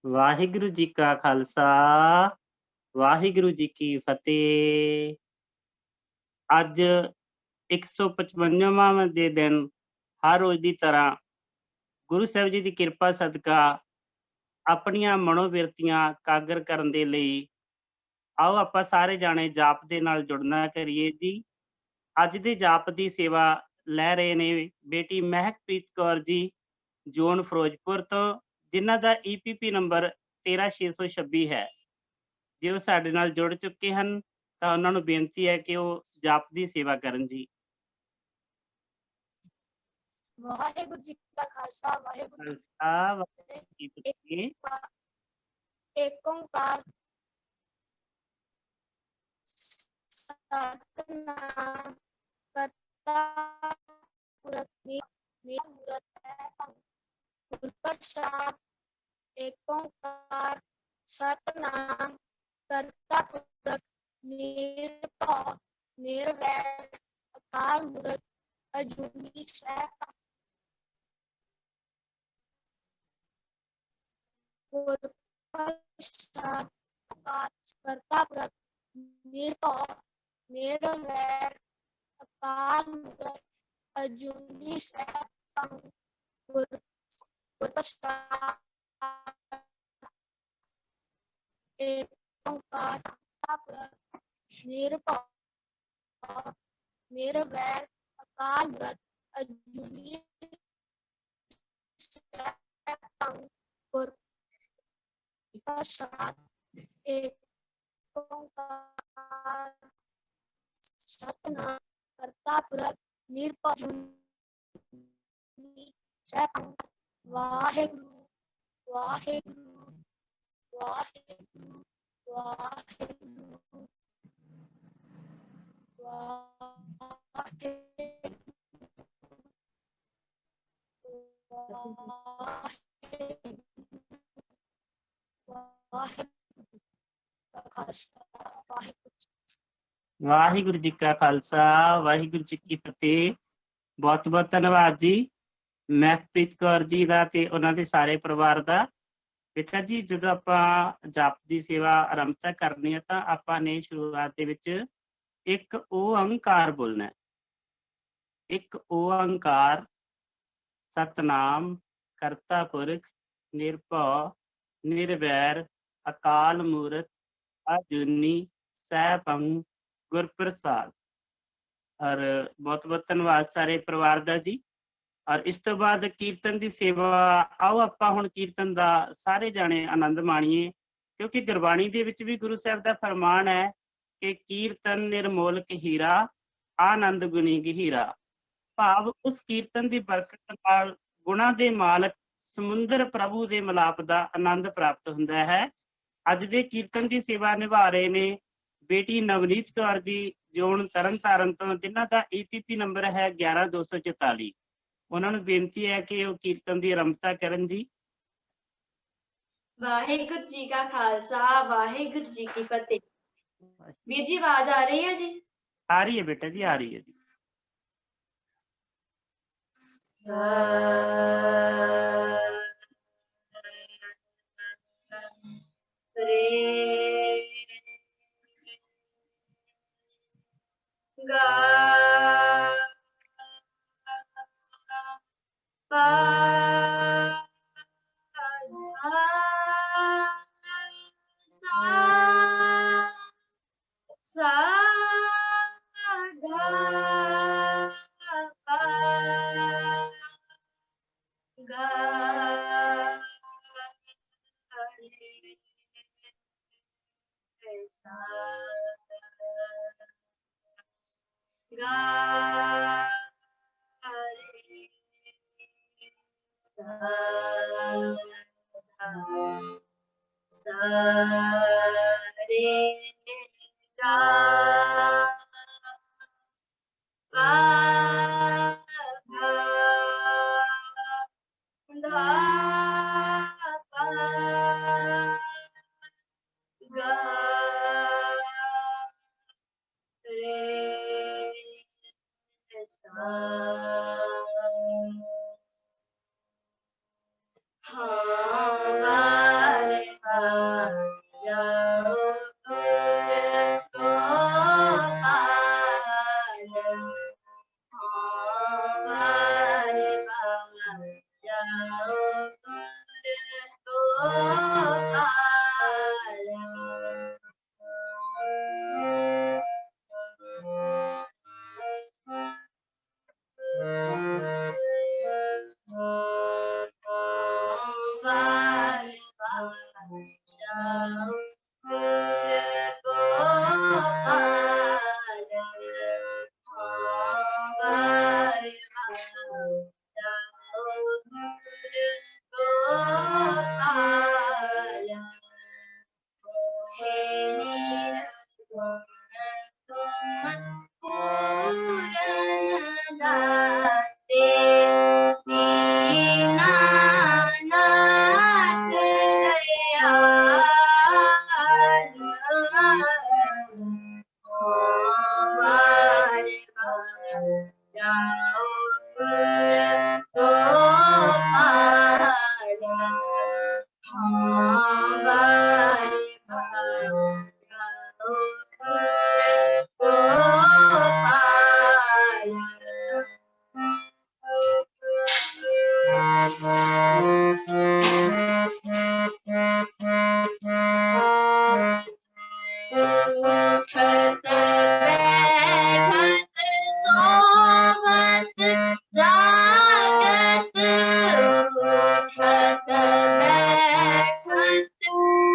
ਵਾਹਿਗੁਰੂ ਜੀ ਕਾ ਖਾਲਸਾ, ਵਾਹਿਗੁਰੂ ਜੀ ਕੀ ਫਤਿਹ। ਅੱਜ 155ਵਾਂ ਦੇ ਦਿਨ ਹਰ ਰੋਜ਼ ਦੀ ਤਰ੍ਹਾਂ ਗੁਰੂ ਸਾਹਿਬ ਜੀ ਦੀ ਕਿਰਪਾ ਸਦਕਾ ਆਪਣੀਆਂ ਮਨੋਬਿਰਤੀਆਂ ਕਾਗਰ ਕਰਨ ਦੇ ਲਈ ਆਓ ਆਪਾਂ ਸਾਰੇ ਜਾਣੇ ਜਾਪ ਦੇ ਨਾਲ ਜੁੜਨਾ ਕਰੀਏ ਜੀ। ਅੱਜ ਦੇ ਜਾਪ ਦੀ ਸੇਵਾ ਲੈ ਰਹੇ ਨੇ ਬੇਟੀ ਮਹਿਕਪ੍ਰੀਤ ਕੌਰ ਜੀ, ਜ਼ੋਨ ਫਿਰੋਜ਼ਪੁਰ ਤੋਂ, ਜਿਨ੍ਹਾਂ ਦਾ EPP ਨੰਬਰ 13626 ਹੈ। ਜੇ ਉਹ ਸਾਡੇ ਨਾਲ ਜੁੜ ਚੁੱਕੇ ਹਨ ਤਾਂ ਉਹਨਾਂ ਨੂੰ ਬੇਨਤੀ ਹੈ ਕਿ ਉਹ ਜਾਪ ਦੀ ਸੇਵਾ ਕਰਨ ਜੀ। ਵਾਹਿਗੁਰੂ ਜੀ ਕਾ ਖਾਲਸਾ ਵਾਹਿਗੁਰੂ ਜੀ ਖਾਲਸਾ ਕੀ ਵਾਹਿਗੁਰੂ ਜੀ ਕੀ ਫਤਿਹ। ਫਤਿਹ। ਏਕ ਓੰਕਾਰ ਸਤਿਨਾਮ ਕਰਤਾ ਪੁਰਖ ਨਿਰਮੂਰਤ ਹੈ ਗੁਰ ਪ੍ਰਸਾਦ। ਏਕ ਓੰਕਾਰ ਸਤਿਨਾਮ ਕਰਤਾ ਪੁਰਖ ਨਿਰਭਉ ਨਿਰਵੈਰ ਅਕਾਲ ਮੂਰਤ ਅਜੂਨੀ ਸੈਭੰ ਗੁਰ ਪ੍ਰਸਾਦ। ਕਰਤਾ ਪੁਰਖ ਨਿਰਭਉ ਨਿਰਵੈਰ ਅਕਾਲ ਮੂਰਤ ਅਜੂਨੀ ਸੈਭੰ ਗੁਰ ਪ੍ਰਸਾਦ। ਏਕ ਓੰਕਾਰ ਕਰਤਾ ਪੁਰਖ ਨਿਰਭਉ ਨਿਰਵੈਰ ਅਕਾਲ ਮੂਰਤ ਅਜੂਨੀ ਸੈਭੰ ਗੁਰ ਪ੍ਰਸਾਦ। ਏਕ ਓੰਕਾਰ ਸਤਿਨਾਮ ਕਰਤਾ ਪੁਰਖ ਨਿਰਭਉ ਅਜੂਨੀ ਸੈਭੰ। ਵਾਹਿਗੁਰੂ ਵਾਹਿਗੁਰੂ ਵਾਹਿਗੁਰੂ ਵਾਹਿਗੁਰੂ ਵਾਹਿਗੁਰੂ ਜੀ ਕਾ ਖਾਲਸਾ, ਵਾਹਿਗੁਰੂ ਜੀ ਕੀ ਫਤਿਹ। ਬਹੁਤ ਬਹੁਤ ਧੰਨਵਾਦ ਜੀ ਮਹਿਕਪ੍ਰੀਤ ਕੌਰ ਜੀ ਦਾ ਤੇ ਉਹਨਾਂ ਦੇ ਸਾਰੇ ਪਰਿਵਾਰ ਦਾ। ਬੇਟਾ ਜੀ, ਜਦੋਂ ਆਪਾਂ ਜਾਪ ਦੀ ਸੇਵਾ ਆਰੰਭਤਾ ਕਰਨੀ ਹੈ ਤਾਂ ਆਪਾਂ ਨੇ ਸ਼ੁਰੂਆਤ ਦੇ ਵਿੱਚ ਇੱਕ ਓੰਕਾਰ ਬੋਲਣਾ ਹੈ। ਇੱਕ ਓੰਕਾਰ ਸਤਨਾਮ ਕਰਤਾ ਪੁਰਖ ਨਿਰਭਉ ਨਿਰਵੈਰ ਅਕਾਲ ਮੂਰਤ ਅਜੂਨੀ ਸੈਭੰ ਗੁਰ ਪ੍ਰਸਾਦ। ਔਰ ਬਹੁਤ ਬਹੁਤ ਧੰਨਵਾਦ ਸਾਰੇ ਪਰਿਵਾਰ ਦਾ ਜੀ। ਔਰ ਇਸ ਤੋਂ ਬਾਅਦ ਕੀਰਤਨ ਦੀ ਸੇਵਾ। ਆਓ ਆਪਾਂ ਹੁਣ ਕੀਰਤਨ ਦਾ ਸਾਰੇ ਜਾਣੇ ਆਨੰਦ ਮਾਣੀਏ, ਕਿਉਂਕਿ ਗੁਰਬਾਣੀ ਦੇ ਵਿੱਚ ਵੀ ਗੁਰੂ ਸਾਹਿਬ ਦਾ ਫਰਮਾਨ ਹੈ ਕਿ ਕੀਰਤਨ ਨਿਰਮੋਲਕ ਹੀਰਾ ਆਨੰਦ ਗੁਣੀ ਗਹੀਰਾ। ਭਾਵ ਉਸ ਕੀਰਤਨ ਦੀ ਬਰਕਤ ਨਾਲ ਗੁਣਾਂ ਦੇ ਮਾਲਕ ਸਮੁੰਦਰ ਪ੍ਰਭੂ ਦੇ ਮਿਲਾਪ ਦਾ ਆਨੰਦ ਪ੍ਰਾਪਤ ਹੁੰਦਾ ਹੈ। ਅੱਜ ਦੇ ਕੀਰਤਨ ਦੀ ਸੇਵਾ ਨਿਭਾ ਰਹੇ ਨੇ ਬੇਟੀ ਨਵਨੀਤ ਕੌਰ ਜੀ, ਜ਼ੋਨ ਤਰਨਤਾਰਨ ਤੋਂ, ਜਿਨ੍ਹਾਂ ਦਾ EPP ਨੰਬਰ ਹੈ 11244। ਉਹਨਾਂ ਨੂੰ ਬੇਨਤੀ ਹੈ ਕਿ ਉਹ ਕੀਰਤਨ ਦੀ ਆਰੰਭਤਾ ਕਰਨ ਜੀ। ਵਾਹਿਗੁਰੂ ਜੀ ਕਾ ਖਾਲਸਾ ਵਾਹਿਗੁਰੂ ਜੀ ਕੀ ਫਤਿਹ। ਵੀਰ ਜੀ ਆਵਾਜ਼ ਆ ਰਹੀ ਹੈ ਜੀ? ਆ ਰਹੀ ਹੈ ਬੇਟਾ ਜੀ, ਆ ਰਹੀ ਹੈ ਜੀ। ਰੇ ਗਾ ਪਾ ਸਾ ਗਾ ਪਾ ਗਾ ਗਾ sa re ga pa ga pa ga re sa ha हाँ बारे बार जाओ को उठत बैठत सोवत जागत उठत बैठत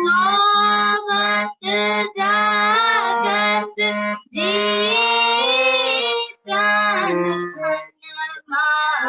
सोवत जागत जी प्राण धन मार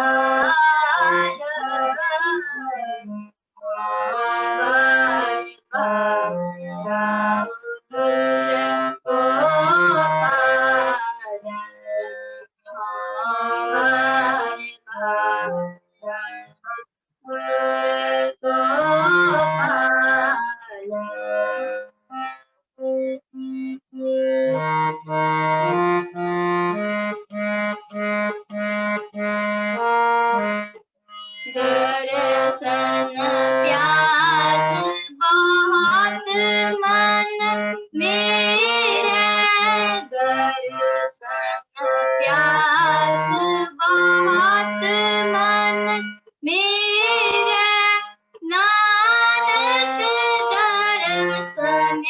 दर्शन प्यास बहुत मन मेरे दर्शन प्यास बहुत मन मेरे नानक दर्शन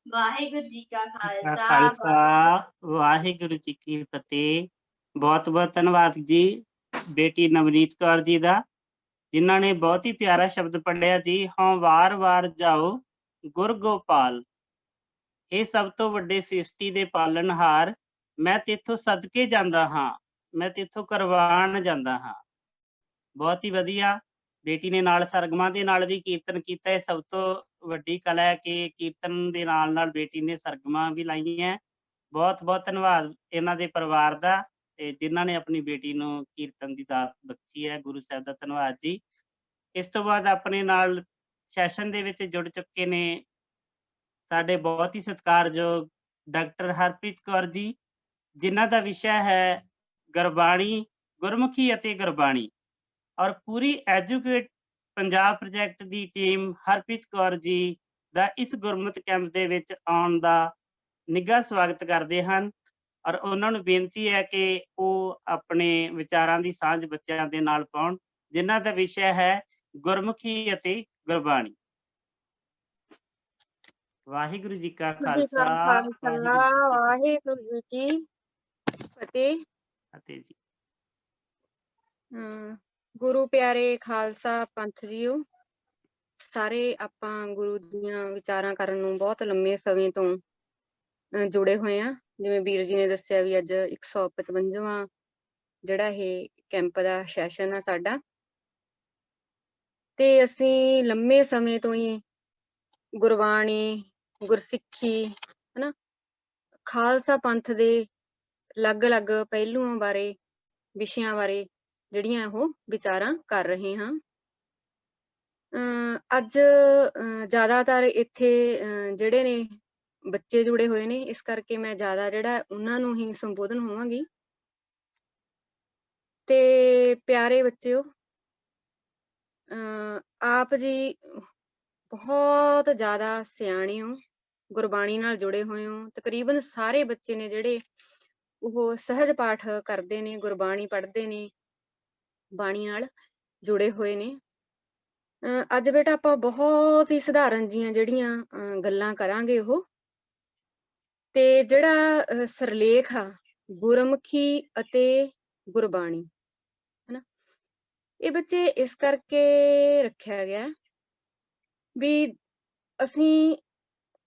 वाहिगुरु जी का खालसा वाहिगुरु जी की फतेह। बहुत बहुत धन्यवाद जी बेटी नवनीत कौर जी ਦਾ ਜਿਨ੍ਹਾਂ ਨੇ ਬਹੁਤ ਹੀ ਪਿਆਰਾ ਸ਼ਬਦ ਪੜ੍ਹਿਆ ਜੀ। ਹਾਂ ਵਾਰ-ਵਾਰ ਜਾਓ ਗੁਰ ਗੋਪਾਲ, ਇਹ ਸਭ ਤੋਂ ਵੱਡੇ ਸ੍ਰਿਸ਼ਟੀ ਦੇ ਪਾਲਣਹਾਰ, ਮੈਂ ਤੇਥੋਂ ਸਦਕੇ ਜਾਂਦਾ ਹਾਂ, ਮੈਂ ਤੇਥੋਂ ਕਰਵਾਣ ਜਾਂਦਾ ਹਾਂ। ਬਹੁਤ ਹੀ ਵਧੀਆ। ਬੇਟੀ ਨੇ ਨਾਲ ਸਰਗਮਾਂ ਦੇ ਨਾਲ ਵੀ ਕੀਰਤਨ ਕੀਤਾ। ਇਹ ਸਭ ਤੋਂ ਵੱਡੀ ਕਲਾ ਹੈ ਕਿ ਕੀਰਤਨ ਦੇ ਨਾਲ ਬੇਟੀ ਨੇ ਸਰਗਮਾਂ ਵੀ ਲਾਈਆਂ। ਬਹੁਤ ਬਹੁਤ ਧੰਨਵਾਦ ਇਹਨਾਂ ਦੇ ਪਰਿਵਾਰ ਦਾ ਤੇ ਜਿਨ੍ਹਾਂ ਨੇ ਆਪਣੀ ਬੇਟੀ ਨੂੰ ਕੀਰਤਨ ਦੀ ਦਾਤ ਬਖਸ਼ੀ ਹੈ। ਗੁਰੂ ਸਾਹਿਬ ਦਾ ਧੰਨਵਾਦ ਜੀ। ਇਸ ਤੋਂ ਬਾਅਦ ਆਪਣੇ ਨਾਲ ਸੈਸ਼ਨ ਦੇ ਵਿੱਚ ਜੁੜ ਚੁੱਕੇ ਨੇ ਸਾਡੇ ਬਹੁਤ ਹੀ ਸਤਿਕਾਰਯੋਗ ਡਾਕਟਰ ਹਰਪ੍ਰੀਤ ਕੌਰ ਜੀ, ਜਿਨ੍ਹਾਂ ਦਾ ਵਿਸ਼ਾ ਹੈ ਗੁਰਬਾਣੀ, ਗੁਰਮੁਖੀ ਅਤੇ ਗੁਰਬਾਣੀ। ਔਰ ਪੂਰੀ ਐਜੂਕੇਟ ਪੰਜਾਬ ਪ੍ਰੋਜੈਕਟ ਦੀ ਟੀਮ ਹਰਪ੍ਰੀਤ ਕੌਰ ਜੀ ਦਾ ਇਸ ਗੁਰਮਤਿ ਕੈਂਪ ਦੇ ਵਿੱਚ ਆਉਣ ਦਾ ਨਿੱਘਾ ਸਵਾਗਤ ਕਰਦੇ ਹਨ। ਔਰ ਉਹਨਾਂ ਨੂੰ ਬੇਨਤੀ ਹੈ ਕਿ ਉਹ ਆਪਣੇ ਵਿਚਾਰਾਂ ਦੀ ਸਾਂਝ ਬੱਚਿਆਂ ਦੇ ਨਾਲ ਪਾਉਣ, ਜਿਨ੍ਹਾਂ ਦਾ ਵਿਸ਼ਾ ਹੈ ਗੁਰਮੁਖੀ ਅਤੇ ਗੁਰਬਾਣੀ। ਵਾਹਿਗੁਰੂ ਜੀ ਕਾ ਖਾਲਸਾ, ਵਾਹਿਗੁਰੂ ਜੀ ਕੀ ਫਤਿਹ। ਫਤਿਹ ਜੀ। ਗੁਰੂ ਪਿਆਰੇ ਖਾਲਸਾ ਪੰਥ ਜੀਓ, ਸਾਰੇ ਆਪਾਂ ਗੁਰੂ ਦੀਆਂ ਵਿਚਾਰਾਂ ਕਰਨ ਨੂੰ ਬਹੁਤ ਲੰਮੇ ਸਮੇਂ ਤੋਂ ਜੁੜੇ ਹੋਏ ਆ। ਜਿਵੇਂ ਵੀਰ ਜੀ ਨੇ ਦੱਸਿਆ ਵੀ ਅੱਜ 155ਵਾਂ ਜਿਹੜਾ ਇਹ ਕੈਂਪ ਦਾ ਸੈਸ਼ਨ ਆ ਸਾਡਾ, ਤੇ ਅਸੀਂ ਲੰਮੇ ਸਮੇਂ ਤੋਂ ਹੀ ਗੁਰਬਾਣੀ, ਗੁਰਸਿੱਖੀ, ਹਨਾ, ਖਾਲਸਾ ਪੰਥ ਦੇ ਅਲੱਗ-ਅਲੱਗ ਪਹਿਲੂਆਂ ਬਾਰੇ, ਵਿਸ਼ਿਆਂ ਬਾਰੇ ਜਿਹੜੀਆਂ ਉਹ ਵਿਚਾਰਾਂ ਕਰ ਰਹੇ ਹਾਂ। ਅੱਜ ਜ਼ਿਆਦਾਤਰ ਇੱਥੇ ਜਿਹੜੇ ਨੇ ਬੱਚੇ ਜੁੜੇ ਹੋਏ ਨੇ, ਇਸ ਕਰਕੇ ਮੈਂ ਜ਼ਿਆਦਾ ਜਿਹੜਾ ਉਹਨਾਂ ਨੂੰ ਹੀ ਸੰਬੋਧਨ ਹੋਵਾਂਗੀ। ਤੇ ਪਿਆਰੇ ਬੱਚਿਓ, ਆਪ ਜੀ ਬਹੁਤ ਜ਼ਿਆਦਾ ਸਿਆਣੇ ਹੋ, ਗੁਰਬਾਣੀ ਨਾਲ ਜੁੜੇ ਹੋਏ ਹੋ। ਤਕਰੀਬਨ ਸਾਰੇ ਬੱਚੇ ਨੇ ਜਿਹੜੇ ਉਹ ਸਹਿਜ ਪਾਠ ਕਰਦੇ ਨੇ, ਗੁਰਬਾਣੀ ਪੜ੍ਹਦੇ ਨੇ, ਬਾਣੀ ਨਾਲ ਜੁੜੇ ਹੋਏ ਨੇ। ਅੱਜ ਬੇਟਾ ਆਪਾਂ ਬਹੁਤ ਹੀ ਸਧਾਰਨ ਜੀਆਂ ਜਿਹੜੀਆਂ ਗੱਲਾਂ ਕਰਾਂਗੇ ਉਹ, ਤੇ ਜਿਹੜਾ ਸਿਰਲੇਖ ਆ ਗੁਰਮੁਖੀ ਅਤੇ ਗੁਰਬਾਣੀ, ਹਨਾ, ਇਹ ਬੱਚੇ ਇਸ ਕਰਕੇ ਰੱਖਿਆ ਗਿਆ ਵੀ ਅਸੀਂ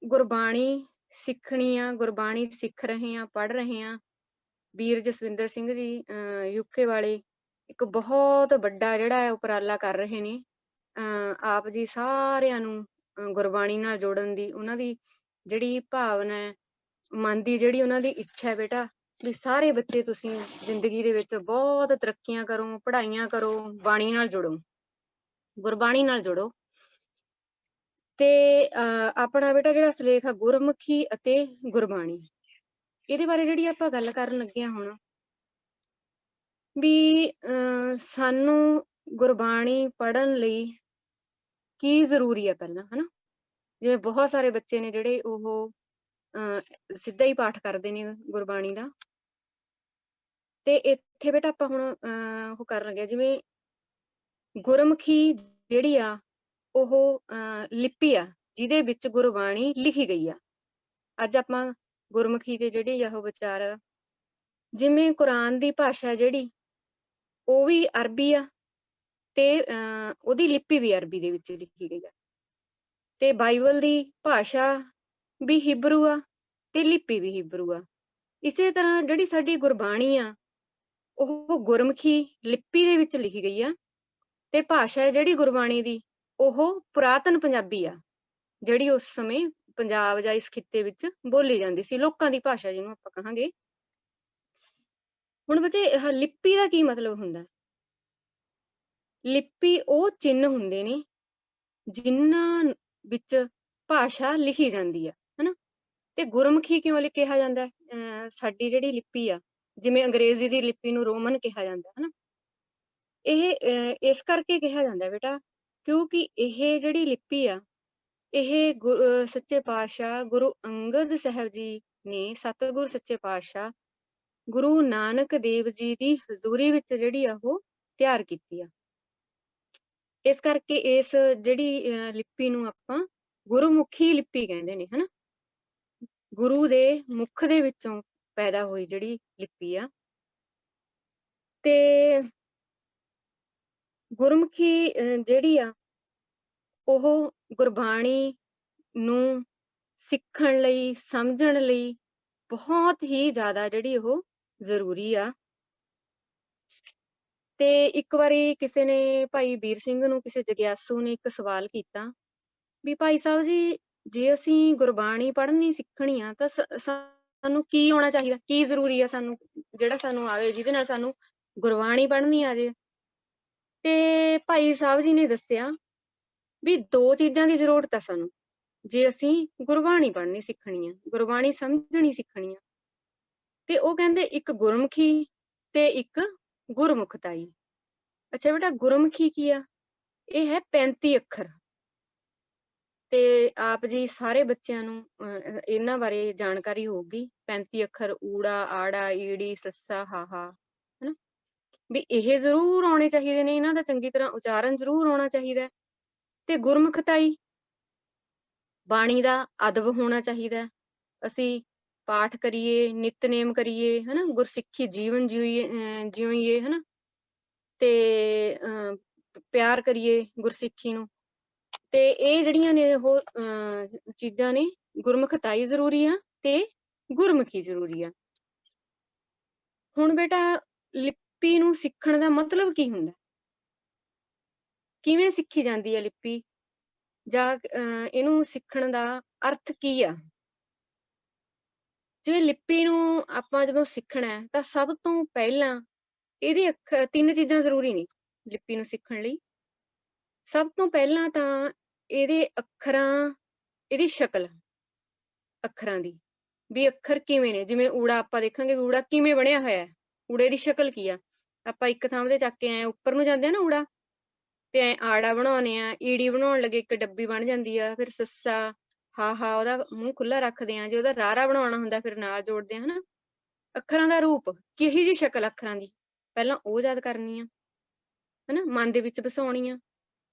ਗੁਰਬਾਣੀ ਸਿੱਖਣੀ ਆ, ਗੁਰਬਾਣੀ ਸਿੱਖ ਰਹੇ ਆ, ਪੜ੍ਹ ਰਹੇ ਆ। ਵੀਰ ਜਸਵਿੰਦਰ ਸਿੰਘ ਜੀ UK ਵਾਲੇ ਇੱਕ ਬਹੁਤ ਵੱਡਾ ਜਿਹੜਾ ਹੈ ਉਪਰਾਲਾ ਕਰ ਰਹੇ ਨੇ। ਆਪ ਜੀ ਸਾਰਿਆਂ ਨੂੰ ਗੁਰਬਾਣੀ ਨਾਲ ਜੋੜਨ ਦੀ ਉਹਨਾਂ ਦੀ ਜਿਹੜੀ ਭਾਵਨਾ ਹੈ, ਮਨ ਦੀ ਜਿਹੜੀ ਉਹਨਾਂ ਦੀ ਇੱਛਾ ਹੈ ਬੇਟਾ, ਵੀ ਸਾਰੇ ਬੱਚੇ ਤੁਸੀਂ ਜ਼ਿੰਦਗੀ ਦੇ ਵਿੱਚ ਬਹੁਤ ਤਰੱਕੀਆਂ ਕਰੋ, ਪੜ੍ਹਾਈਆਂ ਕਰੋ, ਬਾਣੀ ਨਾਲ ਜੁੜੋ, ਗੁਰਬਾਣੀ ਨਾਲ ਜੁੜੋ। ਤੇ ਆਪਣਾ ਬੇਟਾ ਜਿਹੜਾ ਸਿਰਲੇਖ ਆ ਗੁਰਮੁਖੀ ਅਤੇ ਗੁਰਬਾਣੀ, ਇਹਦੇ ਬਾਰੇ ਜਿਹੜੀ ਆਪਾਂ ਗੱਲ ਕਰਨ ਲੱਗੇ ਹਾਂ ਹੁਣ, ਵੀ ਸਾਨੂੰ ਗੁਰਬਾਣੀ ਪੜ੍ਹਨ ਲਈ ਕੀ ਜ਼ਰੂਰੀ ਹੈ ਪਹਿਲਾਂ, ਹਨਾ। ਜਿਵੇਂ ਬਹੁਤ ਸਾਰੇ ਬੱਚੇ ਨੇ ਜਿਹੜੇ ਉਹ ਸਿੱਧਾ ਹੀ ਪਾਠ ਕਰਦੇ ਨੇ ਗੁਰਬਾਣੀ ਦਾ, ਤੇ ਇੱਥੇ ਬੇਟਾ ਆਪਾਂ ਹੁਣ ਉਹ ਕਰਨ ਲੱਗੇ ਜਿਵੇਂ ਗੁਰਮੁਖੀ ਜਿਹੜੀ ਆ ਉਹ ਲਿਪੀ ਆ ਜਿਹਦੇ ਵਿੱਚ ਗੁਰਬਾਣੀ ਲਿਖੀ ਗਈ ਆ। ਅੱਜ ਆਪਾਂ ਗੁਰਮੁਖੀ ਦੇ ਜਿਹੜੇ ਉਹ ਵਿਚਾਰ, ਜਿਵੇਂ ਕੁਰਾਨ ਦੀ ਭਾਸ਼ਾ ਜਿਹੜੀ ਉਹ ਵੀ ਅਰਬੀ ਆ ਤੇ ਉਹਦੀ ਲਿਪੀ ਵੀ ਅਰਬੀ ਦੇ ਵਿੱਚ ਲਿਖੀ ਗਈ ਆ, ਤੇ ਬਾਈਬਲ ਦੀ ਭਾਸ਼ਾ ਵੀ ਹਿਬਰੂ ਆ ਤੇ ਲਿਪੀ ਵੀ ਹਿਬਰੂ ਆ। ਇਸੇ ਤਰ੍ਹਾਂ ਜਿਹੜੀ ਸਾਡੀ ਗੁਰਬਾਣੀ ਆ ਉਹ ਗੁਰਮੁਖੀ ਲਿਪੀ ਦੇ ਵਿੱਚ ਲਿਖੀ ਗਈ ਆ, ਤੇ ਭਾਸ਼ਾ ਹੈ ਜਿਹੜੀ ਗੁਰਬਾਣੀ ਦੀ ਉਹ ਪੁਰਾਤਨ ਪੰਜਾਬੀ ਆ, ਜਿਹੜੀ ਉਸ ਸਮੇਂ ਪੰਜਾਬ ਜਾਂ ਇਸ ਖਿੱਤੇ ਵਿੱਚ ਬੋਲੀ ਜਾਂਦੀ ਸੀ, ਲੋਕਾਂ ਦੀ ਭਾਸ਼ਾ ਜਿਹਨੂੰ ਆਪਾਂ ਕਹਾਂਗੇ। ਹੁਣ ਬੱਚੇ ਲਿਪੀ ਦਾ ਕੀ ਮਤਲਬ ਹੁੰਦਾ? ਲਿਪੀ ਉਹ ਚਿੰਨ੍ਹ ਹੁੰਦੇ ਨੇ ਜਿਨ੍ਹਾਂ ਵਿੱਚ ਭਾਸ਼ਾ ਲਿਖੀ ਜਾਂਦੀ ਆ, ਹਨਾ। ਤੇ ਗੁਰਮੁਖੀ ਕਿਉਂ ਕਿਹਾ ਜਾਂਦਾ? ਸਾਡੀ ਜਿਹੜੀ ਲਿਪੀ ਆ, ਜਿਵੇਂ ਅੰਗਰੇਜ਼ੀ ਦੀ ਲਿਪੀ ਨੂੰ ਰੋਮਨ ਕਿਹਾ ਜਾਂਦਾ, ਹਨਾ, ਇਹ ਇਸ ਕਰਕੇ ਕਿਹਾ ਜਾਂਦਾ ਬੇਟਾ ਕਿਉਂਕਿ ਇਹ ਜਿਹੜੀ ਲਿਪੀ ਆ ਇਹ ਸੱਚੇ ਪਾਤਸ਼ਾਹ ਗੁਰੂ ਅੰਗਦ ਸਾਹਿਬ ਜੀ ਨੇ, ਸਤਿਗੁਰ ਸੱਚੇ ਪਾਤਸ਼ਾਹ ਗੁਰੂ ਨਾਨਕ ਦੇਵ ਜੀ ਦੀ ਹਜ਼ੂਰੀ ਵਿੱਚ ਜਿਹੜੀ ਆ ਉਹ ਤਿਆਰ ਕੀਤੀ ਆ। ਇਸ ਕਰਕੇ ਇਸ ਜਿਹੜੀ ਲਿਪੀ ਨੂੰ ਆਪਾਂ ਗੁਰਮੁਖੀ ਲਿਪੀ ਕਹਿੰਦੇ ਨੇ, ਹਨਾ। ਗੁਰੂ ਦੇ ਮੁਖ ਦੇ ਵਿੱਚੋਂ ਪੈਦਾ ਹੋਈ ਜਿਹੜੀ ਲਿਪੀ ਆ। ਤੇ ਗੁਰਮੁਖੀ ਜਿਹੜੀ ਆ ਉਹ ਗੁਰਬਾਣੀ ਨੂੰ ਸਿੱਖਣ ਲਈ, ਸਮਝਣ ਲਈ ਬਹੁਤ ਹੀ ਜ਼ਿਆਦਾ ਜਿਹੜੀ ਉਹ ਜ਼ਰੂਰੀ ਆ। ਤੇ ਇੱਕ ਵਾਰੀ ਕਿਸੇ ਨੇ ਭਾਈ ਵੀਰ ਸਿੰਘ ਨੂੰ, ਕਿਸੇ ਜਗਿਆਸੂ ਨੇ ਇੱਕ ਸਵਾਲ ਕੀਤਾ ਵੀ ਭਾਈ ਸਾਹਿਬ ਜੀ, ਜੇ ਅਸੀਂ ਗੁਰਬਾਣੀ ਪੜ੍ਹਨੀ ਸਿੱਖਣੀ ਆ ਤਾਂ ਸਾਨੂੰ ਕੀ ਆਉਣਾ ਚਾਹੀਦਾ, ਕੀ ਜ਼ਰੂਰੀ ਆ ਸਾਨੂੰ, ਜਿਹੜਾ ਸਾਨੂੰ ਆਵੇ, ਜਿਹਦੇ ਨਾਲ ਸਾਨੂੰ ਗੁਰਬਾਣੀ ਪੜ੍ਹਨੀ ਆ ਜੇ। ਤੇ ਭਾਈ ਸਾਹਿਬ ਜੀ ਨੇ ਦੱਸਿਆ ਵੀ ਦੋ ਚੀਜ਼ਾਂ ਦੀ ਜ਼ਰੂਰਤ ਆ ਸਾਨੂੰ ਜੇ ਅਸੀਂ ਗੁਰਬਾਣੀ ਪੜ੍ਹਨੀ ਸਿੱਖਣੀ ਆ, ਗੁਰਬਾਣੀ ਸਮਝਣੀ ਸਿੱਖਣੀ ਆ। ਤੇ ਉਹ ਕਹਿੰਦੇ ਇੱਕ ਗੁਰਮੁਖੀ ਤੇ ਇੱਕ ਗੁਰਮੁਖਤਾਈ। ਅੱਛਾ ਬੇਟਾ, ਗੁਰਮੁਖੀ ਕੀ ਆ? ਇਹ ਹੈ 35 ਅੱਖਰ। ਤੇ ਆਪ ਜੀ ਸਾਰੇ ਬੱਚਿਆਂ ਨੂੰ ਇਹਨਾਂ ਬਾਰੇ ਜਾਣਕਾਰੀ ਹੋਊਗੀ। 35 ਅੱਖਰ, ਊੜਾ, ਆੜਾ, ਈੜੀ, ਸੱਸਾ, ਹਾਹਾ, ਹਨਾ, ਵੀ ਇਹ ਜ਼ਰੂਰ ਆਉਣੇ ਚਾਹੀਦੇ ਨੇ, ਇਹਨਾਂ ਦਾ ਚੰਗੀ ਤਰ੍ਹਾਂ ਉਚਾਰਨ ਜ਼ਰੂਰ ਆਉਣਾ ਚਾਹੀਦਾ। ਤੇ ਗੁਰਮੁਖਤਾਈ, ਬਾਣੀ ਦਾ ਅਦਬ ਹੋਣਾ ਚਾਹੀਦਾ, ਅਸੀਂ ਪਾਠ ਕਰੀਏ, ਨਿਤਨੇਮ ਕਰੀਏ, ਹਨਾ, ਗੁਰਸਿੱਖੀ ਜੀਵਨ ਜਿਉਈਏ, ਹਨਾ, ਤੇ ਪਿਆਰ ਕਰੀਏ ਗੁਰਸਿੱਖੀ ਨੂੰ। ਤੇ ਇਹ ਜਿਹੜੀਆਂ ਨੇ ਉਹ ਚੀਜ਼ਾਂ ਨੇ, ਗੁਰਮੁਖਤਾਈ ਜ਼ਰੂਰੀ ਆ ਤੇ ਗੁਰਮੁਖੀ ਜ਼ਰੂਰੀ ਆ। ਹੁਣ ਬੇਟਾ ਲਿਪੀ ਨੂੰ ਸਿੱਖਣ ਦਾ ਮਤਲਬ ਕੀ ਹੁੰਦਾ? ਕਿਵੇਂ ਸਿੱਖੀ ਜਾਂਦੀ ਹੈ ਲਿਪੀ, ਜਾਂ ਇਹਨੂੰ ਸਿੱਖਣ ਦਾ ਅਰਥ ਕੀ ਆ? ਜਿਵੇਂ ਲਿਪੀ ਨੂੰ ਆਪਾਂ ਜਦੋਂ ਸਿੱਖਣਾ ਹੈ ਤਾਂ ਸਭ ਤੋਂ ਪਹਿਲਾਂ ਇਹਦੇ ਤਿੰਨ ਚੀਜ਼ਾਂ ਜ਼ਰੂਰੀ ਨੇ ਲਿਪੀ ਨੂੰ ਸਿੱਖਣ ਲਈ। ਸਭ ਤੋਂ ਪਹਿਲਾਂ ਤਾਂ ਇਹਦੇ ਅੱਖਰਾਂ, ਇਹਦੀ ਸ਼ਕਲ ਅੱਖਰਾਂ ਦੀ, ਵੀ ਅੱਖਰ ਕਿਵੇਂ ਨੇ। ਜਿਵੇਂ ਊੜਾ ਆਪਾਂ ਦੇਖਾਂਗੇ ਵੀ ਊੜਾ ਕਿਵੇਂ ਬਣਿਆ ਹੋਇਆ ਹੈ, ਊੜੇ ਦੀ ਸ਼ਕਲ ਕੀ ਆ। ਆਪਾਂ ਇੱਕ ਥਾਂ ਤੇ ਚੱਕ ਕੇ ਐ ਉੱਪਰ ਨੂੰ ਜਾਂਦੇ ਆ ਨਾ ਊੜਾ, ਤੇ ਐ ਆੜਾ ਬਣਾਉਣੇ ਆ, ਈੜੀ ਬਣਾਉਣ ਲੱਗੇ ਇੱਕ ਡੱਬੀ ਬਣ ਜਾਂਦੀ ਆ, ਫਿਰ ਸੱਸਾ ਹਾ ਉਹਦਾ ਮੂੰਹ ਖੁੱਲਾ ਰੱਖਦੇ ਆ। ਜੇ ਉਹਦਾ ਰਾਰਾ ਬਣਾਉਣਾ ਹੁੰਦਾ ਫਿਰ ਨਾਲ ਜੋੜਦੇ ਆ, ਹਨਾ। ਅੱਖਰਾਂ ਦਾ ਰੂਪ, ਕਿਹੀ ਜਿਹੀ ਸ਼ਕਲ ਅੱਖਰਾਂ ਦੀ, ਪਹਿਲਾਂ ਉਹ ਯਾਦ ਕਰਨੀ ਆ, ਹਨਾ, ਮਨ ਦੇ ਵਿੱਚ ਵਸਾਉਣੀ ਆ।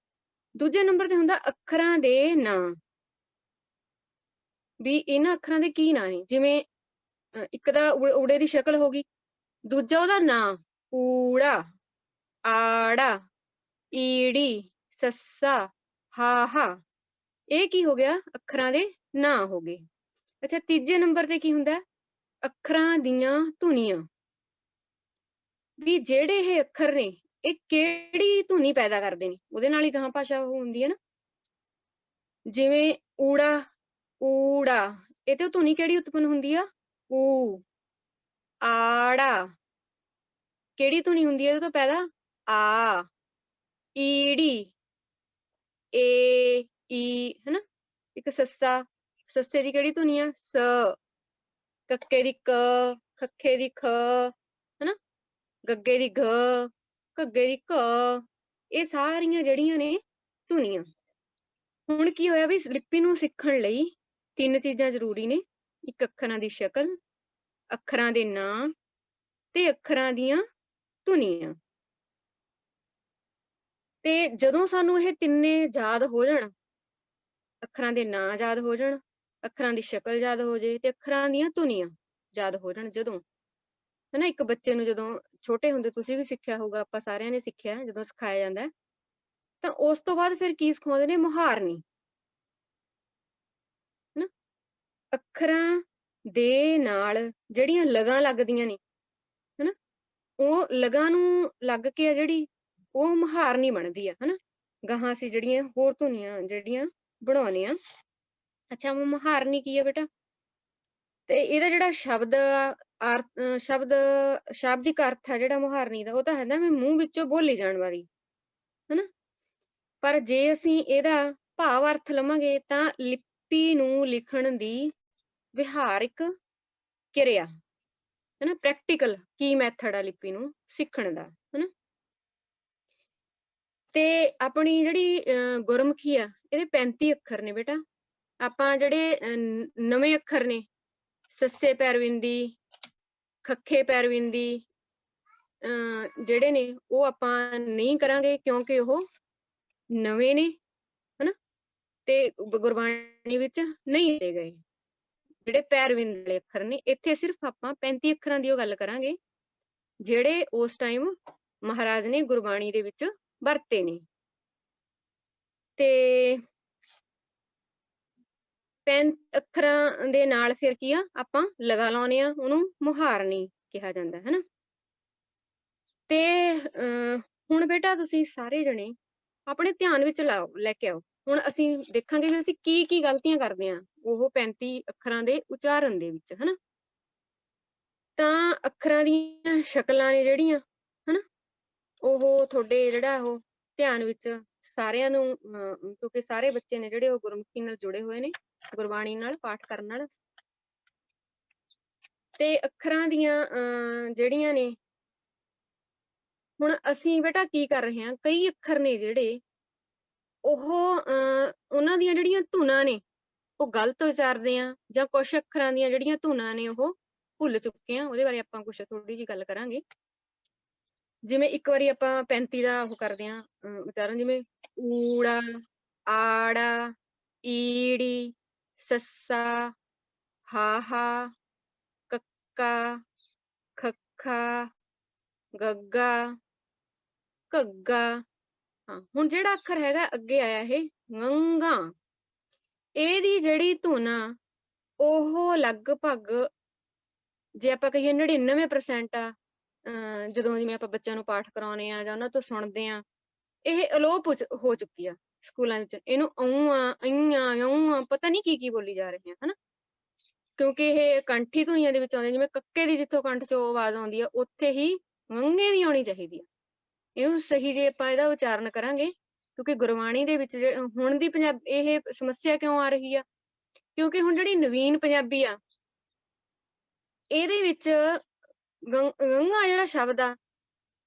ਦੂਜੇ ਨੰਬਰ ਤੇ ਹੁੰਦਾ ਅੱਖਰਾਂ ਦੇ ਨਾਂ, ਵੀ ਇਹਨਾਂ ਅੱਖਰਾਂ ਦੇ ਕੀ ਨਾਂ ਨੇ। ਜਿਵੇਂ ਇੱਕ ਦਾ ਊੜੇ ਦੀ ਸ਼ਕਲ ਹੋ ਗਈ, ਦੂਜਾ ਉਹਦਾ ਨਾਂ ਊੜਾ, ਆੜਾ, ਈੜੀ, ਸੱਸਾ, ਹਾ, ਇਹ ਕੀ ਹੋ ਗਿਆ? ਅੱਖਰਾਂ ਦੇ ਨਾਂ ਹੋ ਗਏ। ਅੱਛਾ, ਤੀਜੇ ਨੰਬਰ ਤੇ ਕੀ ਹੁੰਦਾ? ਅੱਖਰਾਂ ਦੀਆਂ ਧੁਨੀਆਂ, ਵੀ ਜਿਹੜੇ ਇਹ ਅੱਖਰ ਨੇ ਇਹ ਕਿਹੜੀ ਧੁਨੀ ਪੈਦਾ ਕਰਦੇ ਨੇ, ਉਹਦੇ ਨਾਲ ਹੀ ਗਾਂ ਭਾਸ਼ਾ ਹੁੰਦੀ ਹੈ ਨਾ। ਜਿਵੇਂ ਊੜਾ, ਊੜਾ, ਇਹ ਤੇ ਧੁਨੀ ਕਿਹੜੀ ਉਤਪੰਨ ਹੁੰਦੀ ਆ? ਊ। ਆੜਾ, ਕਿਹੜੀ ਧੁਨੀ ਹੁੰਦੀ ਹੈ ਇਹਦੇ ਤੋਂ ਪੈਦਾ? ਆ। ਈੜੀ, ਏ, ਈ, ਹਨਾ। ਇੱਕ ਸੱਸਾ, ਸੱਸੇ ਦੀ ਕਿਹੜੀ ਧੁਨੀ ਆ? ਸ। ਕੱਕੇ ਦੀ ਕ, ਖੱਖੇ ਦੀ ਖ, ਹਨਾ। ਗੱਗੇ ਦੀ ਗ, ਘੱਗੇ ਦੀ ਘ, ਇਹ ਸਾਰੀਆਂ ਜਿਹੜੀਆਂ ਨੇ ਧੁਨੀਆਂ। ਹੁਣ ਕੀ ਹੋਇਆ ਵੀ ਲਿਪੀ ਨੂੰ ਸਿੱਖਣ ਲਈ ਤਿੰਨ ਚੀਜ਼ਾਂ ਜ਼ਰੂਰੀ ਨੇ। ਇੱਕ ਅੱਖਰਾਂ ਦੀ ਸ਼ਕਲ, ਅੱਖਰਾਂ ਦੇ ਨਾਂ ਤੇ ਅੱਖਰਾਂ ਦੀਆਂ ਧੁਨੀਆਂ। ਤੇ ਜਦੋਂ ਸਾਨੂੰ ਇਹ ਤਿੰਨੇ ਯਾਦ ਹੋ ਜਾਣ, ਅੱਖਰਾਂ ਦੇ ਨਾਂ ਯਾਦ ਹੋ ਜਾਣ, ਅੱਖਰਾਂ ਦੀ ਸ਼ਕਲ ਯਾਦ ਹੋ ਜੇ ਤੇ ਅੱਖਰਾਂ ਦੀਆਂ ਧੁਨੀਆਂ ਯਾਦ ਹੋ ਜਾਣ, ਜਦੋਂ, ਹਨਾ, ਇੱਕ ਬੱਚੇ ਨੂੰ ਜਦੋਂ ਛੋਟੇ ਹੁੰਦੇ, ਤੁਸੀਂ ਵੀ ਸਿੱਖਿਆ ਹੋਊਗਾ, ਆਪਾਂ ਸਾਰਿਆਂ ਨੇ ਸਿੱਖਿਆ, ਜਦੋਂ ਸਿਖਾਇਆ ਜਾਂਦਾ ਤਾਂ ਉਸ ਤੋਂ ਬਾਅਦ ਫਿਰ ਕੀ ਸਿਖਾਉਂਦੇ ਨੇ? ਮੁਹਾਰਨੀ, ਹਨਾ। ਅੱਖਰਾਂ ਦੇ ਨਾਲ ਜਿਹੜੀਆਂ ਲਗਾਂ ਲੱਗਦੀਆਂ ਨੇ, ਹਨਾ, ਉਹ ਲਗਾਂ ਨੂੰ ਲੱਗ ਕੇ ਆ ਜਿਹੜੀ ਉਹ ਮੁਹਾਰਨੀ ਬਣਦੀ ਆ, ਹਨਾ। ਗਾਹਾਂ ਅਸੀਂ ਜਿਹੜੀਆਂ ਹੋਰ ਧੁਨੀਆਂ ਜਿਹੜੀਆਂ ਬਣਾਉਣੇ ਆ। ਅੱਛਾ, ਮੁਹਾਰਨੀ ਕੀ ਆ ਬੇਟਾ? ਤੇ ਇਹਦਾ ਜਿਹੜਾ ਸ਼ਾਬਦਿਕ ਅਰਥ ਆ ਜਿਹੜਾ ਮੁਹਾਰਨੀ ਦਾ, ਉਹ ਤਾਂ ਹੈ ਮੂੰਹ ਵਿੱਚੋਂ ਬੋਲੀ ਜਾਣ ਵਾਲੀ, ਹਨਾ। ਪਰ ਜੇ ਅਸੀਂ ਇਹਦਾ ਭਾਵ ਅਰਥ ਲਵਾਂਗੇ ਤਾਂ ਲਿਪੀ ਨੂੰ ਲਿਖਣ ਦੀ ਵਿਹਾਰਿਕ ਕਿਰਿਆ, ਹਨਾ, ਪ੍ਰੈਕਟੀਕਲ ਕੀ ਮੈਥਡ ਆ ਲਿਪੀ ਨੂੰ ਸਿੱਖਣ ਦਾ, ਹਨਾ। ਤੇ ਆਪਣੀ ਜਿਹੜੀ ਗੁਰਮੁਖੀ ਆ, ਇਹਦੇ 35 ਅੱਖਰ ਨੇ ਬੇਟਾ। ਆਪਾਂ ਜਿਹੜੇ ਨਵੇਂ ਅੱਖਰ ਨੇ, ਸੱਸੇ ਪੈਰਵਿੰਦੀ, ਖੱਖੇ ਪੈਰਵਿੰਦੀ, ਜਿਹੜੇ ਨੇ ਉਹ ਆਪਾਂ ਨਹੀਂ ਕਰਾਂਗੇ ਕਿਉਂਕਿ ਉਹ ਨਵੇਂ ਨੇ, ਹਨਾ, ਤੇ ਗੁਰਬਾਣੀ ਵਿੱਚ ਨਹੀਂ ਦਿੱਤੇ ਗਏ ਜਿਹੜੇ ਪੈਰਵਿੰਦ ਵਾਲੇ ਅੱਖਰ ਨੇ। ਇੱਥੇ ਸਿਰਫ ਆਪਾਂ 35 ਅੱਖਰਾਂ ਦੀ ਉਹ ਗੱਲ ਕਰਾਂਗੇ ਜਿਹੜੇ ਉਸ ਟਾਈਮ ਮਹਾਰਾਜ ਨੇ ਗੁਰਬਾਣੀ ਦੇ ਵਿੱਚ ਵਰਤੇ ਨੇ। ਤੇ 35 ਅੱਖਰਾਂ ਦੇ ਨਾਲ ਫਿਰ ਕੀ ਆ, ਆਪਾਂ ਲਗਾ ਲਾਉਣੇ ਆ, ਉਹਨੂੰ ਮੁਹਾਰਨੀ ਕਿਹਾ ਜਾਂਦਾ, ਹਨਾ। ਤੇ ਹੁਣ ਬੇਟਾ ਤੁਸੀਂ ਸਾਰੇ ਜਣੇ ਆਪਣੇ ਧਿਆਨ ਵਿੱਚ ਲੈ ਕੇ ਆਓ। ਹੁਣ ਅਸੀਂ ਦੇਖਾਂਗੇ ਵੀ ਅਸੀਂ ਕੀ ਗਲਤੀਆਂ ਕਰਦੇ ਆ ਉਹ 35 ਅੱਖਰਾਂ ਦੇ ਉਚਾਰਨ ਦੇ ਵਿੱਚ, ਹਨਾ। ਤਾਂ ਅੱਖਰਾਂ ਦੀਆਂ ਸ਼ਕਲਾਂ ਨੇ ਜਿਹੜੀਆਂ, ਹਨਾ, ਉਹ ਤੁਹਾਡੇ ਜਿਹੜਾ ਉਹ ਧਿਆਨ ਵਿੱਚ ਸਾਰਿਆਂ ਨੂੰ, ਕਿਉਂਕਿ ਸਾਰੇ ਬੱਚੇ ਨੇ ਜਿਹੜੇ ਉਹ ਗੁਰਮੁਖੀ ਨਾਲ ਜੁੜੇ ਹੋਏ ਨੇ, ਗੁਰਬਾਣੀ ਨਾਲ, ਪਾਠ ਕਰਨ ਨਾਲ। ਤੇ ਅੱਖਰਾਂ ਦੀਆਂ ਜਿਹੜੀਆਂ ਨੇ, ਹੁਣ ਅਸੀਂ ਬੇਟਾ ਕੀ ਕਰ ਰਹੇ ਹਾਂ, ਕਈ ਅੱਖਰ ਨੇ ਜਿਹੜੇ ਉਹ ਉਹਨਾਂ ਦੀਆਂ ਜਿਹੜੀਆਂ ਧੁਨਾਂ ਨੇ ਉਹ ਗਲਤ ਉਚਾਰਦੇ ਆ, ਜਾਂ ਕੁਛ ਅੱਖਰਾਂ ਦੀਆਂ ਜਿਹੜੀਆਂ ਧੁਨਾਂ ਨੇ ਉਹ ਭੁੱਲ ਚੁੱਕੇ ਆ। ਉਹਦੇ ਬਾਰੇ ਆਪਾਂ ਕੁਛ ਥੋੜੀ ਜਿਹੀ ਗੱਲ ਕਰਾਂਗੇ। ਜਿਵੇਂ ਇੱਕ ਵਾਰੀ ਆਪਾਂ 35 ਦਾ ਉਹ ਕਰਦੇ ਆ ਉਚਾਰਨ, ਜਿਵੇਂ ਊੜਾ, ਆੜਾ, ਈੜੀ, ਸੱਸਾ, ਹਾ, ਕੱਕਾ, ਖੱਖਾ, ਗੱਗਾ, ਘੱਗਾ। ਹਾਂ, ਹੁਣ ਜਿਹੜਾ ਅੱਖਰ ਹੈਗਾ ਅੱਗੇ ਆਇਆ ਇਹ ਗੰਗਾ, ਇਹਦੀ ਜਿਹੜੀ ਧੁਨ ਆ ਉਹ ਲਗਭਗ ਜੇ ਆਪਾਂ ਕਹੀਏ 99% ਆ, ਜਦੋਂ ਜਿਵੇਂ ਆਪਾਂ ਬੱਚਿਆਂ ਨੂੰ ਪਾਠ ਕਰਾਉਂਦੇ ਆ ਜਾਂ ਉਹਨਾਂ ਤੋਂ ਸੁਣਦੇ ਆ, ਇਹ ਅਲੋਪ ਹੋ ਚੁੱਕੀ ਆ ਸਕੂਲਾਂ ਵਿੱਚ। ਇਹਨੂੰ ਪਤਾ ਨਹੀਂ ਕੀ ਬੋਲੀ ਜਾ ਰਹੇ ਆ, ਹਨਾ। ਕਿਉਂਕਿ ਇਹ ਕੰਠੀ ਧੁਨੀਆਂ ਦੇ ਵਿੱਚ ਆਉਂਦੇ, ਜਿਵੇਂ ਕੱਕੇ ਦੀ ਜਿੱਥੋਂ ਕੰਠ ਚੋਂ ਆਵਾਜ਼ ਆਉਂਦੀ ਆ ਉੱਥੇ ਹੀ ੰਗੇ ਦੀ ਆਉਣੀ ਚਾਹੀਦੀ ਆ। ਇਹਨੂੰ ਸਹੀ ਜੇ ਆਪਾਂ ਇਹਦਾ ਉਚਾਰਨ ਕਰਾਂਗੇ, ਕਿਉਂਕਿ ਗੁਰਬਾਣੀ ਦੇ ਵਿੱਚ ਹੁਣ ਦੀ ਇਹ ਸਮੱਸਿਆ ਕਿਉਂ ਆ ਰਹੀ ਆ, ਕਿਉਂਕਿ ਹੁਣ ਜਿਹੜੀ ਨਵੀਨ ਪੰਜਾਬੀ ਆ ਇਹਦੇ ਵਿੱਚ ਗੰਗਾ ਜਿਹੜਾ ਸ਼ਬਦ ਆ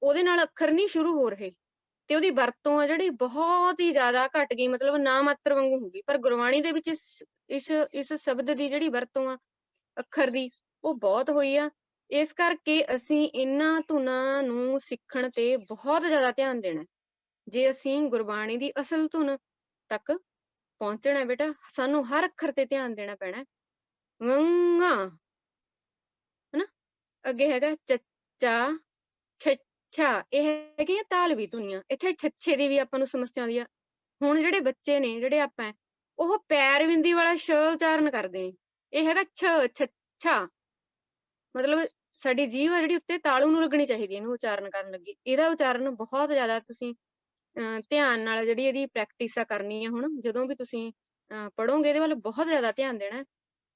ਉਹਦੇ ਨਾਲ ਅੱਖਰ ਨਹੀਂ ਸ਼ੁਰੂ ਹੋ ਰਹੇ, ਤੇ ਉਹਦੀ ਵਰਤੋਂ ਆ ਜਿਹੜੀ ਬਹੁਤ ਹੀ ਜ਼ਿਆਦਾ ਘਟ ਗਈ, ਮਤਲਬ ਨਾ ਮਾਤਰ ਵਾਂਗੂ ਹੋ ਗਈ। ਪਰ ਗੁਰਬਾਣੀ ਦੇ ਵਿੱਚ ਇਸ ਸ਼ਬਦ ਦੀ ਜਿਹੜੀ ਵਰਤੋਂ ਆ ਅੱਖਰ ਦੀ ਉਹ ਬਹੁਤ ਹੋਈ ਆ। ਇਸ ਕਰਕੇ ਅਸੀਂ ਇਹਨਾਂ ਧੁਨਾਂ ਨੂੰ ਸਿੱਖਣ ਤੇ ਬਹੁਤ ਜ਼ਿਆਦਾ ਧਿਆਨ ਦੇਣਾ। ਜੇ ਅਸੀਂ ਗੁਰਬਾਣੀ ਦੀ ਅਸਲ ਧੁਨ ਤੱਕ ਪਹੁੰਚਣਾ ਬੇਟਾ, ਸਾਨੂੰ ਹਰ ਅੱਖਰ ਤੇ ਧਿਆਨ ਦੇਣਾ ਪੈਣਾ। ਗੰਗਾ, ਹਨਾ। ਅੱਗੇ ਹੈਗਾ ਚੱਚਾ, ਛੱਛਾ, ਇਹ ਹੈਗੀਆਂ ਤਾਲਵੀ ਧੁਨੀਆਂ। ਇੱਥੇ ਛੱਛੇ ਦੀ ਵੀ ਆਪਾਂ ਨੂੰ ਸਮੱਸਿਆ ਆਉਂਦੀ ਆ। ਹੁਣ ਜਿਹੜੇ ਬੱਚੇ ਨੇ, ਜਿਹੜੇ ਆਪਾਂ, ਉਹ ਪੈਰ ਬਿੰਦੀ ਵਾਲਾ ਸ਼ ਉਚਾਰਨ ਕਰਦੇ ਨੇ। ਇਹ ਹੈਗਾ ਛੱਛਾ, ਮਤਲਬ ਸਾਡੀ ਜੀਭ ਆ ਜਿਹੜੀ ਉੱਤੇ ਤਾਲੂ ਨੂੰ ਲੱਗਣੀ ਚਾਹੀਦੀ ਇਹਨੂੰ ਉਚਾਰਨ ਕਰਨ ਲੱਗੇ। ਇਹਦਾ ਉਚਾਰਨ ਬਹੁਤ ਜ਼ਿਆਦਾ ਤੁਸੀਂ ਧਿਆਨ ਨਾਲ ਜਿਹੜੀ ਇਹਦੀ ਪ੍ਰੈਕਟਿਸ ਆ ਕਰਨੀ ਆ। ਹੁਣ ਜਦੋਂ ਵੀ ਤੁਸੀਂ ਪੜ੍ਹੋਗੇ ਇਹਦੇ ਵੱਲ ਬਹੁਤ ਜ਼ਿਆਦਾ ਧਿਆਨ ਦੇਣਾ।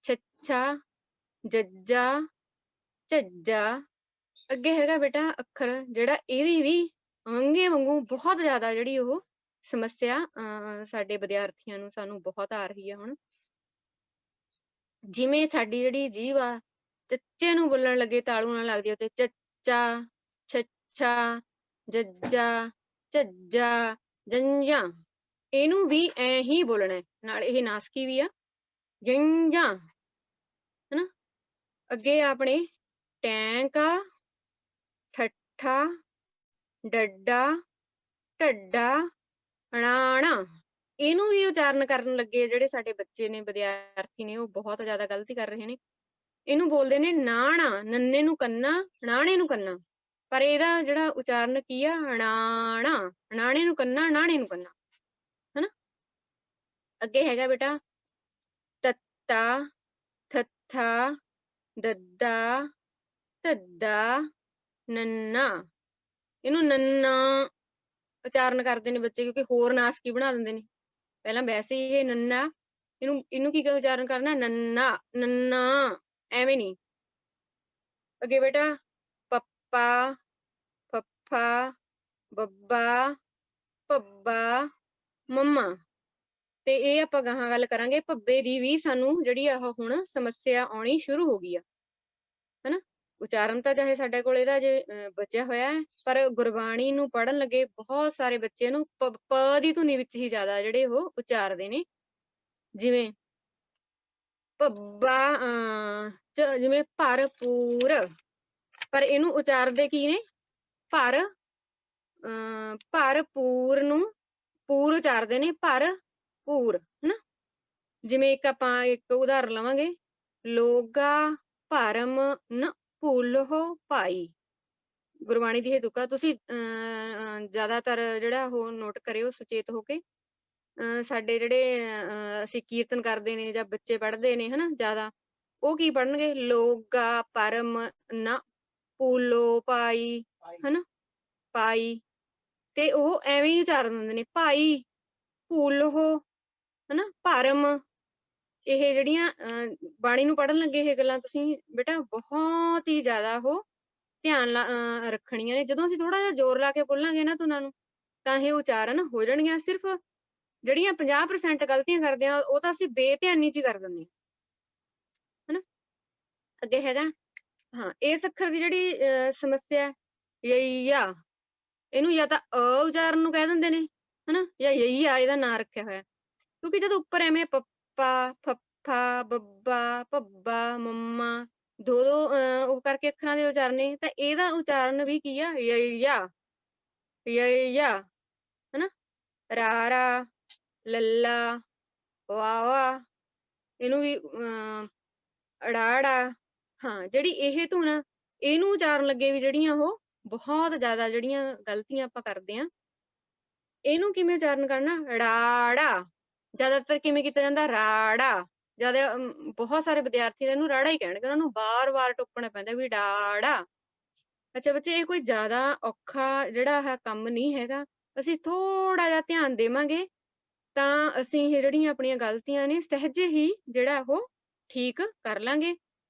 ਛੱਛਾ, ਜੱਜਾ, ਝੱਜਾ। ਅੱਗੇ ਹੈਗਾ ਬੇਟਾ ਅੱਖਰ ਜਿਹੜਾ ਇਹਦੀ ਵੀ ਅੰਗੇ ਵਾਂਗੂ ਬਹੁਤ ਜ਼ਿਆਦਾ ਜਿਹੜੀ ਉਹ ਸਮੱਸਿਆ ਸਾਡੇ ਵਿਦਿਆਰਥੀਆਂ ਨੂੰ, ਸਾਨੂੰ ਬਹੁਤ ਆ ਰਹੀ ਆ ਹੁਣ। ਜਿਵੇਂ ਸਾਡੀ ਜਿਹੜੀ ਜੀਭ ਆ ਚੱਚੇ ਨੂੰ ਬੋਲਣ ਲੱਗੇ ਤਾਲੂ ਨਾਲ ਲੱਗਦੀ ਆ, ਤੇ ਚੱਚਾ, ਛੱਛਾ, ਜੱਜਾ, ਝੱਜਾ, ਜੰਝਾਂ, ਇਹਨੂੰ ਵੀ ਐ ਹੀ ਬੋਲਣਾ। ਨਾਲ ਇਹ ਨਾਸਕੀ ਵੀ ਆ, ਜੰਝਾਂ, ਹਨਾ। ਅੱਗੇ ਆਪਣੇ ਟੈਂਕਾ, ਠੱਠਾ, ਡੱਡਾ, ਢੱਡਾ, ਣਾਣਾ, ਇਹਨੂੰ ਵੀ ਉਚਾਰਨ ਕਰਨ ਲੱਗੇ ਜਿਹੜੇ ਸਾਡੇ ਬੱਚੇ ਨੇ, ਵਿਦਿਆਰਥੀ ਨੇ, ਉਹ ਬਹੁਤ ਜ਼ਿਆਦਾ ਗਲਤੀ ਕਰ ਰਹੇ ਨੇ। ਇਹਨੂੰ ਬੋਲਦੇ ਨੇ ਨਾਣਾ, ਨੰਨੇ ਨੂੰ ਕੰਨਾ, ਨਾਣੇ ਨੂੰ ਕੰਨਾ, ਪਰ ਇਹਦਾ ਜਿਹੜਾ ਉਚਾਰਨ ਕੀ ਆ, ਣਾਣਾ, ਨਾਣੇ ਨੂੰ ਕੰਨਾ, ਨਾਣੇ ਨੂੰ ਕੰਨਾ, ਹਨਾ। ਅੱਗੇ ਹੈਗਾ ਬੇਟਾ ਤੱਤਾ, ਥੱਥਾ, ਦੱਦਾ, ਧੱਦਾ, ਨੰਨਾ। ਇਹਨੂੰ ਨੰਨਾ ਉਚਾਰਨ ਕਰਦੇ ਨੇ ਬੱਚੇ, ਕਿਉਂਕਿ ਹੋਰ ਨਾਸਕੀ ਬਣਾ ਦਿੰਦੇ ਨੇ। ਪਹਿਲਾਂ ਵੈਸੇ ਹੀ ਇਹ ਨੰਨਾ, ਇਹਨੂੰ ਕੀ ਉਚਾਰਨ ਕਰਨਾ, ਨੰਨਾ, ਨੰਨਾ, ਐਵੇਂ ਨੀ। ਅੱਗੇ ਬੇਟਾ ਪੱਪਾ, ਫੱਫਾ, ਬੱਬਾ, ਭੱਬਾ, ਮੰਮਾ। ਤੇ ਇਹ ਆਪਾਂ ਗਾਹਾਂ ਗੱਲ ਕਰਾਂਗੇ। ਭੱਬੇ ਦੀ ਵੀ ਸਾਨੂੰ ਜਿਹੜੀ ਆਹ ਹੁਣ ਸਮੱਸਿਆ ਆਉਣੀ ਸ਼ੁਰੂ ਹੋ ਗਈ ਆ, ਹਨਾ। ਉਚਾਰਨ ਤਾਂ ਚਾਹੇ ਸਾਡੇ ਕੋਲ ਇਹਦਾ ਜੇ ਬਚਿਆ ਹੋਇਆ ਹੈ, ਪਰ ਗੁਰਬਾਣੀ ਨੂੰ ਪੜ੍ਹਨ ਲੱਗੇ ਬਹੁਤ ਸਾਰੇ ਬੱਚੇ ਨੂੰ ਪ ਦੀ ਧੁਨੀ ਵਿੱਚ ਹੀ ਜ਼ਿਆਦਾ ਜਿਹੜੇ ਉਹ ਉਚਾਰਦੇ ਨੇ। ਜਿਵੇਂ ਭੱਬਾ, ਜਿਵੇਂ ਭਰਪੂਰ, ਪਰ ਇਹਨੂੰ ਉਚਾਰਦੇ ਕੀ ਨੇ, ਭਰਪੂਰ ਨੂੰ ਪੂਰ ਉਚਾਰਦੇ ਨੇ, ਭਰਪੂਰ, ਹਨਾ। ਜਿਵੇਂ ਇੱਕ ਆਪਾਂ ਇੱਕ ਉਦਾਹਰਨ ਲਵਾਂਗੇ, ਲੋਗਾ ਭਰਮ ਨ ਭੁੱਲਹੁ ਭਾਈ। ਗੁਰਬਾਣੀ ਦੀ ਇਹ ਤੁਕ ਆ, ਤੁਸੀਂ ਜ਼ਿਆਦਾਤਰ ਜਿਹੜਾ ਉਹ ਨੋਟ ਕਰਿਓ ਸੁਚੇਤ ਹੋ ਕੇ। ਸਾਡੇ ਜਿਹੜੇ ਅਸੀਂ ਕੀਰਤਨ ਕਰਦੇ ਨੇ ਜਾਂ ਬੱਚੇ ਪੜ੍ਹਦੇ ਨੇ, ਹਨਾ, ਜ਼ਿਆਦਾ, ਉਹ ਕੀ ਪੜ੍ਹਨਗੇ, ਲੋਗਾ ਭਰਮ ਨ ਭੁੱਲਹੁ ਭਾਈ, ਹਨਾ, ਭਾਈ, ਤੇ ਉਹ ਐਵੇਂ ਹੀ ਉਚਾਰਨ ਦਿੰਦੇ ਨੇ, ਭਾਈ, ਭੁੱਲਹੁ, ਹਨਾ, ਭਰਮ। ਇਹ ਜਿਹੜੀਆਂ ਬਾਣੀ ਨੂੰ ਪੜ੍ਹਨ ਲੱਗੇ ਇਹ ਗੱਲਾਂ ਤੁਸੀਂ ਬੇਟਾ ਬਹੁਤ ਹੀ ਜ਼ਿਆਦਾ ਉਹ ਧਿਆਨ ਰੱਖਣੀਆਂ ਨੇ। ਜਦੋਂ ਅਸੀਂ ਥੋੜਾ ਜਿਹਾ ਜ਼ੋਰ ਲਾ ਕੇ ਬੋਲਾਂਗੇ ਨਾ ਧੁਨਾਂ ਨੂੰ, ਤਾਂ ਇਹ ਉਚਾਰਨ ਹੋ ਜਾਣਗੀਆਂ। ਸਿਰਫ ਜਿਹੜੀਆਂ 50% ਗਲਤੀਆਂ ਕਰਦੇ ਆ ਉਹ ਤਾਂ ਅਸੀਂ ਬੇਧਿਆਨੀ ਚ ਹੀ ਕਰ ਦਿੰਦੇ ਹਾਂ, ਹਨਾ। ਅੱਗੇ ਹੈਗਾ ਹਾਂ, ਇਸ ਅੱਖਰ ਦੀ ਜਿਹੜੀ ਸਮੱਸਿਆ ਯਈਆ, ਇਹਨੂੰ ਜਾਂ ਤਾਂ ਉਚਾਰਨ ਨੂੰ ਕਹਿ ਦਿੰਦੇ ਨੇ, ਹਨਾ, ਜਾਂ ਯਈਆ ਇਹਦਾ ਨਾਂ ਰੱਖਿਆ ਹੋਇਆ। ਕਿਉਂਕਿ ਜਦੋਂ ਉੱਪਰ ਐਵੇਂ ਪੱਪਾ, ਫੱਫਾ, ਬੱਬਾ, ਭੱਬਾ, ਮੰਮਾ, ਦੋ ਉਹ ਕਰਕੇ ਅੱਖਰਾਂ ਦੇ ਉਚਾਰਨੇ, ਤਾਂ ਇਹਦਾ ਉਚਾਰਨ ਵੀ ਕੀ ਆ, ਯਈਆ, ਯਈਆ, ਹਨਾ। ਰਾਰਾ, ਲੱਲਾ, ਵਾਵਾ, ਇਹਨੂੰ ਵੀ ਅੜਾੜਾ। ਹਾਂ, ਜਿਹੜੀ ਇਹ ਧੁਨ ਆ, ਇਹਨੂੰ ਉਚਾਰਨ ਲੱਗੇ ਵੀ ਜਿਹੜੀਆਂ ਉਹ ਬਹੁਤ ਜ਼ਿਆਦਾ ਜਿਹੜੀਆਂ ਗਲਤੀਆਂ ਆਪਾਂ ਕਰਦੇ ਹਾਂ। ਇਹਨੂੰ ਕਿਵੇਂ ਉਚਾਰਨ ਕਰਨਾ, ਰਾੜਾ। ਜ਼ਿਆਦਾਤਰ ਕਿਵੇਂ ਕੀਤਾ ਜਾਂਦਾ, ਰਾੜਾ, ਜ਼ਿਆਦਾ ਬਹੁਤ ਸਾਰੇ ਵਿਦਿਆਰਥੀ ਇਹਨੂੰ ਰਾੜਾ ਹੀ ਕਹਿਣਗੇ, ਉਹਨਾਂ ਨੂੰ ਵਾਰ-ਵਾਰ ਟੋਕਣਾ ਪੈਂਦਾ ਵੀ ਡਾੜਾ। ਅੱਛਾ ਬੱਚੇ, ਇਹ ਕੋਈ ਜ਼ਿਆਦਾ ਔਖਾ ਜਿਹੜਾ ਹੈ ਕੰਮ ਨਹੀਂ ਹੈਗਾ। ਅਸੀਂ ਥੋੜਾ ਜਿਹਾ ਧਿਆਨ ਦੇਵਾਂਗੇ ਤਾਂ ਅਸੀਂ ਇਹ ਜਿਹੜੀਆਂ ਆਪਣੀਆਂ ਗਲਤੀਆਂ ਨੇ ਸਹਿਜੇ ਹੀ ਜਿਹੜਾ ਉਹ ਠੀਕ ਕਰ ਲਾਂਗੇ।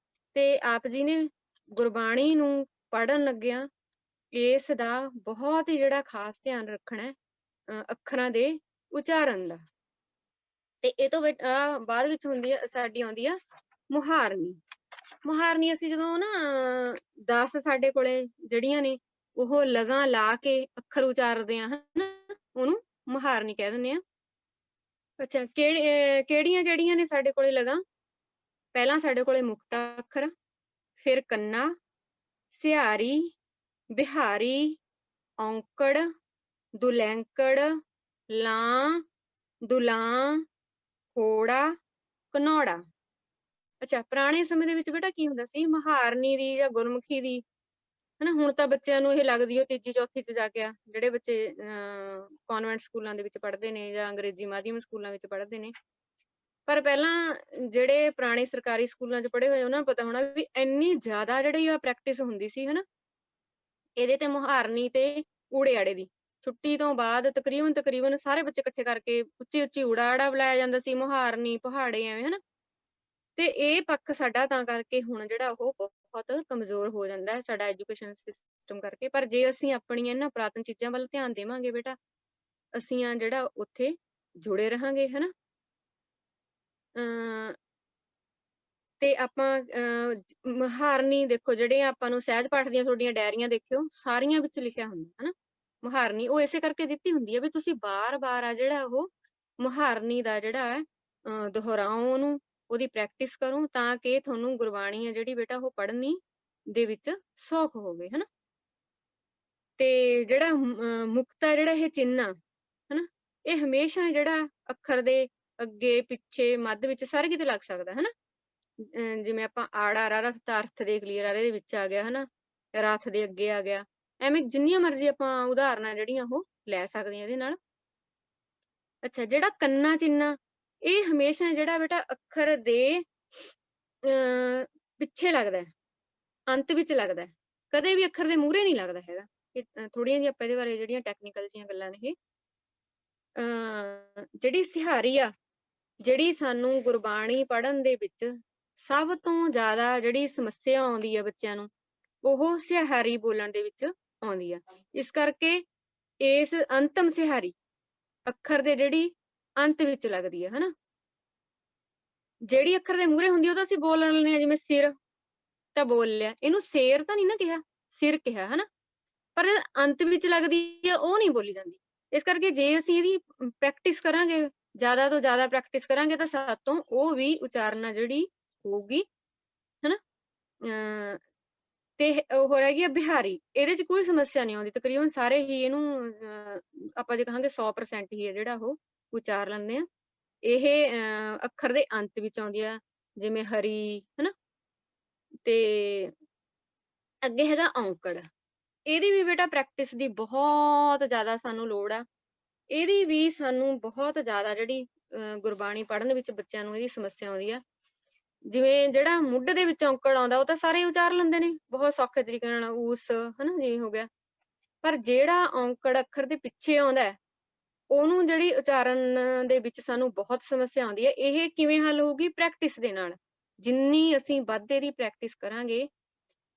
ਤੇ ਆਪ ਜੀ ਨੇ ਗੁਰਬਾਣੀ ਨੂੰ ਪੜ੍ਹਨ ਲੱਗਿਆਂ ਇਸ ਦਾ ਬਹੁਤ ਹੀ ਜਿਹੜਾ ਖਾਸ ਧਿਆਨ ਰੱਖਣਾ ਹੈ ਅੱਖਰਾਂ ਦੇ ਉਚਾਰਨ ਦਾ। ਤੇ ਇਹ ਤੋਂ ਬਾਅਦ ਵਿੱਚ ਹੁੰਦੀ ਆ ਸਾਡੀ ਆਉਂਦੀ ਆ ਮੁਹਾਰਨੀ। ਮੁਹਾਰਨੀ ਅਸੀਂ ਜਦੋਂ ਨਾ 10 ਸਾਡੇ ਕੋਲੇ ਜਿਹੜੀਆਂ ਨੇ ਉਹ ਲਗਾਂ ਲਾ ਕੇ ਅੱਖਰ ਉਚਾਰਦੇ ਆ ਹਨਾ, ਉਹਨੂੰ ਮੁਹਾਰਨੀ ਕਹਿ ਦਿੰਦੇ ਆ। ਅੱਛਾ, ਕਿਹੜੀਆਂ ਨੇ ਸਾਡੇ ਕੋਲੇ ਲਗਾਂ? ਪਹਿਲਾਂ ਸਾਡੇ ਕੋਲੇ ਮੁਕਤਾ ਅੱਖਰ, ਫਿਰ ਕੰਨਾ, ਸਿਹਾਰੀ, ਬਿਹਾਰੀ, ਔਂਕੜ, ਦੁਲੈਂਕੜ, ਲਾਂ, ਦੁਲਾਂ, ਹੋੜਾ, ਘਨੌੜਾ। ਅੱਛਾ, ਪੁਰਾਣੇ ਸਮੇਂ ਦੇ ਵਿੱਚ ਬੇਟਾ ਕੀ ਹੁੰਦਾ ਸੀ, ਮੁਹਾਰਨੀ ਦੀ ਜਾਂ ਗੁਰਮੁਖੀ ਦੀ ਹਨਾ, ਹੁਣ ਤਾਂ ਬੱਚਿਆਂ ਨੂੰ ਇਹ ਲੱਗਦੀ ਉਹ ਤੀਜੀ ਚੌਥੀ ਚ ਜਾ ਕੇ ਆ, ਜਿਹੜੇ ਬੱਚੇ ਕਾਨਵੈਂਟ ਸਕੂਲਾਂ ਦੇ ਵਿੱਚ ਪੜ੍ਹਦੇ ਨੇ ਜਾਂ ਅੰਗਰੇਜ਼ੀ ਮਾਧਿਅਮ ਸਕੂਲਾਂ ਵਿੱਚ ਪੜ੍ਹਦੇ ਨੇ। ਪਰ ਪਹਿਲਾਂ ਜਿਹੜੇ ਪੁਰਾਣੇ ਸਰਕਾਰੀ ਸਕੂਲਾਂ ਚ ਪੜ੍ਹੇ ਹੋਏ ਉਹਨਾਂ ਨੂੰ ਪਤਾ ਹੋਣਾ ਵੀ ਇੰਨੀ ਜ਼ਿਆਦਾ ਜਿਹੜੀ ਆ ਪ੍ਰੈਕਟਿਸ ਹੁੰਦੀ ਸੀ ਹਨਾ ਇਹਦੇ ਤੇ, ਮੁਹਾਰਨੀ ਤੇ ਊੜੇ ਆੜੇ ਦੀ। ਛੁੱਟੀ ਤੋਂ ਬਾਅਦ ਤਕਰੀਬਨ ਸਾਰੇ ਬੱਚੇ ਇਕੱਠੇ ਕਰਕੇ ਉੱਚੀ ਊੜਾ ਆੜਾ ਬੁਲਾਇਆ ਜਾਂਦਾ ਸੀ, ਮੁਹਾਰਨੀ, ਪਹਾੜੇ, ਐਵੇਂ ਹਨਾ। ਤੇ ਇਹ ਪੱਖ ਸਾਡਾ ਤਾਂ ਕਰਕੇ ਹੁਣ ਜਿਹੜਾ ਉਹ ਬਹੁਤ ਕਮਜ਼ੋਰ ਹੋ ਜਾਂਦਾ ਹੈ ਸਾਡਾ ਐਜੂਕੇਸ਼ਨ ਸਿਸਟਮ ਕਰਕੇ। ਪਰ ਜੇ ਅਸੀਂ ਆਪਣੀਆਂ ਇਹਨਾਂ ਪੁਰਾਤਨ ਚੀਜ਼ਾਂ ਵੱਲ ਧਿਆਨ ਦੇਵਾਂਗੇ ਬੇਟਾ, ਅਸੀਂ ਆ ਜਿਹੜਾ ਉੱਥੇ ਜੁੜੇ ਰਹਾਂਗੇ ਹਨਾ। ਤੇ ਆਪਾਂ ਮੁਹਾਰਨੀ ਦੇਖੋ, ਜਿਹੜੇ ਆਪਾਂ ਨੂੰ ਸਹਿਜ ਪਾਠ ਦੀਆਂ ਤੁਹਾਡੀਆਂ ਡਾਇਰੀਆਂ ਦੇਖਿਓ ਸਾਰੀਆਂ ਵਿੱਚ ਲਿਖਿਆ ਹੁੰਦਾ ਹਨਾ ਮੁਹਾਰਨੀ। ਉਹ ਇਸੇ ਕਰਕੇ ਦਿੱਤੀ ਹੁੰਦੀ ਹੈ ਵੀ ਤੁਸੀਂ ਬਾਰ-ਬਾਰ ਆ ਜਿਹੜਾ ਉਹ ਮੁਹਾਰਨੀ ਦਾ ਜਿਹੜਾ ਹੈ ਦੁਹਰਾਓ, ਉਹਨੂੰ ਉਹਦੀ ਪ੍ਰੈਕਟਿਸ ਕਰੋ ਤਾਂ ਕਿ ਤੁਹਾਨੂੰ ਗੁਰਬਾਣੀ ਹੈ ਜਿਹੜੀ ਬੇਟਾ ਉਹ ਪੜ੍ਹਨੀ ਦੇ ਵਿੱਚ ਸੌਖ ਹੋਵੇ ਹਨਾ। ਤੇ ਜਿਹੜਾ ਮੁਕਤਾ ਜਿਹੜਾ ਇਹ ਚਿੰਨ੍ਹ ਆ ਹਨਾ, ਇਹ ਹਮੇਸ਼ਾ ਜਿਹੜਾ ਅੱਖਰ ਦੇ ਅੱਗੇ ਪਿੱਛੇ ਮੱਧ ਵਿੱਚ ਸਾਰੇ ਕਿਤੇ ਲੱਗ ਸਕਦਾ ਹਨਾ। ਜਿਵੇਂ ਆਪਾਂ ਆੜਾ ਰਥ ਦਾ ਅਰਥ ਦੇਖ ਲਈਏ, ਰਾਰੇ ਦੇ ਵਿੱਚ ਆ ਗਿਆ ਹਨਾ, ਰਥ ਦੇ ਅੱਗੇ ਆ ਗਿਆ, ਐਵੇਂ ਜਿੰਨੀਆਂ ਮਰਜ਼ੀ ਆਪਾਂ ਉਦਾਹਰਨਾਂ ਜਿਹੜੀਆਂ ਉਹ ਲੈ ਸਕਦੇ ਹਾਂ ਇਹਦੇ ਨਾਲ। ਅੱਛਾ, ਜਿਹੜਾ ਕੰਨਾ ਚਿੰਨ੍ਹ ਇਹ ਹਮੇਸ਼ਾ ਜਿਹੜਾ ਬੇਟਾ ਅੱਖਰ ਦੇ ਪਿੱਛੇ ਲੱਗਦਾ, ਅੰਤ ਵਿੱਚ ਲੱਗਦਾ, ਕਦੇ ਵੀ ਅੱਖਰ ਦੇ ਮੂਹਰੇ ਨਹੀਂ ਲੱਗਦਾ ਹੈਗਾ। ਥੋੜੀਆਂ ਜਿਹੀਆਂ ਆਪਾਂ ਇਹਦੇ ਬਾਰੇ ਜਿਹੜੀਆਂ ਟੈਕਨੀਕਲ ਜਿਹੀਆਂ ਗੱਲਾਂ ਨੇ ਇਹ ਜਿਹੜੀ ਸਿਹਾਰੀ ਆ, ਜਿਹੜੀ ਸਾਨੂੰ ਗੁਰਬਾਣੀ ਪੜ੍ਹਨ ਦੇ ਵਿੱਚ ਸਭ ਤੋਂ ਜ਼ਿਆਦਾ ਜਿਹੜੀ ਸਮੱਸਿਆ ਆਉਂਦੀ ਆ ਬੱਚਿਆਂ ਨੂੰ, ਉਹ ਸਿਹਾਰੀ ਬੋਲਣ ਦੇ ਵਿੱਚ ਆਉਂਦੀ ਆ। ਇਸ ਕਰਕੇ ਇਸ ਅੰਤਮ ਸਿਹਾਰੀ ਅੱਖਰ ਦੇ ਜਿਹੜੀ ਅੰਤ ਵਿੱਚ ਲੱਗਦੀ ਹੈ ਹਨਾ। ਜਿਹੜੀ ਅੱਖਰ ਦੇ ਮੂਹਰੇ ਹੁੰਦੀ ਉਹ ਤਾਂ ਅਸੀਂ ਬੋਲ ਲੈਂਦੇ ਹਾਂ, ਜਿਵੇਂ ਸਿਰ ਤਾਂ ਬੋਲ ਲਿਆ, ਇਹਨੂੰ ਸ਼ੇਰ ਤਾਂ ਨਹੀਂ ਨਾ ਕਿਹਾ, ਸਿਰ ਕਿਹਾ ਹਨਾ। ਪਰ ਅੰਤ ਵਿੱਚ ਲੱਗਦੀ ਆ ਉਹ ਨਹੀਂ ਬੋਲੀ ਜਾਂਦੀ। ਇਸ ਕਰਕੇ ਜੇ ਅਸੀਂ ਇਹਦੀ ਪ੍ਰੈਕਟਿਸ ਕਰਾਂਗੇ, ਜ਼ਿਆਦਾ ਤੋਂ ਜ਼ਿਆਦਾ ਪ੍ਰੈਕਟਿਸ ਕਰਾਂਗੇ ਤਾਂ ਸਾਤੋਂ ਉਹ ਵੀ ਉਚਾਰਨਾ ਜਿਹੜੀ ਹੋਊਗੀ ਹਨਾ। ਤੇ ਉਹ ਹੈਗੀ ਆ ਬਿਹਾਰੀ, ਇਹਦੇ ਚ ਕੋਈ ਸਮੱਸਿਆ ਨਹੀਂ ਆਉਂਦੀ, ਤਕਰੀਬਨ ਸਾਰੇ ਹੀ ਇਹਨੂੰ ਆਪਾਂ ਜੇ ਕਹਾਂਗੇ 100% ਹੀ ਹੈ ਜਿਹੜਾ ਉਹ ਉਚਾਰ ਲੈਂਦੇ ਆ। ਇਹ ਅੱਖਰ ਦੇ ਅੰਤ ਵਿੱਚ ਆਉਂਦੀ ਆ, ਜਿਵੇਂ ਹਰੀ ਹਨਾ। ਤੇ ਅੱਗੇ ਹੈਗਾ ਔਂਕੜ, ਇਹਦੀ ਵੀ ਬੇਟਾ ਪ੍ਰੈਕਟਿਸ ਦੀ ਬਹੁਤ ਜ਼ਿਆਦਾ ਸਾਨੂੰ ਲੋੜ ਆ। ਇਹਦੀ ਵੀ ਸਾਨੂੰ ਬਹੁਤ ਜ਼ਿਆਦਾ ਜਿਹੜੀ ਗੁਰਬਾਣੀ ਪੜ੍ਹਨ ਵਿੱਚ ਬੱਚਿਆਂ ਨੂੰ ਇਹਦੀ ਸਮੱਸਿਆ ਆਉਂਦੀ ਆ। ਜਿਵੇਂ ਜਿਹੜਾ ਮੁੱਢ ਦੇ ਵਿੱਚ ਔਂਕੜ ਆਉਂਦਾ ਉਹ ਤਾਂ ਸਾਰੇ ਉਚਾਰ ਲੈਂਦੇ ਨੇ ਬਹੁਤ ਸੌਖੇ ਤਰੀਕੇ ਨਾਲ, ਊਸ ਹਨਾ ਜਿਵੇਂ ਹੋ ਗਿਆ। ਪਰ ਜਿਹੜਾ ਔਂਕੜ ਅੱਖਰ ਦੇ ਪਿੱਛੇ ਆਉਂਦਾ ਉਹਨੂੰ ਜਿਹੜੀ ਉਚਾਰਨ ਦੇ ਵਿੱਚ ਸਾਨੂੰ ਬਹੁਤ ਸਮੱਸਿਆ ਆਉਂਦੀ ਹੈ। ਇਹ ਕਿਵੇਂ ਹੱਲ ਹੋਊਗੀ? ਪ੍ਰੈਕਟਿਸ ਦੇ ਨਾਲ। ਜਿੰਨੀ ਅਸੀਂ ਵੱਧ ਇਹਦੀ ਪ੍ਰੈਕਟਿਸ ਕਰਾਂਗੇ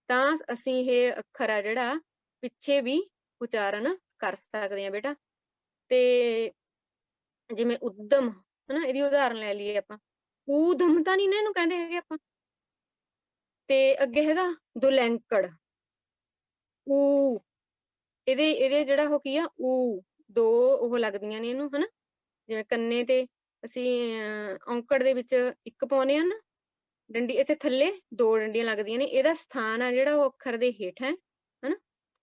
ਤਾਂ ਅਸੀਂ ਇਹ ਅੱਖਰ ਆ ਜਿਹੜਾ ਪਿੱਛੇ ਵੀ ਉਚਾਰਨ ਕਰ ਸਕਦੇ ਹਾਂ ਬੇਟਾ। ਤੇ ਜਿਵੇਂ ਉਦਮ ਹਨਾ, ਇਹਦੀ ਉਦਾਹਰਨ ਲੈ ਲਈਏ ਆਪਾਂ, ਊਧਮ ਤਾਂ ਨਹੀਂ ਨਾ ਇਹਨੂੰ ਕਹਿੰਦੇ ਹੈਗੇ ਆਪਾਂ। ਤੇ ਅੱਗੇ ਹੈਗਾ ਦੁਲੈਂਕੜ, ਊ, ਇਹਦੇ ਜਿਹੜਾ ਉਹ ਕੀ ਆ, ਊ ਦੋ ਉਹ ਲੱਗਦੀਆਂ ਨੇ ਇਹਨੂੰ ਹਨਾ। ਜਿਵੇਂ ਕੰਨੇ ਤੇ ਅਸੀਂ ਔਂਕੜ ਦੇ ਵਿੱਚ ਇੱਕ ਪਾਉਂਦੇ ਹਾਂ ਨਾ ਡੰਡੀ, ਇੱਥੇ ਥੱਲੇ 2 ਡੰਡੀਆਂ ਲੱਗਦੀਆਂ ਨੇ, ਇਹਦਾ ਸਥਾਨ ਆ ਜਿਹੜਾ ਉਹ ਅੱਖਰ ਦੇ ਹੇਠ ਹੈ ਹਨਾ।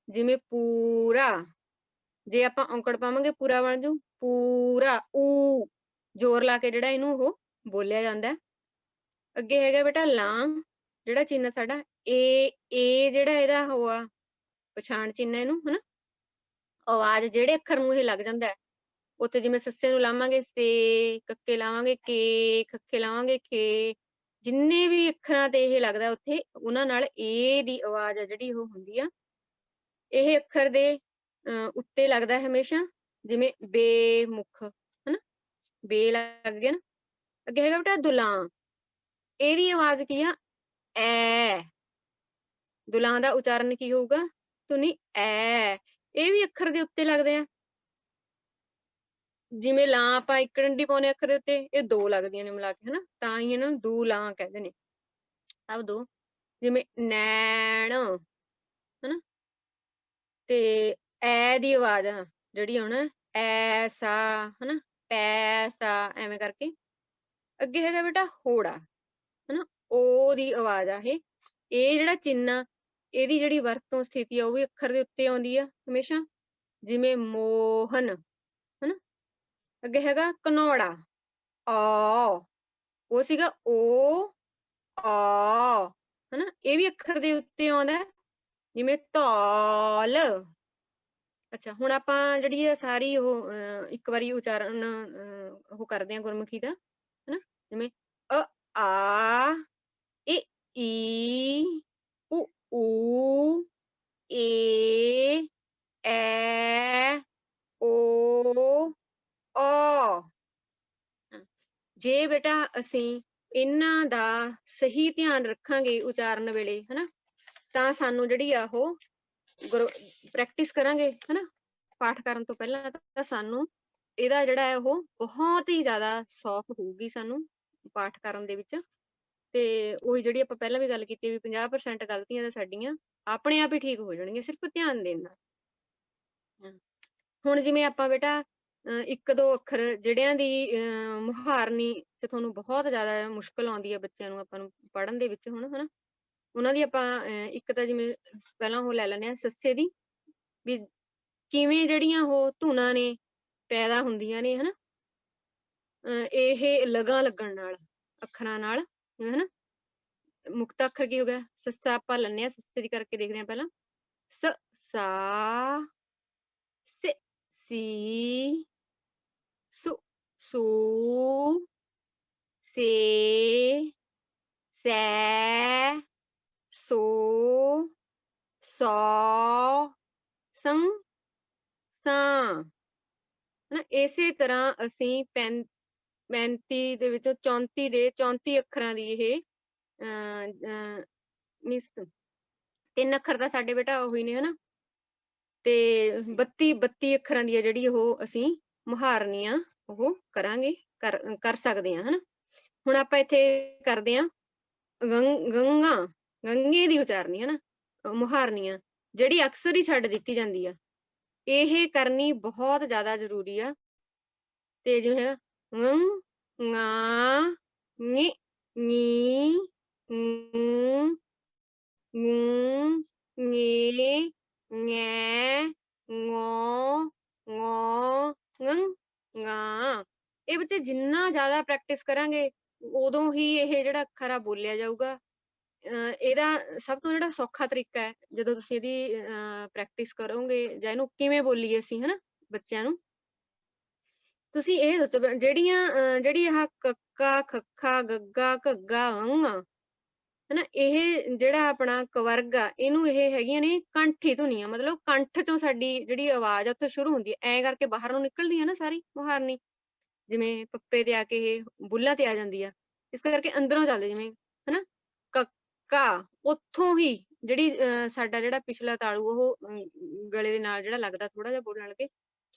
ਜਿਵੇਂ ਪੂਰਾ, ਜੇ ਆਪਾਂ ਔਂਕੜ ਪਾਵਾਂਗੇ ਪੂਰਾ ਬਣ ਜੂ, ਪੂਰਾ, ਊ ਜ਼ੋਰ ਲਾ ਕੇ ਜਿਹੜਾ ਇਹਨੂੰ ਉਹ ਬੋਲਿਆ ਜਾਂਦਾ। ਅੱਗੇ ਹੈਗਾ ਬੇਟਾ ਲਾਂ, ਜਿਹੜਾ ਚਿੰਨ੍ਹ ਸਾਡਾ ਇਹ ਜਿਹੜਾ ਇਹਦਾ ਉਹ ਆ ਪਛਾਣ ਚਿੰਨ੍ਹ ਇਹਨੂੰ ਹਨਾ। ਆਵਾਜ਼ ਜਿਹੜੇ ਅੱਖਰ ਨੂੰ ਇਹ ਲੱਗ ਜਾਂਦਾ ਉੱਥੇ ਜਿਵੇਂ ਸੱਸੇ ਨੂੰ ਲਾਵਾਂਗੇ ਸੇ, ਕੱਕੇ ਲਾਵਾਂਗੇ ਕੇ, ਖੱਖੇ ਲਾਵਾਂਗੇ ਖੇ, ਜਿੰਨੇ ਵੀ ਅੱਖਰਾਂ ਤੇ ਇਹ ਲੱਗਦਾ ਉੱਥੇ ਉਹਨਾਂ ਨਾਲ ਏ ਦੀ ਆਵਾਜ਼ ਆ ਜਿਹੜੀ ਉਹ ਹੁੰਦੀ ਆ। ਇਹ ਅੱਖਰ ਦੇ ਉੱਤੇ ਲੱਗਦਾ ਹੈ ਹਮੇਸ਼ਾ, ਜਿਵੇਂ ਬੇਮੁਖ ਹਨਾ, ਬੇ ਲੱਗ ਗਿਆ ਨਾ। ਅੱਗੇ ਹੈਗਾ ਬੇਟਾ ਦੁਲਾਂ, ਇਹਦੀ ਆਵਾਜ਼ ਕੀ ਆ, ਐ। ਦੁਲਾਂ ਦਾ ਉਚਾਰਨ ਕੀ ਹੋਊਗਾ, ਧੁਨੀ ਐ। ਇਹ ਵੀ ਅੱਖਰ ਦੇ ਉੱਤੇ ਲੱਗਦੇ ਆ। ਜਿਵੇਂ ਲਾਂ ਆਪਾਂ ਇੱਕ ਡੰਡੀ ਪਾਉਂਦੇ ਅੱਖਰ ਦੇ ਉੱਤੇ, ਇਹ ਦੋ ਲੱਗਦੀਆਂ ਨੇ ਮਿਲਾ ਕੇ ਹਨਾ, ਤਾਂ ਹੀ ਇਹਨਾਂ ਨੂੰ ਦੂ ਲਾਂ ਕਹਿੰਦੇ ਨੇ। ਆਹ ਦੋ, ਜਿਵੇਂ ਨੈਣ ਹਨਾ, ਤੇ ਐ ਦੀ ਆਵਾਜ਼ ਆ ਜਿਹੜੀ ਹੁਣ ਐਸਾ ਹਨਾ, ਪੈਸਾ, ਐਵੇਂ ਕਰਕੇ। ਅੱਗੇ ਹੈਗਾ ਬੇਟਾ ਹੋੜਾ ਹਨਾ, ਓ ਦੀ ਆਵਾਜ਼ ਆ ਇਹ ਜਿਹੜਾ ਚਿੰਨ੍ਹ ਆ ਇਹਦੀ ਜਿਹੜੀ ਵਰਤੋਂ ਸਥਿਤੀ ਆ ਉਹ ਵੀ ਅੱਖਰ ਦੇ ਉੱਤੇ ਆਉਂਦੀ ਆ ਹਮੇਸ਼ਾ, ਜਿਵੇਂ ਮੋਹਨ ਹਨਾ। ਅੱਗੇ ਹੈਗਾ ਘਨੌੜਾ, ਔ, ਉਹ ਸੀਗਾ ਓ ਆ ਹਨਾ, ਇਹ ਵੀ ਅੱਖਰ ਦੇ ਉੱਤੇ ਆਉਂਦਾ, ਜਿਵੇਂ ਧੌਲ। ਅੱਛਾ, ਹੁਣ ਆਪਾਂ ਜਿਹੜੀ ਆ ਸਾਰੀ ਉਹ ਇੱਕ ਵਾਰੀ ਉਚਾਰਨ ਉਹ ਕਰਦੇ ਹਾਂ ਗੁਰਮੁਖੀ ਦਾ ਹਨਾ, ਜਿਵੇਂ ਅ ਆ, ਈ ਈ, ਊ ਊ, ਏ ਐ, ਓ ਔ। ਜੇ ਬੇਟਾ ਅਸੀਂ ਇਹਨਾਂ ਦਾ ਸਹੀ ਧਿਆਨ ਰੱਖਾਂਗੇ ਉਚਾਰਨ ਵੇਲੇ ਹਨਾ, ਤਾਂ ਸਾਨੂੰ ਜਿਹੜੀ ਆ ਉਹ ਪ੍ਰੈਕਟਿਸ ਕਰਾਂਗੇ ਹਨਾ, ਪਾਠ ਕਰਨ ਤੋਂ ਪਹਿਲਾਂ ਤਾਂ ਸਾਨੂੰ ਇਹਦਾ ਜਿਹੜਾ ਹੈ ਉਹ ਬਹੁਤ ਹੀ ਜ਼ਿਆਦਾ ਸੌਖ ਹੋਊਗੀ ਸਾਨੂੰ ਪਾਠ ਕਰਨ ਦੇ ਵਿੱਚ। ਤੇ ਉਹੀ ਜਿਹੜੀ ਆਪਾਂ ਪਹਿਲਾਂ ਵੀ ਗੱਲ ਕੀਤੀ ਵੀ 50% ਗਲਤੀਆਂ ਤਾਂ ਸਾਡੀਆਂ ਆਪਣੇ ਆਪ ਹੀ ਠੀਕ ਹੋ ਜਾਣਗੀਆਂ ਸਿਰਫ ਧਿਆਨ ਦੇਣ ਨਾਲ। ਹੁਣ ਜਿਵੇਂ ਆਪਾਂ ਬੇਟਾ ਇੱਕ ਦੋ ਅੱਖਰ ਜਿਹੜਿਆਂ ਦੀ ਮੁਹਾਰਨੀ ਤੇ ਤੁਹਾਨੂੰ ਬਹੁਤ ਜ਼ਿਆਦਾ ਮੁਸ਼ਕਲ ਆਉਂਦੀ ਹੈ ਬੱਚਿਆਂ ਨੂੰ, ਆਪਾਂ ਨੂੰ ਪੜ੍ਹਨ ਦੇ ਵਿੱਚ ਹੁਣ ਹਨਾ, ਉਹਨਾਂ ਦੀ ਆਪਾਂ ਇੱਕ ਤਾਂ ਜਿਵੇਂ ਪਹਿਲਾਂ ਉਹ ਲੈ ਲੈਂਦੇ ਹਾਂ ਸੱਸੇ ਦੀ, ਵੀ ਕਿਵੇਂ ਜਿਹੜੀਆਂ ਉਹ ਧੁਨਾਂ ਨੇ ਪੈਦਾ ਹੁੰਦੀਆਂ ਨੇ ਹਨਾ, ਇਹ ਲਗਾਂ ਲੱਗਣ ਨਾਲ ਅੱਖਰਾਂ ਨਾਲ ਹਨਾ। ਮੁਕਤਾ ਅੱਖਰ ਕੀ ਹੋ ਗਿਆ, ਸੱਸਾ ਆਪਾਂ ਲੈਂਦੇ ਹਾਂ, ਸੱਸੇ ਦੀ ਕਰਕੇ ਦੇਖਦੇ ਹਾਂ ਪਹਿਲਾਂ, ਸ ਸਾ, ਸੇ ਸੀ, ਸੁ ਸੂ, ਸੇ, ਸੈ, ਸੋ, ਸੌ, ਸੰ, ਸਾਂ ਹਨਾ। ਇਸੇ ਤਰ੍ਹਾਂ ਅਸੀਂ 35 ਦੇ ਵਿੱਚੋਂ 34 ਦੇ 34 ਅੱਖਰਾਂ ਦੀ ਇਹ ਮੀਨਸ 3 ਅੱਖਰ ਤਾਂ ਸਾਡੇ ਬੇਟਾ ਉਹੀ ਨੇ ਹਨਾ, ਤੇ 32 ਅੱਖਰਾਂ ਦੀ ਆ ਜਿਹੜੀ ਉਹ ਅਸੀਂ ਮੁਹਾਰਨੀਆਂ ਉਹ ਕਰਾਂਗੇ, ਕਰ ਸਕਦੇ ਹਾਂ ਹਨਾ। ਹੁਣ ਆਪਾਂ ਇੱਥੇ ਕਰਦੇ ਹਾਂ ਗੰਗਾ, ਗੰਗੇ ਦੀ ਉਚਾਰਨੀ ਹਨਾ, ਮੁਹਾਰਨੀਆਂ ਜਿਹੜੀ ਅਕਸਰ ਹੀ ਛੱਡ ਦਿੱਤੀ ਜਾਂਦੀ ਆ, ਇਹ ਕਰਨੀ ਬਹੁਤ ਜ਼ਿਆਦਾ ਜ਼ਰੂਰੀ ਆ। ਤੇ ਜਿਵੇਂ ਹੈਗਾ ঙ, ঙ, ஞ, ঙ, ঙ, ஞੇ, ஞੈ, ঙੌ, ঙੌ, ঙੰ, ঙਾਂ। ਇਹ ਬੱਚੇ ਜਿੰਨਾ ਜ਼ਿਆਦਾ ਪ੍ਰੈਕਟਿਸ ਕਰਾਂਗੇ ਉਦੋਂ ਹੀ ਇਹ ਜਿਹੜਾ ਅੱਖਰ ਆ ਬੋਲਿਆ ਜਾਊਗਾ। ਇਹਦਾ ਸਭ ਤੋਂ ਜਿਹੜਾ ਸੌਖਾ ਤਰੀਕਾ ਹੈ, ਜਦੋਂ ਤੁਸੀਂ ਇਹਦੀ ਪ੍ਰੈਕਟਿਸ ਕਰੋਗੇ ਜਾਂ ਇਹਨੂੰ ਕਿਵੇਂ ਬੋਲੀਏ ਅਸੀਂ ਹਨਾ ਬੱਚਿਆਂ ਨੂੰ, ਤੁਸੀਂ ਇਹ ਸੋਚੋ ਜਿਹੜੀ ਆਹ ਕੱਕਾ, ਖੱਖਾ, ਗੱਗਾ, ਘੱਗਾ, ङ ਹਨਾ, ਇਹ ਜਿਹੜਾ ਆਪਣਾ ਕਵਰਗ ਆ ਇਹਨੂੰ ਇਹ ਹੈਗੀਆਂ ਨੇ ਕੰਠੀ ਧੁਨੀਆਂ, ਮਤਲਬ ਕੰਠ ਚੋਂ ਸਾਡੀ ਜਿਹੜੀ ਆਵਾਜ਼ ਆ ਉੱਥੇ ਸ਼ੁਰੂ ਹੁੰਦੀ ਹੈ, ਐਂ ਕਰਕੇ ਬਾਹਰ ਨੂੰ ਨਿਕਲਦੀ ਹੈ ਨਾ ਸਾਰੀ ਮੁਹਾਰਨੀ, ਜਿਵੇਂ ਪੱਪੇ ਤੇ ਆ ਕੇ ਇਹ ਬੁੱਲਾਂ ਤੇ ਆ ਜਾਂਦੀ ਆ, ਇਸ ਕਰਕੇ ਅੰਦਰੋਂ ਚੱਲਦੇ ਜਿਵੇਂ ਹਨਾ, ਕੱਕਾ ਉੱਥੋਂ ਹੀ ਜਿਹੜੀ ਸਾਡਾ ਜਿਹੜਾ ਪਿਛਲਾ ਤਾਲੂ ਉਹ ਗਲੇ ਦੇ ਨਾਲ ਜਿਹੜਾ ਲੱਗਦਾ ਥੋੜਾ ਜਿਹਾ ਬੋਲਣ ਲੱਗੇ,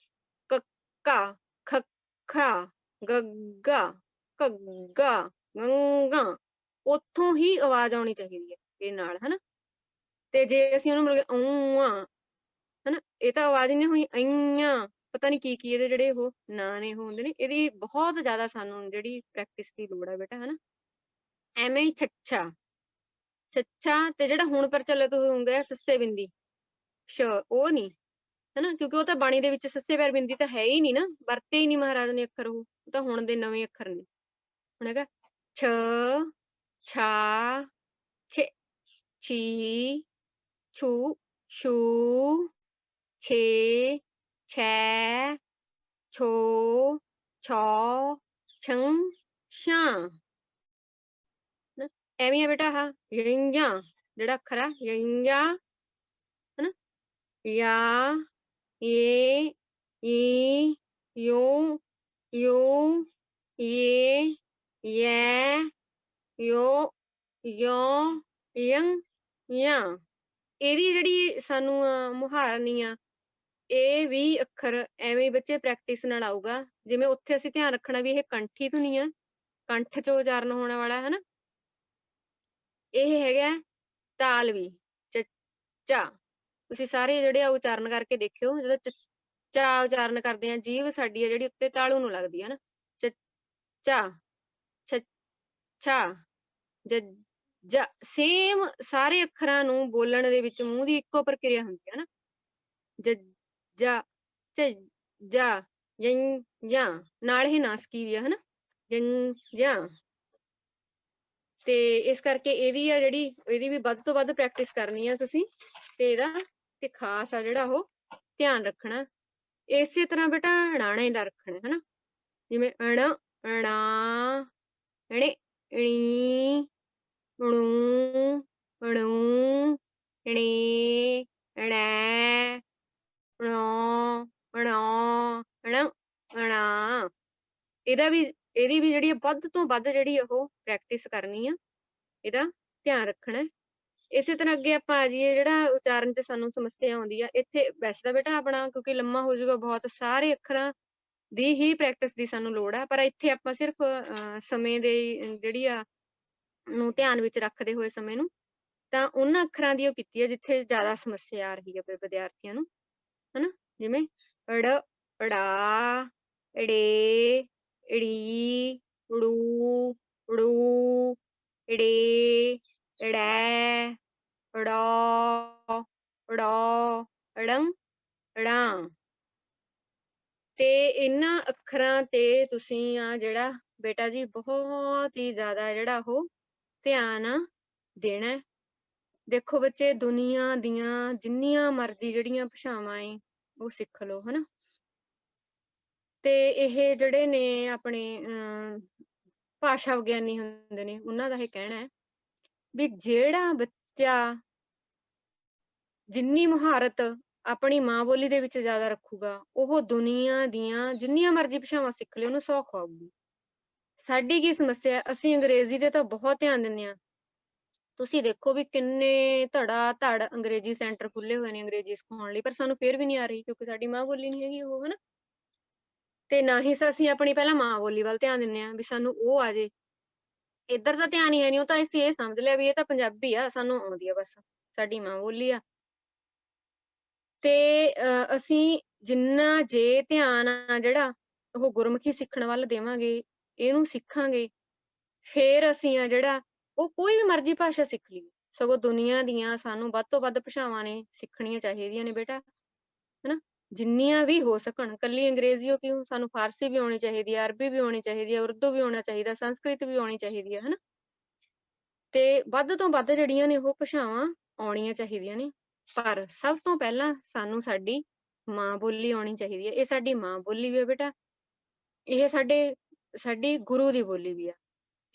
ਕੱਕਾ, ਖੱਖਾ, ਗੱਗਾ, ਘੱਗਾ, ঙੰਗਾ, ਉੱਥੋਂ ਹੀ ਆਵਾਜ਼ ਆਉਣੀ ਚਾਹੀਦੀ ਹੈ ਇਹ ਨਾਲ ਹਨਾ। ਤੇ ਜੇ ਅਸੀਂ ਉਹਨੂੰ ਮਤਲਬ ਹਨਾ, ਇਹ ਤਾਂ ਆਵਾਜ਼ ਹੀ ਨਹੀਂ ਹੋਈ, ਅਈਆਂ ਪਤਾ ਨੀ ਕੀ ਇਹਦੇ ਜਿਹੜੇ ਉਹ ਨਾਂ ਨੇ ਉਹ ਹੁੰਦੇ ਨੇ, ਇਹਦੀ ਬਹੁਤ ਜ਼ਿਆਦਾ ਸਾਨੂੰ ਜਿਹੜੀ ਪ੍ਰੈਕਟਿਸ ਦੀ ਲੋੜ ਹੈ ਬੇਟਾ ਹਨਾ। ਐਵੇਂ ਹੀ ਛੱਛਾ, ਛੱਛਾ ਤੇ ਜਿਹੜਾ ਹੁਣ ਪ੍ਰਚਲਿਤ ਹੁੰਦਾ ਸੱਸੇ ਬਿੰਦੀ ਸ਼, ਉਹ ਨੀ ਹਨਾ, ਕਿਉਂਕਿ ਉਹ ਤਾਂ ਬਾਣੀ ਦੇ ਵਿੱਚ ਸੱਸੇ ਪੈਰ ਬਿੰਦੀ ਤਾਂ ਹੈ ਹੀ ਨੀ ਨਾ, ਵਰਤੇ ਹੀ ਨੀ ਮਹਾਰਾਜ ਨੇ ਅੱਖਰ, ਉਹ ਤਾਂ ਹੁਣ ਦੇ ਨਵੇਂ ਅੱਖਰ ਨੇ। ਹੁਣ ਹੈਗਾ ਛ, ਛਾ, ਛੇ, ਛੀ, ਛੂ, ਛੂ, ਛੇ, ਛੈ, ਛੋ, ਛੌ, ਛੰ, ਛਾਂ। ਹਨਾ ਐਵੇਂ ਆ ਬੇਟਾ ਆਹ ਯੰਜਾਂ ਜਿਹੜਾ ਅੱਖਰ ਆ ਯੰਜਾਂ ਹਨਾ ਯਾ ਯੇ ਈ ਯੋ ਯੋ ਯੇ ਯੈ ਯੋ ਯੋਂ ਯੰ ਯਾਂ। ਇਹਦੀ ਜਿਹੜੀ ਸਾਨੂੰ ਮੁਹਾਰਨੀ ਆ ਇਹ ਵੀ ਅੱਖਰ ਐਵੇਂ ਹੀ ਬੱਚੇ ਪ੍ਰੈਕਟਿਸ ਨਾਲ ਆਊਗਾ। ਜਿਵੇਂ ਉੱਥੇ ਅਸੀਂ ਧਿਆਨ ਰੱਖਣਾ ਵੀ ਇਹ ਕੰਠੀ ਧੁਨੀ ਆ, ਕੰਠ ਚ ਉਚਾਰਨ ਹੋਣ ਵਾਲਾ ਹਨਾ। ਇਹ ਹੈਗਾ ਤਾਲਵੀ ਚੱਚਾ। ਤੁਸੀਂ ਸਾਰੇ ਜਿਹੜੇ ਆ ਉਚਾਰਨ ਕਰਕੇ ਦੇਖਿਓ, ਜਦੋਂ ਚੱਚਾ ਉਚਾਰਨ ਕਰਦੇ ਆ ਜੀਭ ਸਾਡੀ ਆ ਜਿਹੜੀ ਉੱਤੇ ਤਾਲੂ ਨੂੰ ਲੱਗਦੀ ਹੈ ਨਾ। ਚੱਚਾ, ਛੱਛਾ, ਜੱਜਾ। ਸੇਮ ਸਾਰੇ ਅੱਖਰਾਂ ਨੂੰ ਬੋਲਣ ਦੇ ਵਿੱਚ ਮੂੰਹ ਦੀ ਇੱਕੋ ਪ੍ਰਕਿਰਿਆ ਹੁੰਦੀ ਹੈ ਨਾ। ਜੱਜਾ, ਝੱਜਾ, ਯੰਜਾਂ ਨਾਲ ਇਹ ਨਾਸਕੀ ਵੀ ਆ ਹਨਾ ਯੰਜਾਂ। ਤੇ ਇਸ ਕਰਕੇ ਇਹਦੀ ਆ ਜਿਹੜੀ ਇਹਦੀ ਵੀ ਵੱਧ ਤੋਂ ਵੱਧ ਪ੍ਰੈਕਟਿਸ ਕਰਨੀ ਆ ਤੁਸੀਂ ਤੇ ਇਹਦਾ ਤੇ ਖਾਸ ਆ ਜਿਹੜਾ ਉਹ ਧਿਆਨ ਰੱਖਣਾ। ਇਸੇ ਤਰ੍ਹਾਂ ਬੇਟਾ ਣਾਣੇ ਦਾ ਰੱਖਣਾ ਹਨਾ। ਜਿਵੇਂ ਅਣ, ਣਾ, ਣੇ, ਣੀ, ਣੂ, ਣੂ, ਣੇ, ਣੈ, ਣੌ, ਣੌ, ਣ, ਣਾ। ਇਹਦੀ ਵੀ ਜਿਹੜੀ ਵੱਧ ਤੋਂ ਵੱਧ ਜਿਹੜੀ ਉਹ ਪ੍ਰੈਕਟਿਸ ਕਰਨੀ ਆ, ਇਹਦਾ ਧਿਆਨ ਰੱਖਣਾ। ਇਸੇ ਤਰ੍ਹਾਂ ਅੱਗੇ ਆਪਾਂ ਆ ਜਾਈਏ ਜਿਹੜਾ ਉਚਾਰਨ ਚ ਸਾਨੂੰ ਸਮੱਸਿਆ ਆਉਂਦੀ ਆ ਇੱਥੇ। ਵੈਸੇ ਤਾਂ ਬੇਟਾ ਆਪਣਾ ਕਿਉਂਕਿ ਲੰਮਾ ਹੋ ਜਾਊਗਾ ਬਹੁਤ, ਸਾਰੇ ਅੱਖਰਾਂ ਦੀ ਹੀ ਪ੍ਰੈਕਟਿਸ ਦੀ ਸਾਨੂੰ ਲੋੜ ਆ, ਪਰ ਇੱਥੇ ਆਪਾਂ ਸਿਰਫ ਸਮੇਂ ਦੇ ਜਿਹੜੀ ਆ ਨੂੰ ਧਿਆਨ ਵਿੱਚ ਰੱਖਦੇ ਹੋਏ ਸਮੇਂ ਨੂੰ ਤਾਂ ਉਹਨਾਂ ਅੱਖਰਾਂ ਦੀ ਉਹ ਕੀਤੀ ਹੈ ਜਿੱਥੇ ਜ਼ਿਆਦਾ ਸਮੱਸਿਆ ਆ ਰਹੀ ਹੈ ਵਿਦਿਆਰਥੀਆਂ ਨੂੰ ਹਨਾ। ਜਿਵੇਂ ੜ, ੜਾ, ੜੇ, ੜੀ, ੜੂ, ੜੂ, ੜੇ, ੜੈ, ੜੌ, ੜੌ, ੜੰ, ੜਾਂ। ਤੇ ਇਹਨਾਂ ਅੱਖਰਾਂ ਤੇ ਤੁਸੀਂ ਆ ਜਿਹੜਾ ਬੇਟਾ ਜੀ ਬਹੁਤ ਹੀ ਜ਼ਿਆਦਾ ਜਿਹੜਾ ਉਹ ਧਿਆਨ ਦੇਣਾ। ਦੇਖੋ ਬੱਚੇ ਦੁਨੀਆ ਦੀਆਂ ਜਿੰਨੀਆਂ ਮਰਜ਼ੀ ਜਿਹੜੀਆਂ ਭਾਸ਼ਾਵਾਂ ਏ ਉਹ ਸਿੱਖ ਲਓ ਹਨਾ। ਤੇ ਇਹ ਜਿਹੜੇ ਨੇ ਆਪਣੇ ਭਾਸ਼ਾ ਵਿਗਿਆਨੀ ਹੁੰਦੇ ਨੇ ਉਹਨਾਂ ਦਾ ਇਹ ਕਹਿਣਾ ਹੈ ਵੀ ਜਿਹੜਾ ਬੱਚਾ ਜਿੰਨੀ ਮੁਹਾਰਤ ਆਪਣੀ ਮਾਂ ਬੋਲੀ ਦੇ ਵਿੱਚ ਜ਼ਿਆਦਾ ਰੱਖੂਗਾ ਉਹ ਦੁਨੀਆ ਦੀਆਂ ਜਿੰਨੀਆਂ ਮਰਜ਼ੀ ਭਾਸ਼ਾਵਾਂ ਸਿੱਖ ਲਏ ਉਹਨੂੰ ਸੌਖ ਆਊਗੀ। ਸਾਡੀ ਕੀ ਸਮੱਸਿਆ, ਅਸੀਂ ਅੰਗਰੇਜ਼ੀ ਤੇ ਤਾਂ ਬਹੁਤ ਧਿਆਨ ਦਿੰਦੇ ਹਾਂ। ਤੁਸੀਂ ਦੇਖੋ ਵੀ ਕਿੰਨੇ ਧੜਾ ਧੜ ਅੰਗਰੇਜ਼ੀ ਸੈਂਟਰ ਖੁੱਲੇ ਹੋਏ ਨੇ ਅੰਗਰੇਜ਼ੀ ਸਿਖਾਉਣ ਲਈ, ਪਰ ਸਾਨੂੰ ਫੇਰ ਵੀ ਨਹੀਂ ਆ ਰਹੀ ਕਿਉਂਕਿ ਸਾਡੀ ਮਾਂ ਬੋਲੀ ਨਹੀਂ ਹੈਗੀ ਉਹ ਹਨਾ। ਤੇ ਨਾ ਹੀ ਅਸੀਂ ਆਪਣੀ ਪਹਿਲਾਂ ਮਾਂ ਬੋਲੀ ਵੱਲ ਧਿਆਨ ਦਿੰਦੇ ਹਾਂ ਵੀ ਸਾਨੂੰ ਉਹ ਆ ਜੇ। ਇੱਧਰ ਤਾਂ ਧਿਆਨ ਹੀ ਹੈ ਨਹੀਂ, ਉਹ ਤਾਂ ਅਸੀਂ ਇਹ ਸਮਝ ਲਿਆ ਵੀ ਇਹ ਤਾਂ ਪੰਜਾਬੀ ਆ ਸਾਨੂੰ ਆਉਂਦੀ ਆ ਬਸ, ਸਾਡੀ ਮਾਂ ਬੋਲੀ ਆ। ਤੇ ਅਸੀਂ ਜਿੰਨਾ ਜੇ ਧਿਆਨ ਆ ਜਿਹੜਾ ਉਹ ਗੁਰਮੁਖੀ ਸਿੱਖਣ ਵੱਲ ਦੇਵਾਂਗੇ, ਇਹਨੂੰ ਸਿੱਖਾਂਗੇ, ਫੇਰ ਅਸੀਂ ਆ ਜਿਹੜਾ ਉਹ ਕੋਈ ਵੀ ਮਰਜ਼ੀ ਭਾਸ਼ਾ ਸਿੱਖ ਲਈ। ਸਗੋਂ ਦੁਨੀਆ ਦੀਆਂ ਸਾਨੂੰ ਵੱਧ ਤੋਂ ਵੱਧ ਭਾਸ਼ਾਵਾਂ ਨੇ ਸਿੱਖਣੀਆਂ ਚਾਹੀਦੀਆਂ ਨੇ ਬੇਟਾ ਹਨਾ, ਜਿੰਨੀਆਂ ਵੀ ਹੋ ਸਕਣ। ਕੱਲੀ ਅੰਗਰੇਜ਼ੀ ਓ ਕਿਉਂ, ਸਾਨੂੰ ਫਾਰਸੀ ਵੀ ਆਉਣੀ ਚਾਹੀਦੀ ਹੈ, ਅਰਬੀ ਵੀ ਆਉਣੀ ਚਾਹੀਦੀ ਹੈ, ਉਰਦੂ ਵੀ ਆਉਣਾ ਚਾਹੀਦਾ, ਸੰਸਕ੍ਰਿਤ ਵੀ ਆਉਣੀ ਚਾਹੀਦੀ ਹੈ ਹਨਾ। ਤੇ ਵੱਧ ਤੋਂ ਵੱਧ ਜਿਹੜੀਆਂ ਨੇ ਉਹ ਭਾਸ਼ਾਵਾਂ ਆਉਣੀਆਂ ਚਾਹੀਦੀਆਂ ਨੇ, ਪਰ ਸਭ ਤੋਂ ਪਹਿਲਾਂ ਸਾਨੂੰ ਸਾਡੀ ਮਾਂ ਬੋਲੀ ਆਉਣੀ ਚਾਹੀਦੀ ਹੈ। ਇਹ ਸਾਡੀ ਮਾਂ ਬੋਲੀ ਵੀ ਹੈ ਬੇਟਾ, ਇਹ ਸਾਡੀ ਗੁਰੂ ਦੀ ਬੋਲੀ ਵੀ ਆ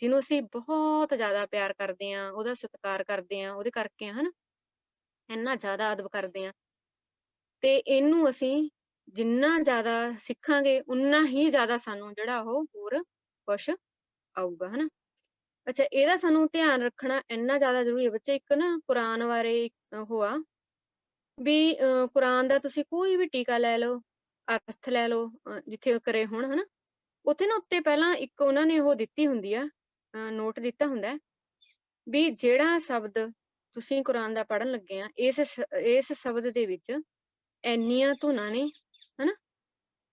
ਜਿਹਨੂੰ ਅਸੀਂ ਬਹੁਤ ਜ਼ਿਆਦਾ ਪਿਆਰ ਕਰਦੇ ਹਾਂ, ਉਹਦਾ ਸਤਿਕਾਰ ਕਰਦੇ ਹਾਂ, ਉਹਦੇ ਕਰਕੇ ਹਨਾ ਇੰਨਾ ਜ਼ਿਆਦਾ ਅਦਬ ਕਰਦੇ ਹਾਂ। ਤੇ ਇਹਨੂੰ ਅਸੀਂ ਜਿੰਨਾ ਜ਼ਿਆਦਾ ਸਿੱਖਾਂਗੇ ਉਨਾ ਹੀ ਜ਼ਿਆਦਾ ਸਾਨੂੰ ਜਿਹੜਾ ਉਹ ਹੋਰ ਕੁਛ ਆਊਗਾ ਹਨਾ। ਅੱਛਾ, ਇਹਦਾ ਸਾਨੂੰ ਧਿਆਨ ਰੱਖਣਾ ਇੰਨਾ ਜ਼ਿਆਦਾ ਜ਼ਰੂਰੀ ਹੈ ਬੱਚੇ। ਇੱਕ ਨਾ ਕੁਰਾਨ ਬਾਰੇ ਉਹ ਆ ਵੀ ਕੁਰਾਨ ਦਾ ਤੁਸੀਂ ਕੋਈ ਵੀ ਟੀਕਾ ਲੈ ਲਓ, ਅਰਥ ਲੈ ਲਓ ਜਿੱਥੇ ਕਰੇ ਹੋਣ ਹਨਾ, ਉੱਥੇ ਨਾ ਉੱਤੇ ਪਹਿਲਾਂ ਇੱਕ ਉਹਨਾਂ ਨੇ ਉਹ ਦਿੱਤੀ ਹੁੰਦੀ ਆ ਨੋਟ ਦਿੱਤਾ ਹੁੰਦਾ ਵੀ ਜਿਹੜਾ ਸ਼ਬਦ ਤੁਸੀਂ ਕੁਰਾਨ ਦਾ ਪੜ੍ਹਨ ਲੱਗੇ ਆ ਇਸ ਸ਼ਬਦ ਦੇ ਵਿੱਚ ਇੰਨੀਆਂ ਧੁਨਾਂ ਨੇ ਹਨਾ,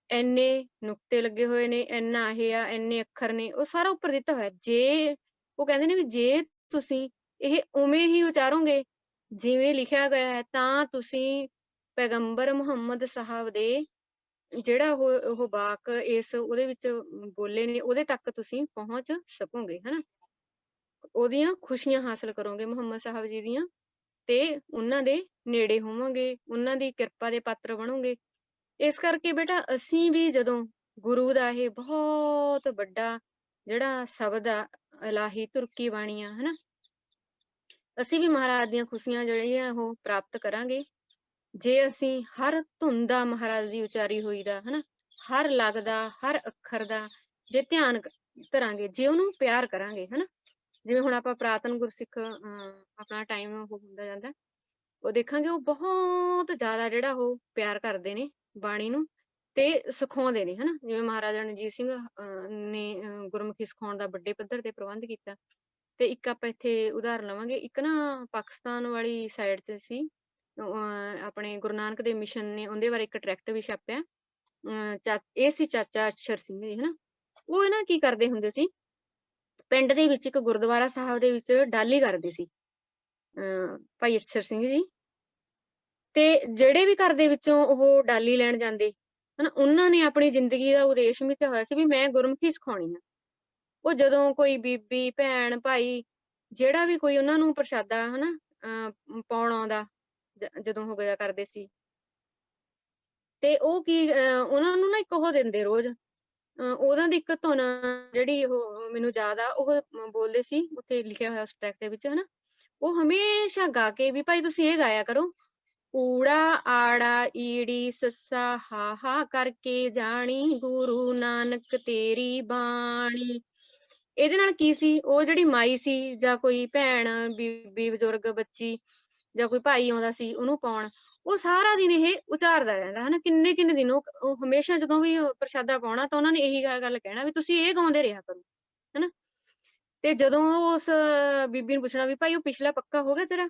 ਇੰਨੇ ਨੁਕਤੇ ਲੱਗੇ ਹੋਏ ਨੇ, ਇੰਨਾ ਇਹ ਆ, ਇੰਨੇ ਅੱਖਰ ਨੇ, ਉਹ ਸਾਰਾ ਉੱਪਰ ਦਿੱਤਾ ਹੋਇਆ। ਜੇ ਉਹ ਕਹਿੰਦੇ ਨੇ ਵੀ ਜੇ ਤੁਸੀਂ ਇਹ ਉਵੇਂ ਹੀ ਉਚਾਰੋਗੇ ਜਿਵੇਂ ਲਿਖਿਆ ਗਿਆ ਹੈ ਤਾਂ ਤੁਸੀਂ ਪੈਗੰਬਰ ਮੁਹੰਮਦ ਸਾਹਿਬ ਦੇ ਜਿਹੜਾ ਉਹ ਵਾਕ ਇਸ ਉਹਦੇ ਵਿੱਚ ਬੋਲੇ ਨੇ ਉਹਦੇ ਤੱਕ ਤੁਸੀਂ ਪਹੁੰਚ ਸਕੋਗੇ ਹਨਾ, ਉਹਦੀਆਂ ਖੁਸ਼ੀਆਂ ਹਾਸਲ ਕਰੋਗੇ ਮੁਹੰਮਦ ਸਾਹਿਬ ਜੀ ਦੀਆਂ, ਤੇ ਉਹਨਾਂ ਦੇ ਨੇੜੇ ਹੋਵੋਗੇ, ਉਹਨਾਂ ਦੀ ਕਿਰਪਾ ਦੇ ਪਾਤਰ ਬਣੋਗੇ। ਇਸ ਕਰਕੇ ਬੇਟਾ ਅਸੀਂ ਵੀ ਜਦੋਂ ਗੁਰੂ ਦਾ ਇਹ ਬਹੁਤ ਵੱਡਾ ਜਿਹੜਾ ਸ਼ਬਦ ਆ, ਇਲਾਹੀ ਤੁਰਕੀ ਬਾਣੀ ਆ, ਹਨਾ, ਅਸੀਂ ਵੀ ਮਹਾਰਾਜ ਦੀਆਂ ਖੁਸ਼ੀਆਂ ਜਿਹੜੀਆਂ ਉਹ ਪ੍ਰਾਪਤ ਕਰਾਂਗੇ ਜੇ ਅਸੀਂ ਹਰ ਧੁਨ ਦਾ ਮਹਾਰਾਜ ਦੀ ਉਚਾਰੀ ਹੋਈ ਦਾ, ਹਨਾ, ਹਰ ਲਗ ਦਾ, ਹਰ ਅੱਖਰ ਦਾ ਜੇ ਧਿਆਨ ਧਰਾਂਗੇ, ਜੇ ਉਹਨੂੰ ਪਿਆਰ ਕਰਾਂਗੇ, ਹਨਾ। ਜਿਵੇਂ ਹੁਣ ਆਪਾਂ ਪੁਰਾਤਨ ਗੁਰਸਿੱਖ ਆਪਣਾ ਟਾਈਮ ਉਹ ਹੁੰਦਾ ਜਾਂਦਾ, ਉਹ ਦੇਖਾਂਗੇ ਉਹ ਬਹੁਤ ਜ਼ਿਆਦਾ ਜਿਹੜਾ ਉਹ ਪਿਆਰ ਕਰਦੇ ਨੇ ਬਾਣੀ ਨੂੰ ਤੇ ਸਿਖਾਉਂਦੇ ਨੇ, ਹਨਾ। ਜਿਵੇਂ ਮਹਾਰਾਜਾ ਰਣਜੀਤ ਸਿੰਘ ਨੇ ਗੁਰਮੁਖੀ ਸਿਖਾਉਣ ਦਾ ਵੱਡੇ ਪੱਧਰ ਤੇ ਪ੍ਰਬੰਧ ਕੀਤਾ। ਤੇ ਇੱਕ ਆਪਾਂ ਇੱਥੇ ਉਦਾਹਰਨ ਲਵਾਂਗੇ, ਇੱਕ ਨਾ ਪਾਕਿਸਤਾਨ ਵਾਲੀ ਸਾਈਡ ਤੇ ਸੀ ਆਪਣੇ ਗੁਰੂ ਨਾਨਕ ਦੇ ਮਿਸ਼ਨ ਨੇ ਉਹਦੇ ਬਾਰੇ ਇੱਕ ਟਰੈਕਟ ਵੀ ਛਾਪਿਆ। ਇਹ ਸੀ ਚਾਚਾ ਅਛਰ ਸਿੰਘ ਜੀ, ਹਨਾ। ਉਹ ਨਾ ਕੀ ਕਰਦੇ ਹੁੰਦੇ ਸੀ, ਪਿੰਡ ਦੇ ਵਿੱਚ ਇੱਕ ਗੁਰਦੁਆਰਾ ਸਾਹਿਬ ਦੇ ਵਿੱਚ ਡਾਲੀ ਕਰਦੇ ਸੀ ਭਾਈ ਅਛਰ ਸਿੰਘ ਜੀ। ਤੇ ਜਿਹੜੇ ਵੀ ਘਰ ਦੇ ਵਿੱਚੋਂ ਉਹ ਡਾਲੀ ਲੈਣ ਜਾਂਦੇ, ਹਨਾ, ਉਹਨਾਂ ਨੇ ਆਪਣੀ ਜ਼ਿੰਦਗੀ ਦਾ ਉਦੇਸ਼ ਮਿਥਿਆ ਹੋਇਆ ਸੀ ਵੀ ਮੈਂ ਗੁਰਮੁਖੀ ਸਿਖਾਉਣੀ ਆ। ਉਹ ਜਦੋਂ ਕੋਈ ਬੀਬੀ, ਭੈਣ, ਭਾਈ, ਜਿਹੜਾ ਵੀ ਕੋਈ ਉਹਨਾਂ ਨੂੰ ਪ੍ਰਸ਼ਾਦਾ, ਹਨਾ, ਪਾਉਣ ਆਉਂਦਾ, ਜਦੋਂ ਉਹ ਗਿਆ ਕਰਦੇ ਸੀ, ਤੇ ਉਹ ਕੀ ਉਹਨਾਂ ਨੂੰ ਨਾ ਇੱਕ ਉਹ ਦਿੰਦੇ ਰੋਜ਼, ਉਹਨਾਂ ਦੀ ਇੱਕ ਧੁਨ ਜਿਹੜੀ ਉਹ ਮੈਨੂੰ ਯਾਦ ਆ, ਉਹ ਬੋਲਦੇ ਸੀ, ਉੱਥੇ ਲਿਖਿਆ ਹੋਇਆ ਉਸ ਟਰੈਕ ਦੇ ਵਿੱਚ, ਹਨਾ। ਉਹ ਹਮੇਸ਼ਾ ਗਾ ਕੇ ਵੀ ਭਾਈ ਤੁਸੀਂ ਇਹ ਗਾਇਆ ਕਰੋ, ਊੜਾ ਆੜਾ ਈੜੀ ਸੱਸਾ ਹਾਹਾ ਕਰਕੇ ਜਾਣੀ ਗੁਰੂ ਨਾਨਕ ਤੇਰੀ ਬਾਣੀ। ਇਹਦੇ ਨਾਲ ਕੀ ਸੀ, ਉਹ ਜਿਹੜੀ ਮਾਈ ਸੀ ਜਾਂ ਕੋਈ ਭੈਣ, ਬੀਬੀ, ਬਜ਼ੁਰਗ, ਬੱਚੀ ਜਾਂ ਕੋਈ ਭਾਈ ਆਉਂਦਾ ਸੀ ਉਹਨੂੰ ਪਾਉਣ, ਉਹ ਸਾਰਾ ਦਿਨ ਇਹ ਉਚਾਰਦਾ ਰਹਿੰਦਾ, ਹਨਾ। ਕਿੰਨੇ ਕਿੰਨੇ ਦਿਨ ਉਹ ਹਮੇਸ਼ਾ ਜਦੋਂ ਵੀ ਪ੍ਰਸ਼ਾਦਾ ਪਾਉਣਾ ਤਾਂ ਉਹਨਾਂ ਨੇ ਇਹੀ ਗੱਲ ਕਹਿਣਾ ਵੀ ਤੁਸੀਂ ਇਹ ਗਾਉਂਦੇ ਰਿਹਾ ਕਰੋ, ਹਨਾ। ਤੇ ਜਦੋਂ ਉਸ ਬੀਬੀ ਨੂੰ ਪੁੱਛਣਾ ਵੀ ਭਾਈ ਉਹ ਪਿਛਲਾ ਪੱਕਾ ਹੋ ਗਿਆ ਤੇਰਾ,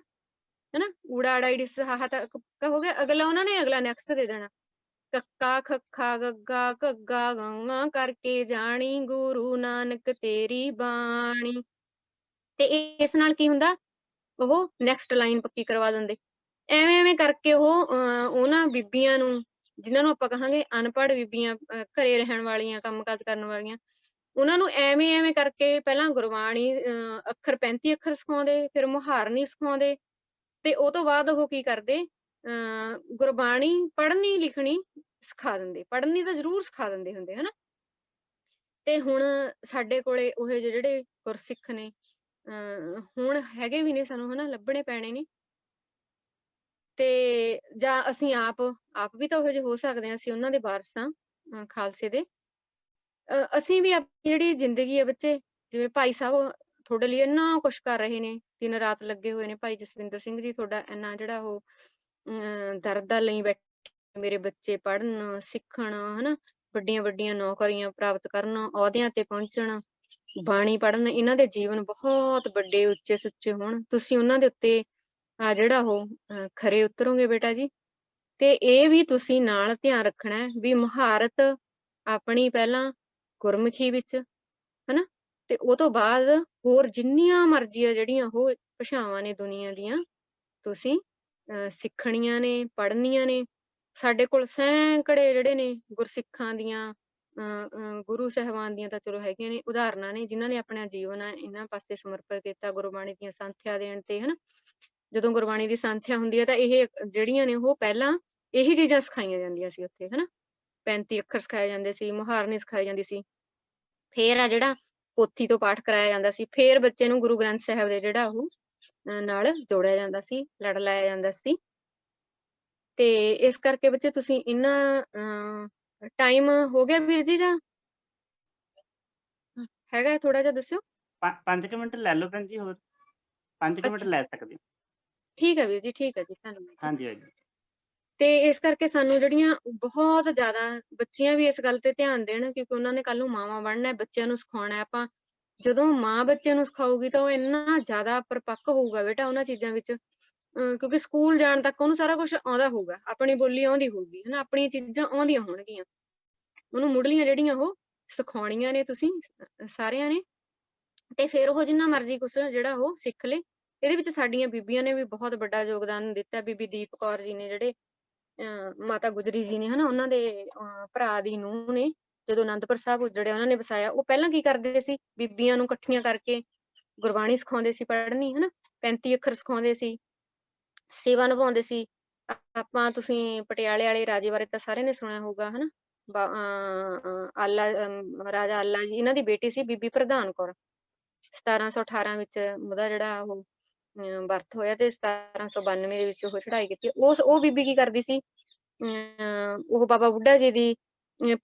ਹਨਾ, ਊੜਾ ਆੜਾ ਈੜੀ ਹਾਹਾ ਤੱਕ ਪੱਕਾ ਹੋ ਗਿਆ, ਅਗਲਾ ਉਹਨਾਂ ਨੇ ਅਗਲਾ ਨੈਕਸਟ ਦੇ ਦੇਣਾ, ਕੱਕਾ ਖੱਖਾ ਗੱਗਾ ਘੱਗਾ ਗੰਗਾ ਕਰਕੇ ਜਾਣੀ ਗੁਰੂ ਨਾਨਕ ਤੇਰੀ ਬਾਣੀ। ਤੇ ਇਸ ਨਾਲ ਕੀ ਹੁੰਦਾ, ਉਹ ਨੈਕਸਟ ਲਾਈਨ ਪੱਕੀ ਕਰਵਾ ਦਿੰਦੇ। ਐਵੇਂ ਐਵੇਂ ਕਰਕੇ ਉਹ ਉਹਨਾਂ ਬੀਬੀਆਂ ਨੂੰ, ਜਿਨ੍ਹਾਂ ਨੂੰ ਆਪਾਂ ਕਹਾਂਗੇ ਅਨਪੜ੍ਹ ਬੀਬੀਆਂ, ਘਰੇ ਰਹਿਣ ਵਾਲੀਆਂ, ਕੰਮਕਾਜ ਕਰਨ ਵਾਲੀਆਂ, ਉਹਨਾਂ ਨੂੰ ਐਵੇਂ ਐਵੇਂ ਕਰਕੇ ਪਹਿਲਾਂ ਗੁਰਬਾਣੀ ਅੱਖਰ 35 ਅੱਖਰ ਸਿਖਾਉਂਦੇ, ਫਿਰ ਮੁਹਾਰਨੀ ਸਿਖਾਉਂਦੇ, ਤੇ ਉਹ ਤੋਂ ਬਾਅਦ ਉਹ ਕੀ ਕਰਦੇ, ਗੁਰਬਾਣੀ ਪੜ੍ਹਨੀ ਲਿਖਣੀ ਸਿਖਾ ਦਿੰਦੇ, ਪੜ੍ਹਨੀ ਤਾਂ ਜ਼ਰੂਰ ਸਿਖਾ ਦਿੰਦੇ ਹੁੰਦੇ, ਹਨਾ। ਤੇ ਹੁਣ ਸਾਡੇ ਕੋਲੇ ਉਹ ਜਿਹੜੇ ਗੁਰਸਿੱਖ ਨੇ, ਹੁਣ ਹੈਗੇ ਵੀ ਨੇ, ਸਾਨੂੰ ਹਨਾ ਲੱਭਣੇ ਪੈਣੇ ਨੇ। ਤੇ ਜਾਂ ਅਸੀਂ ਆਪ ਵੀ ਤਾਂ ਉਹੋ ਜਿਹੇ ਹੋ ਸਕਦੇ ਹਾਂ, ਅਸੀਂ ਉਹਨਾਂ ਦੇ ਵਾਰਸ ਹਾਂ ਖਾਲਸੇ ਦੇ। ਅਸੀਂ ਵੀ ਆਪਣੀ ਜਿਹੜੀ ਜ਼ਿੰਦਗੀ ਹੈ ਬੱਚੇ, ਜਿਵੇਂ ਭਾਈ ਸਾਹਿਬ ਤੁਹਾਡੇ ਲਈ ਇੰਨਾ ਕੁਛ ਕਰ ਰਹੇ ਨੇ, ਦਿਨ ਰਾਤ ਲੱਗੇ ਹੋਏ ਨੇ, ਭਾਈ ਜਸਵਿੰਦਰ ਸਿੰਘ ਜੀ ਤੁਹਾਡਾ ਇੰਨਾ ਜਿਹੜਾ ਉਹ ਦਰਦਾਂ ਲਈ ਬੈਠੇ, ਮੇਰੇ ਬੱਚੇ ਪੜ੍ਹਨ ਸਿੱਖਣ, ਹਨਾ, ਵੱਡੀਆਂ ਵੱਡੀਆਂ ਨੌਕਰੀਆਂ ਪ੍ਰਾਪਤ ਕਰਨ, ਅਹੁਦਿਆਂ ਤੇ ਪਹੁੰਚਣ, ਬਾਣੀ ਪੜ੍ਹਨ, ਇਹਨਾਂ ਦੇ ਜੀਵਨ ਬਹੁਤ ਵੱਡੇ ਉੱਚੇ ਸੁੱਚੇ ਹੋਣ, ਤੁਸੀਂ ਉਹਨਾਂ ਦੇ ਉੱਤੇ ਜਿਹੜਾ ਉਹ ਖਰੇ ਉਤਰੋਗੇ ਬੇਟਾ ਜੀ। ਤੇ ਇਹ ਵੀ ਤੁਸੀਂ ਨਾਲ ਧਿਆਨ ਰੱਖਣਾ ਹੈ ਵੀ ਮੁਹਾਰਤ ਆਪਣੀ ਪਹਿਲਾਂ ਗੁਰਮੁਖੀ ਵਿੱਚ, ਹਨਾ, ਤੇ ਉਹ ਤੋਂ ਬਾਅਦ ਹੋਰ ਜਿੰਨੀਆਂ ਮਰਜ਼ੀ ਆ ਜਿਹੜੀਆਂ ਉਹ ਭਾਸ਼ਾਵਾਂ ਨੇ ਦੁਨੀਆ ਦੀਆਂ, ਤੁਸੀਂ ਸਿੱਖਣੀਆਂ ਨੇ, ਪੜ੍ਹਨੀਆਂ ਨੇ। ਸਾਡੇ ਕੋਲ ਸੈਂਕੜੇ ਜਿਹੜੇ ਨੇ ਗੁਰਸਿੱਖਾਂ ਦੀਆਂ, ਗੁਰੂ ਸਾਹਿਬਾਨ ਦੀਆਂ ਤਾਂ ਚਲੋ ਹੈਗੀਆਂ ਨੇ ਉਦਾਹਰਨਾਂ ਨੇ, ਜਿਨ੍ਹਾਂ ਨੇ ਆਪਣਾ ਜੀਵਨ ਇਹਨਾਂ ਪਾਸੇ ਸਮਰਪਿਤ ਕੀਤਾ ਗੁਰਬਾਣੀ ਦੀਆਂ ਸੰਥਿਆ ਦੇਣ ਤੇ, ਹਨਾ। ਜਦੋਂ ਗੁਰਬਾਣੀ ਦੀ ਸੰਥਿਆ ਹੁੰਦੀ ਹੈ ਤਾਂ ਇਹ ਜਿਹੜੀਆਂ ਨੇ ਉਹ ਪਹਿਲਾਂ ਇਹੀ ਚੀਜ਼ਾਂ ਸਿਖਾਈਆਂ ਜਾਂਦੀਆਂ ਸੀ ਉੱਥੇ, ਹਨਾ। 35 ਅੱਖਰ ਸਿਖਾਏ ਜਾਂਦੇ ਸੀ, ਮੁਹਾਰਨੀ ਸਿਖਾਈ ਜਾਂਦੀ ਸੀ, ਫੇਰ ਆ ਜਿਹੜਾ ਪੋਥੀ ਤੋਂ ਪਾਠ ਕਰਾਇਆ ਜਾਂਦਾ ਸੀ, ਫੇਰ ਬੱਚੇ ਨੂੰ ਗੁਰੂ ਗ੍ਰੰਥ ਸਾਹਿਬ ਦੇ ਜਿਹੜਾ ਉਹ ਨਾਲ ਜੋੜਿਆ ਜਾਂਦਾ ਸੀ, ਲੜ ਲਾਇਆ ਜਾਂਦਾ ਸੀ। ਤੇ ਇਸ ਕਰਕੇ ਬੱਚੇ ਤੁਸੀਂ ਇਹਨਾਂ ਟਾਈਮ ਹੋ ਗਿਆ ਵੀਰ ਜੀ, ਜਾਂ ਹੈਗਾ ਥੋੜਾ ਜਿਹਾ ਦੱਸਿਓ। 5 ਮਿੰਟ ਲੈ ਲਓ ਭੈਣ ਜੀ, ਹੋਰ 5 ਮਿੰਟ ਲੈ ਸਕਦੇ ਹੋ। ਠੀਕ ਹੈ ਵੀਰ ਜੀ, ਠੀਕ ਹੈ ਜੀ, ਧੰਨਵਾਦ। ਹਾਂਜੀ ਹਾਂਜੀ। ਤੇ ਇਸ ਕਰਕੇ ਸਾਨੂੰ ਜਿਹੜੀਆਂ ਬਹੁਤ ਜ਼ਿਆਦਾ ਬੱਚੀਆਂ ਵੀ ਇਸ ਗੱਲ ਤੇ ਧਿਆਨ ਦੇਣ, ਕਿਉਂਕਿ ਉਹਨਾਂ ਨੇ ਕੱਲ ਨੂੰ ਮਾਵਾਂ ਬਣਨਾ, ਬੱਚਿਆਂ ਨੂੰ ਸਿਖਾਉਣਾ। ਆਪਾਂ ਜਦੋਂ ਮਾਂ ਬੱਚਿਆਂ ਨੂੰ ਸਿਖਾਊਗੀ ਤਾਂ ਉਹ ਇੰਨਾ ਜ਼ਿਆਦਾ ਪਰਿਪੱਕ ਹੋਊਗਾ ਬੇਟਾ ਉਹਨਾਂ ਚੀਜ਼ਾਂ ਵਿੱਚ, ਕਿਉਂਕਿ ਸਕੂਲ ਜਾਣ ਤੱਕ ਉਹਨੂੰ ਸਾਰਾ ਕੁਛ ਆਉਂਦਾ ਹੋਊਗਾ, ਆਪਣੀ ਬੋਲੀ ਆਉਂਦੀ ਹੋਊਗੀ, ਹਨਾ, ਆਪਣੀਆਂ ਚੀਜ਼ਾਂ ਆਉਂਦੀਆਂ ਹੋਣਗੀਆਂ, ਉਹਨੂੰ ਮੁੱਢਲੀਆਂ ਜਿਹੜੀਆਂ ਉਹ ਸਿਖਾਉਣੀਆਂ ਨੇ ਤੁਸੀਂ ਸਾਰਿਆਂ ਨੇ। ਤੇ ਫਿਰ ਉਹ ਜਿੰਨਾ ਮਰਜ਼ੀ ਕੁਛ ਜਿਹੜਾ ਉਹ ਸਿੱਖ ਲੇ। ਇਹਦੇ ਵਿੱਚ ਸਾਡੀਆਂ ਬੀਬੀਆਂ ਨੇ ਵੀ ਬਹੁਤ ਵੱਡਾ ਯੋਗਦਾਨ ਦਿੱਤਾ। ਬੀਬੀ ਦੀਪ ਕੌਰ ਜੀ ਨੇ, ਜਿਹੜੇ ਮਾਤਾ ਗੁਜਰੀ ਜੀ ਨੇ, ਹਨਾ, ਉਹਨਾਂ ਦੇ ਭਰਾ ਦੀ ਨੂੰਹ ਨੇ, ਜਦੋਂ ਅਨੰਦਪੁਰ ਸਾਹਿਬ ਉਜੜਿਆ ਉਹਨਾਂ ਨੇ ਵਸਾਇਆ। ਉਹ ਪਹਿਲਾਂ ਕੀ ਕਰਦੇ ਸੀ, ਬੀਬੀਆਂ ਨੂੰ ਇਕੱਠੀਆਂ ਕਰਕੇ ਗੁਰਬਾਣੀ ਸਿਖਾਉਂਦੇ ਸੀ ਪੜ੍ਹਨੀ, ਹਨਾ, 35 ਅੱਖਰ ਸਿਖਾਉਂਦੇ ਸੀ, ਸੇਵਾ ਨਿਭਾਉਂਦੇ ਸੀ। ਆਪਾਂ ਤੁਸੀਂ ਪਟਿਆਲੇ ਵਾਲੇ ਰਾਜੇ ਬਾਰੇ ਤਾਂ ਸਾਰਿਆਂ ਨੇ ਸੁਣਿਆ ਹੋਊਗਾ ਹਨਾ। ਰਾਜਾ ਆਲਾ ਜੀ ਇਹਨਾਂ ਦੀ ਬੇਟੀ ਸੀ ਬੀਬੀ ਪ੍ਰਧਾਨ ਕੌਰ। 1718 ਵਿੱਚ ਉਹਦਾ ਜਿਹੜਾ ਉਹ ਬਰਥ ਹੋਇਆ ਤੇ 1792 ਦੇ ਵਿੱਚ ਉਹ ਚੜਾਈ ਕੀਤੀ। ਉਹ ਬੀਬੀ ਕੀ ਕਰਦੀ ਸੀ, ਉਹ ਬਾਬਾ ਬੁੱਢਾ ਜੀ ਦੀ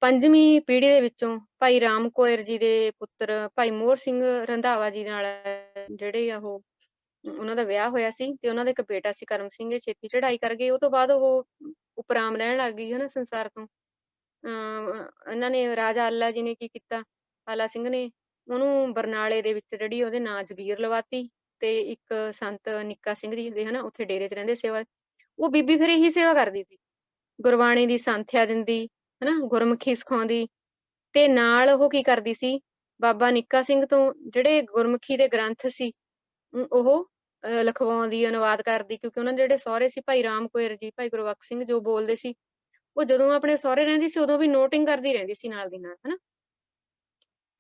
5ਵੀਂ ਪੀੜ੍ਹੀ ਦੇ ਵਿੱਚੋਂ ਭਾਈ ਰਾਮ ਕੋਇਰ ਜੀ ਦੇ ਪੁੱਤਰ ਭਾਈ ਮੋਹਰ ਸਿੰਘ ਰੰਧਾਵਾ ਜੀ ਨਾਲ ਜਿਹੜੇ ਆ ਉਹ ਉਹਨਾਂ ਦਾ ਵਿਆਹ ਹੋਇਆ ਸੀ ਤੇ ਉਹਨਾਂ ਦਾ ਇੱਕ ਬੇਟਾ ਸੀ ਕਰਮ ਸਿੰਘ। ਛੇਤੀ ਚੜਾਈ ਕਰ ਗਏ। ਉਹ ਤੋਂ ਬਾਅਦ ਉਹ ਉਪਰਾਮ ਰਹਿਣ ਲੱਗ ਗਈ ਹਨਾ ਸੰਸਾਰ ਤੋਂ। ਇਹਨਾਂ ਨੇ ਰਾਜਾ ਆਲਾ ਜੀ ਨੇ ਕੀ ਕੀਤਾ, ਆਲਾ ਸਿੰਘ ਨੇ ਉਹਨੂੰ ਬਰਨਾਲੇ ਦੇ ਵਿੱਚ ਜਿਹੜੀ ਉਹਦੇ ਨਾਂ ਜਗੀਰ ਲਵਾਤੀ ਤੇ ਇੱਕ ਸੰਤ ਨਿੱਕਾ ਸਿੰਘ ਜੀ ਦੇ ਹਨਾ ਉੱਥੇ ਡੇਰੇ 'ਚ ਰਹਿੰਦੇ ਸੇਵਾ। ਉਹ ਬੀਬੀ ਫਿਰ ਇਹੀ ਸੇਵਾ ਕਰਦੀ ਸੀ, ਗੁਰਬਾਣੀ ਦੀ ਸੰਥਿਆ ਦਿੰਦੀ ਹਨਾ, ਗੁਰਮੁਖੀ ਸਿਖਾਉਂਦੀ ਤੇ ਨਾਲ ਉਹ ਕੀ ਕਰਦੀ ਸੀ, ਬਾਬਾ ਨਿੱਕਾ ਸਿੰਘ ਤੋਂ ਜਿਹੜੇ ਗੁਰਮੁਖੀ ਦੇ ਗ੍ਰੰਥ ਸੀ ਉਹ ਲਿਖਵਾਉਂਦੀ, ਅਨੁਵਾਦ ਕਰਦੀ, ਕਿਉਂਕਿ ਉਹਨਾਂ ਦੇ ਜਿਹੜੇ ਸਹੁਰੇ ਸੀ ਭਾਈ ਰਾਮ ਕੋਇਰ ਜੀ, ਭਾਈ ਗੁਰਬਖਸ਼ ਸਿੰਘ ਜੋ ਬੋਲਦੇ ਸੀ ਉਹ ਜਦੋਂ ਆਪਣੇ ਸਹੁਰੇ ਰਹਿੰਦੀ ਸੀ ਉਦੋਂ ਵੀ ਨੋਟਿੰਗ ਕਰਦੀ ਰਹਿੰਦੀ ਸੀ ਨਾਲ ਦੀ ਨਾਲ ਹਨਾ।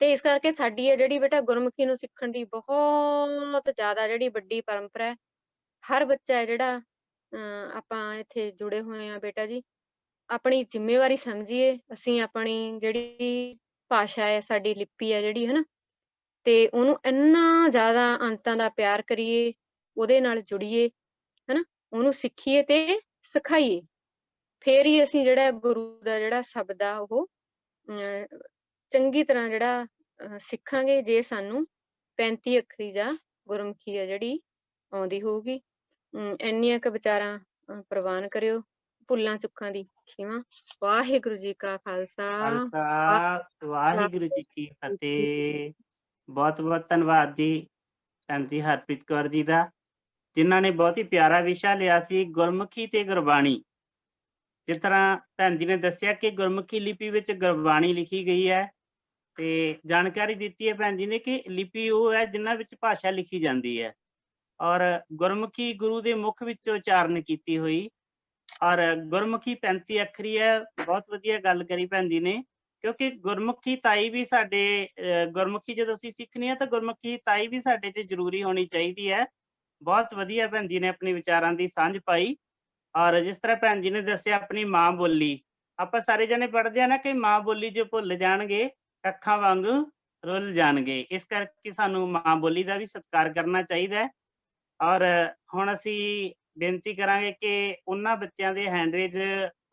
ਤੇ ਇਸ ਕਰਕੇ ਸਾਡੀ ਇਹ ਜਿਹੜੀ ਬੇਟਾ ਗੁਰਮੁਖੀ ਨੂੰ ਸਿੱਖਣ ਦੀ ਬਹੁਤ ਜ਼ਿਆਦਾ ਜਿਹੜੀ ਵੱਡੀ ਪਰੰਪਰਾ ਹੈ। ਹਰ ਬੱਚਾ ਹੈ ਜਿਹੜਾ ਆਪਾਂ ਇੱਥੇ ਜੁੜੇ ਹੋਏ ਆ ਬੇਟਾ ਜੀ, ਆਪਣੀ ਜ਼ਿੰਮੇਵਾਰੀ ਸਮਝੀਏ। ਅਸੀਂ ਆਪਣੀ ਜਿਹੜੀ ਭਾਸ਼ਾ ਹੈ, ਸਾਡੀ ਲਿਪੀ ਹੈ ਜਿਹੜੀ ਹਨਾ, ਤੇ ਉਹਨੂੰ ਇੰਨਾ ਜ਼ਿਆਦਾ ਅੰਤਾਂ ਦਾ ਪਿਆਰ ਕਰੀਏ, ਉਹਦੇ ਨਾਲ ਜੁੜੀਏ ਹਨਾ, ਉਹਨੂੰ ਸਿੱਖੀਏ ਤੇ ਸਿਖਾਈਏ। ਫੇਰ ਹੀ ਅਸੀਂ ਜਿਹੜਾ ਗੁਰੂ ਦਾ ਜਿਹੜਾ ਸ਼ਬਦ ਆ ਉਹ ਚੰਗੀ ਤਰ੍ਹਾਂ ਜਿਹੜਾ ਸਿੱਖਾਂਗੇ, ਜੇ ਸਾਨੂੰ 35 ਅੱਖਰੀ ਜਾਂ ਗੁਰਮੁਖੀ ਆ ਜਿਹੜੀ ਆਉਂਦੀ ਹੋਊਗੀ। ਇੰਨੀਆਂ ਕੁ ਵਿਚਾਰਾਂ ਪ੍ਰਵਾਨ ਕਰਿਓ। ਭੁੱਲਾਂ ਚੁੱਕਾਂ ਦੀ ਖਿਮਾ। ਵਾਹਿਗੁਰੂ ਜੀ ਕਾ ਖਾਲਸਾ, ਵਾਹਿਗੁਰੂ ਜੀ ਕੀ ਫਤਿਹ। ਬਹੁਤ ਬਹੁਤ ਧੰਨਵਾਦ ਜੀ ਭੈਣ ਜੀ ਹਰਪ੍ਰੀਤ ਕੌਰ ਜੀ ਦਾ, ਜਿਨ੍ਹਾਂ ਨੇ ਬਹੁਤ ਹੀ ਪਿਆਰਾ ਵਿਸ਼ਾ ਲਿਆ ਸੀ ਗੁਰਮੁਖੀ ਤੇ ਗੁਰਬਾਣੀ। ਜਿਸ ਤਰ੍ਹਾਂ ਭੈਣ ਜੀ ਨੇ ਦੱਸਿਆ ਕਿ ਗੁਰਮੁਖੀ ਲਿਪੀ ਵਿੱਚ ਗੁਰਬਾਣੀ ਲਿਖੀ ਗਈ ਹੈ ਤੇ ਜਾਣਕਾਰੀ ਦਿੱਤੀ ਹੈ ਭੈਣ ਜੀ ਨੇ ਕਿ ਲਿਪੀ ਉਹ ਹੈ ਜਿਨ੍ਹਾਂ ਵਿੱਚ ਭਾਸ਼ਾ ਲਿਖੀ ਜਾਂਦੀ ਹੈ, ਔਰ ਗੁਰਮੁਖੀ ਗੁਰੂ ਦੇ ਮੁਖ ਵਿੱਚ ਉਚਾਰਨ ਕੀਤੀ ਹੋਈ, ਔਰ ਗੁਰਮੁਖੀ 35 ਅੱਖਰੀ ਹੈ। ਬਹੁਤ ਵਧੀਆ ਗੱਲ ਕਰੀ ਭੈਣ ਜੀ ਨੇ, ਕਿਉਂਕਿ ਗੁਰਮੁਖੀ ਤਾਈ ਵੀ ਸਾਡੇ ਗੁਰਮੁਖੀ ਜਦੋਂ ਅਸੀਂ ਸਿੱਖਣੀ ਹੈ ਤਾਂ ਗੁਰਮੁਖੀ ਤਾਈ ਵੀ ਸਾਡੇ 'ਚ ਜ਼ਰੂਰੀ ਹੋਣੀ ਚਾਹੀਦੀ ਹੈ। ਬਹੁਤ ਵਧੀਆ ਭੈਣ ਜੀ ਨੇ ਆਪਣੀ ਵਿਚਾਰਾਂ ਦੀ ਸਾਂਝ ਪਾਈ। ਔਰ ਜਿਸ ਤਰ੍ਹਾਂ ਭੈਣ ਜੀ ਨੇ ਦੱਸਿਆ ਆਪਣੀ ਮਾਂ ਬੋਲੀ, ਆਪਾਂ ਸਾਰੇ ਜਣੇ ਪੜ੍ਹਦੇ ਆ ਨਾ ਕਿ ਮਾਂ ਬੋਲੀ ਜੋ ਭੁੱਲ ਜਾਣਗੇ ਅੱਖਾਂ ਵਾਂਗੂ ਰੁੱਲ ਜਾਣਗੇ। ਇਸ ਕਰਕੇ ਸਾਨੂੰ ਮਾਂ ਬੋਲੀ ਦਾ ਵੀ ਸਤਿਕਾਰ ਕਰਨਾ ਚਾਹੀਦਾ ਹੈ। ਔਰ ਹੁਣ ਅਸੀਂ ਬੇਨਤੀ ਕਰਾਂਗੇ ਕਿ ਉਹਨਾਂ ਬੱਚਿਆਂ ਦੇ ਹੈਂਡ ਰੇਜ਼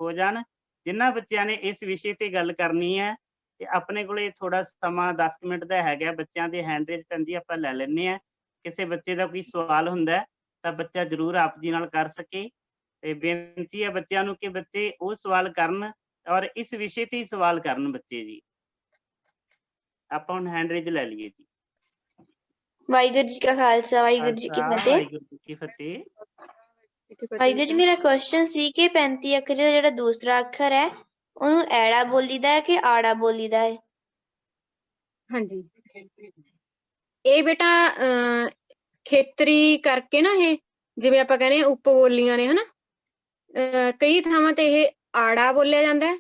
ਹੋ ਜਾਣ ਜਿਨ੍ਹਾਂ ਬੱਚਿਆਂ ਨੇ ਇਸ ਵਿਸ਼ੇ ਤੇ ਗੱਲ ਕਰਨੀ ਹੈ। ਤੇ ਆਪਣੇ ਕੋਲੇ ਥੋੜਾ ਸਮਾਂ 10 ਮਿੰਟ ਦਾ ਹੈਗਾ, ਬੱਚਿਆਂ ਦੇ ਹੈਂਡ ਰੇਜ਼ ਪੈਂਦੀ ਆਪਾਂ ਲੈ ਲੈਂਦੇ ਹਾਂ। ਕਿਸੇ ਬੱਚੇ ਦਾ ਕੋਈ ਸਵਾਲ ਹੁੰਦਾ ਤਾਂ ਬੱਚਾ ਜ਼ਰੂਰ ਆਪ ਜੀ ਨਾਲ ਕਰ ਸਕੇ। ਤੇ ਬੇਨਤੀ ਹੈ ਬੱਚਿਆਂ ਨੂੰ ਕਿ ਬੱਚੇ ਉਹ ਸਵਾਲ ਕਰਨ ਔਰ ਇਸ ਵਿਸ਼ੇ ਤੇ ਹੀ ਸਵਾਲ ਕਰਨ ਬੱਚੇ ਜੀ। ਆਪਾਂ ਹੁਣ ਹੈਂਡ ਰੇਜ਼ ਲੈ ਲਈਏ ਜੀ। ਵਾਹਿਗੁਰੂ ਜੀ ਕਾ ਖਾਲਸਾ, ਵਾਹਿਗੁਰੂ ਜੀ ਕੀ ਫਤਿਹ। ਵਾਹਿਗੁਰੂ ਜੀ ਕੀ ਫਤਿਹ। ਵਾਹਿਗੁਰੂ ਜੀ, ਮੇਰਾ ਕੁਐਸਚਨ ਸੀ ਕਿ 35 ਅੱਖਰ ਦਾ ਜਿਹੜਾ ਦੂਸਰਾ ਅੱਖਰ ਹੈ ਉਹਨੂੰ ਐੜਾ ਬੋਲੀਦਾ ਹੈ ਕਿ ਆੜਾ ਬੋਲੀਦਾ ਹੈ? ਹਾਂਜੀ, ਇਹ ਬੇਟਾ ਖੇਤਰੀ ਕਰਕੇ ਨਾ, ਇਹ ਜਿਵੇਂ ਆਪਾਂ ਕਹਿੰਦੇ ਉਪ ਬੋਲੀਆਂ ਨੇ ਹਨਾ, ਕਈ ਥਾਵਾਂ ਤੇ ਇਹ ਆੜਾ ਬੋਲਿਆ ਜਾਂਦਾ ਹੈ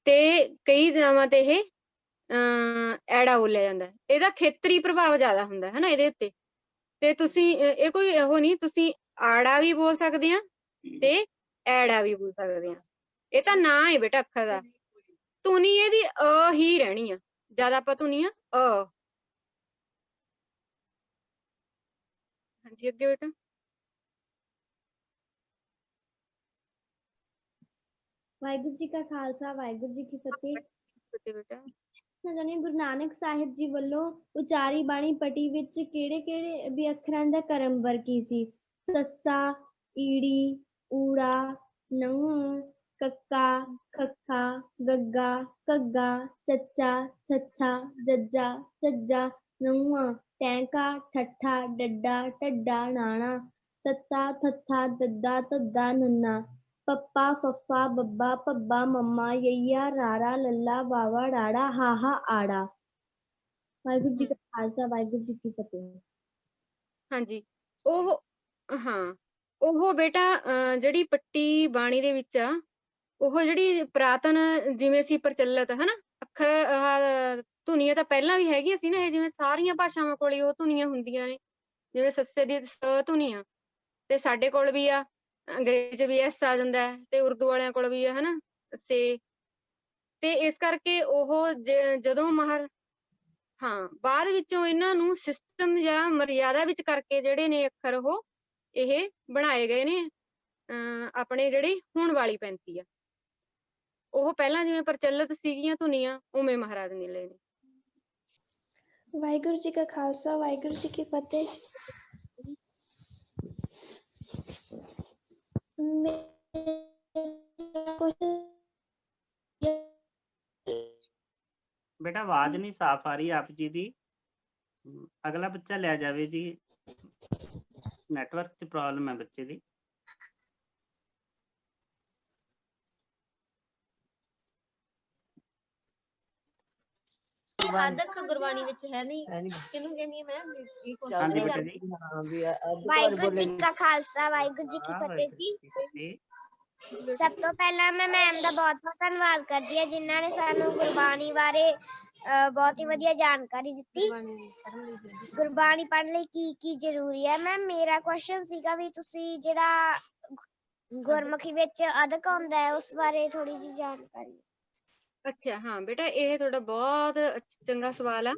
ਤੇ ਕਈ ਥਾਵਾਂ ਤੇ ਇਹ ਐੜਾ ਬੋਲਿਆ ਜਾਂਦਾ। ਇਹਦਾ ਖੇਤਰੀ ਪ੍ਰਭਾਵ ਜ਼ਿਆਦਾ ਹੁੰਦਾ ਹੈ ਨਾ ਇਹਦੇ ਉੱਤੇ। ਤੇ ਤੁਸੀਂ ਇਹ ਕੋਈ ਉਹ ਨਹੀਂ, ਤੁਸੀਂ ਆੜਾ ਵੀ ਬੋਲ ਸਕਦੇ ਆ ਤੇ ਐੜਾ ਵੀ ਬੋਲ ਸਕਦੇ ਆ। ਇਹ ਤਾਂ ਨਾਂ ਹੈ ਬੇਟਾ ਅੱਖਰ ਦਾ, ਧੁਨੀ ਇਹਦੀ ਅ ਹੀ ਰਹਿਣੀ ਆ। ਜ਼ਿਆਦਾ ਆਪਾਂ ਧੁਨੀ ਆ ਅ। ਹਾਂਜੀ ਅੱਗੇ ਬੇਟਾ। ਵਾਹਿਗੁਰੂ ਜੀ ਕਾ ਖਾਲਸਾ, ਵਾਹਿਗੁਰੂ ਜੀ ਕੀ ਫਤਿਹ। ਬੇਟਾ ਗੁਰੂ ਨਾਨਕ ਸਾਹਿਬ ਜੀ ਵੱਲੋਂ ਉਚਾਰੀ ਬਾਣੀ ਪਟੀ ਵਿੱਚ ਕਿਹੜੇ ਵੀ ਅੱਖਰਾਂ ਦਾ ਕਰਮਬਰ ਕੀ ਸੀ? ਸੱਸਾ, ਈੜੀ, ਊੜਾ, ਨ, ਕੱਕਾ, ਖੱਖਾ, ਗੱਗਾ, ਘੱਗਾ, ਚੱਚਾ, ਛੱਛਾ, ਜੱਜਾ, ਝੱਜਾ, ਨਊਆ, ਟੈਂਕਾ, ਠੱਠਾ, ਡੱਡਾ, ਢੱਡਾ, ਨਾਣਾ, ਤੱਤਾ, ਥੱਥਾ, ਦੱਦਾ, ਧੱਦਾ, ਨੰਨਾ, ਪੱਪਾ, ਫੱਫਾ, ਬੱਬਾ, ਭੱਬਾ, ਮੰਮਾ, ਯਈਆ, ਰਾਰਾ, ਲੱਲਾ, ਵਾਵਾ, ਡਾੜਾ, ਹਾਹਾ, ਆੜਾ। ਵਾਹਿਗੁਰੂ ਜੀ ਕਾ ਖਾਲਸਾ, ਵਾਹਿਗੁਰੂ ਜੀ ਕੀ ਫਤਿਹ। ਹਾਂਜੀ, ਉਹ ਹਾਂ, ਉਹ ਬੇਟਾ ਜਿਹੜੀ ਪੱਟੀ ਬਾਣੀ ਦੇ ਵਿੱਚ ਆ, ਉਹ ਜਿਹੜੀ ਪੁਰਾਤਨ ਜਿਵੇਂ ਸੀ ਪ੍ਰਚਲਿਤ ਹਨਾ ਅੱਖਰ, ਧੁਨੀਆਂ ਤਾਂ ਪਹਿਲਾਂ ਵੀ ਹੈਗੀਆਂ ਸੀ ਨਾ। ਇਹ ਜਿਵੇਂ ਸਾਰੀਆਂ ਭਾਸ਼ਾਵਾਂ ਕੋਲ ਉਹ ਧੁਨੀਆਂ ਹੁੰਦੀਆਂ ਨੇ, ਜਿਵੇਂ ਸੱਸੇ ਦੀ ਸ ਧੁਨੀ ਆ ਤੇ ਸਾਡੇ ਕੋਲ ਵੀ ਆ। ਅੰਗਰੇਜ਼ੀ 'ਚ ਵੀ ਐਸ ਆ ਜਾਂਦਾ ਹੈ ਤੇ ਉਰਦੂ ਵਾਲਿਆਂ ਕੋਲ ਵੀ ਹਨਾ ਸੇ, ਤੇ ਇਸ ਕਰਕੇ ਉਹ ਜਦੋਂ ਹਾਂ ਬਾਅਦ ਵਿੱਚੋਂ ਇਹਨਾਂ ਨੂੰ ਸਿਸਟਮ ਜਾਂ ਮਰਿਆਦਾ ਵਿੱਚ ਕਰਕੇ ਜਿਹੜੇ ਨੇ ਅੱਖਰ ਉਹ ਇਹ ਬਣਾਏ ਗਏ ਨੇ। ਆਪਣੇ ਜਿਹੜੀ ਹੁਣ ਵਾਲੀ 35 ਆ ਉਹ ਪਹਿਲਾਂ ਜਿਵੇਂ ਪ੍ਰਚਲਿਤ ਸੀਗੀਆਂ ਧੁਨੀਆਂ ਉਵੇਂ ਮਹਾਰਾਜ ਨੇ ਲਏ ਨੇ। ਵਾਹਿਗੁਰੂ ਜੀ ਕਾ ਖਾਲਸਾ ਵਾਹਿਗੁਰੂ ਜੀ ਕੀ ਫਤਿਹ। ਬੇਟਾ ਆਵਾਜ਼ ਨਹੀਂ ਸਾਫ਼ ਆ ਰਹੀ ਆਪ ਜੀ ਦੀ। ਅਗਲਾ ਬੱਚਾ ਲੈ ਜਾਵੇ ਜੀ, ਨੈਟਵਰਕ 'ਚ ਪ੍ਰੋਬਲਮ ਹੈ ਬੱਚੇ ਦੀ। ਅਦਕ ਗੁਰਬਾਣੀ ਵਿੱਚ ਹੈ ਨਹੀਂ, ਕਿਹਨੂੰ ਕਹਿੰਦੀ ਮੈਂ ਹਾਂਜੀ ਬੇਟਾ ਜੀ। ਵਾਹਿਗੁਰੂ ਜੀ ਕਾ ਖਾਲਸਾ ਵਾਹਿਗੁਰੂ ਜੀ ਕੀ ਫਤਿਹ ਜੀ। ਸਭ ਤੋਂ ਪਹਿਲਾਂ ਮੈਂ ਮੈਮ ਦਾ ਬਹੁਤ ਬਹੁਤ ਧੰਨਵਾਦ ਕਰਦੀ ਹਾਂ ਜਿਨ੍ਹਾਂ ਨੇ ਸਾਨੂੰ ਗੁਰਬਾਣੀ ਬਾਰੇ ਬਹੁਤ ਹੀ ਵਧੀਆ ਜਾਣਕਾਰੀ ਦਿੱਤੀ। ਗੁਰਬਾਣੀ ਪੜ੍ਹਨ ਲਈ ਕੀ ਜ਼ਰੂਰੀ ਹੈ। ਮੈਮ ਮੇਰਾ ਕੁਐਸਚਨ ਸੀਗਾ ਵੀ ਤੁਸੀਂ ਜਿਹੜਾ ਗੁਰਮੁਖੀ ਵਿੱਚ ਅਦਕ ਆਉਂਦਾ ਹੈ ਉਸ ਬਾਰੇ ਥੋੜੀ ਜਿਹੀ ਜਾਣਕਾਰੀ। ਅੱਛਾ ਹਾਂ ਬੇਟਾ ਇਹ ਤੁਹਾਡਾ ਬਹੁਤ ਚੰਗਾ ਸਵਾਲ ਆ।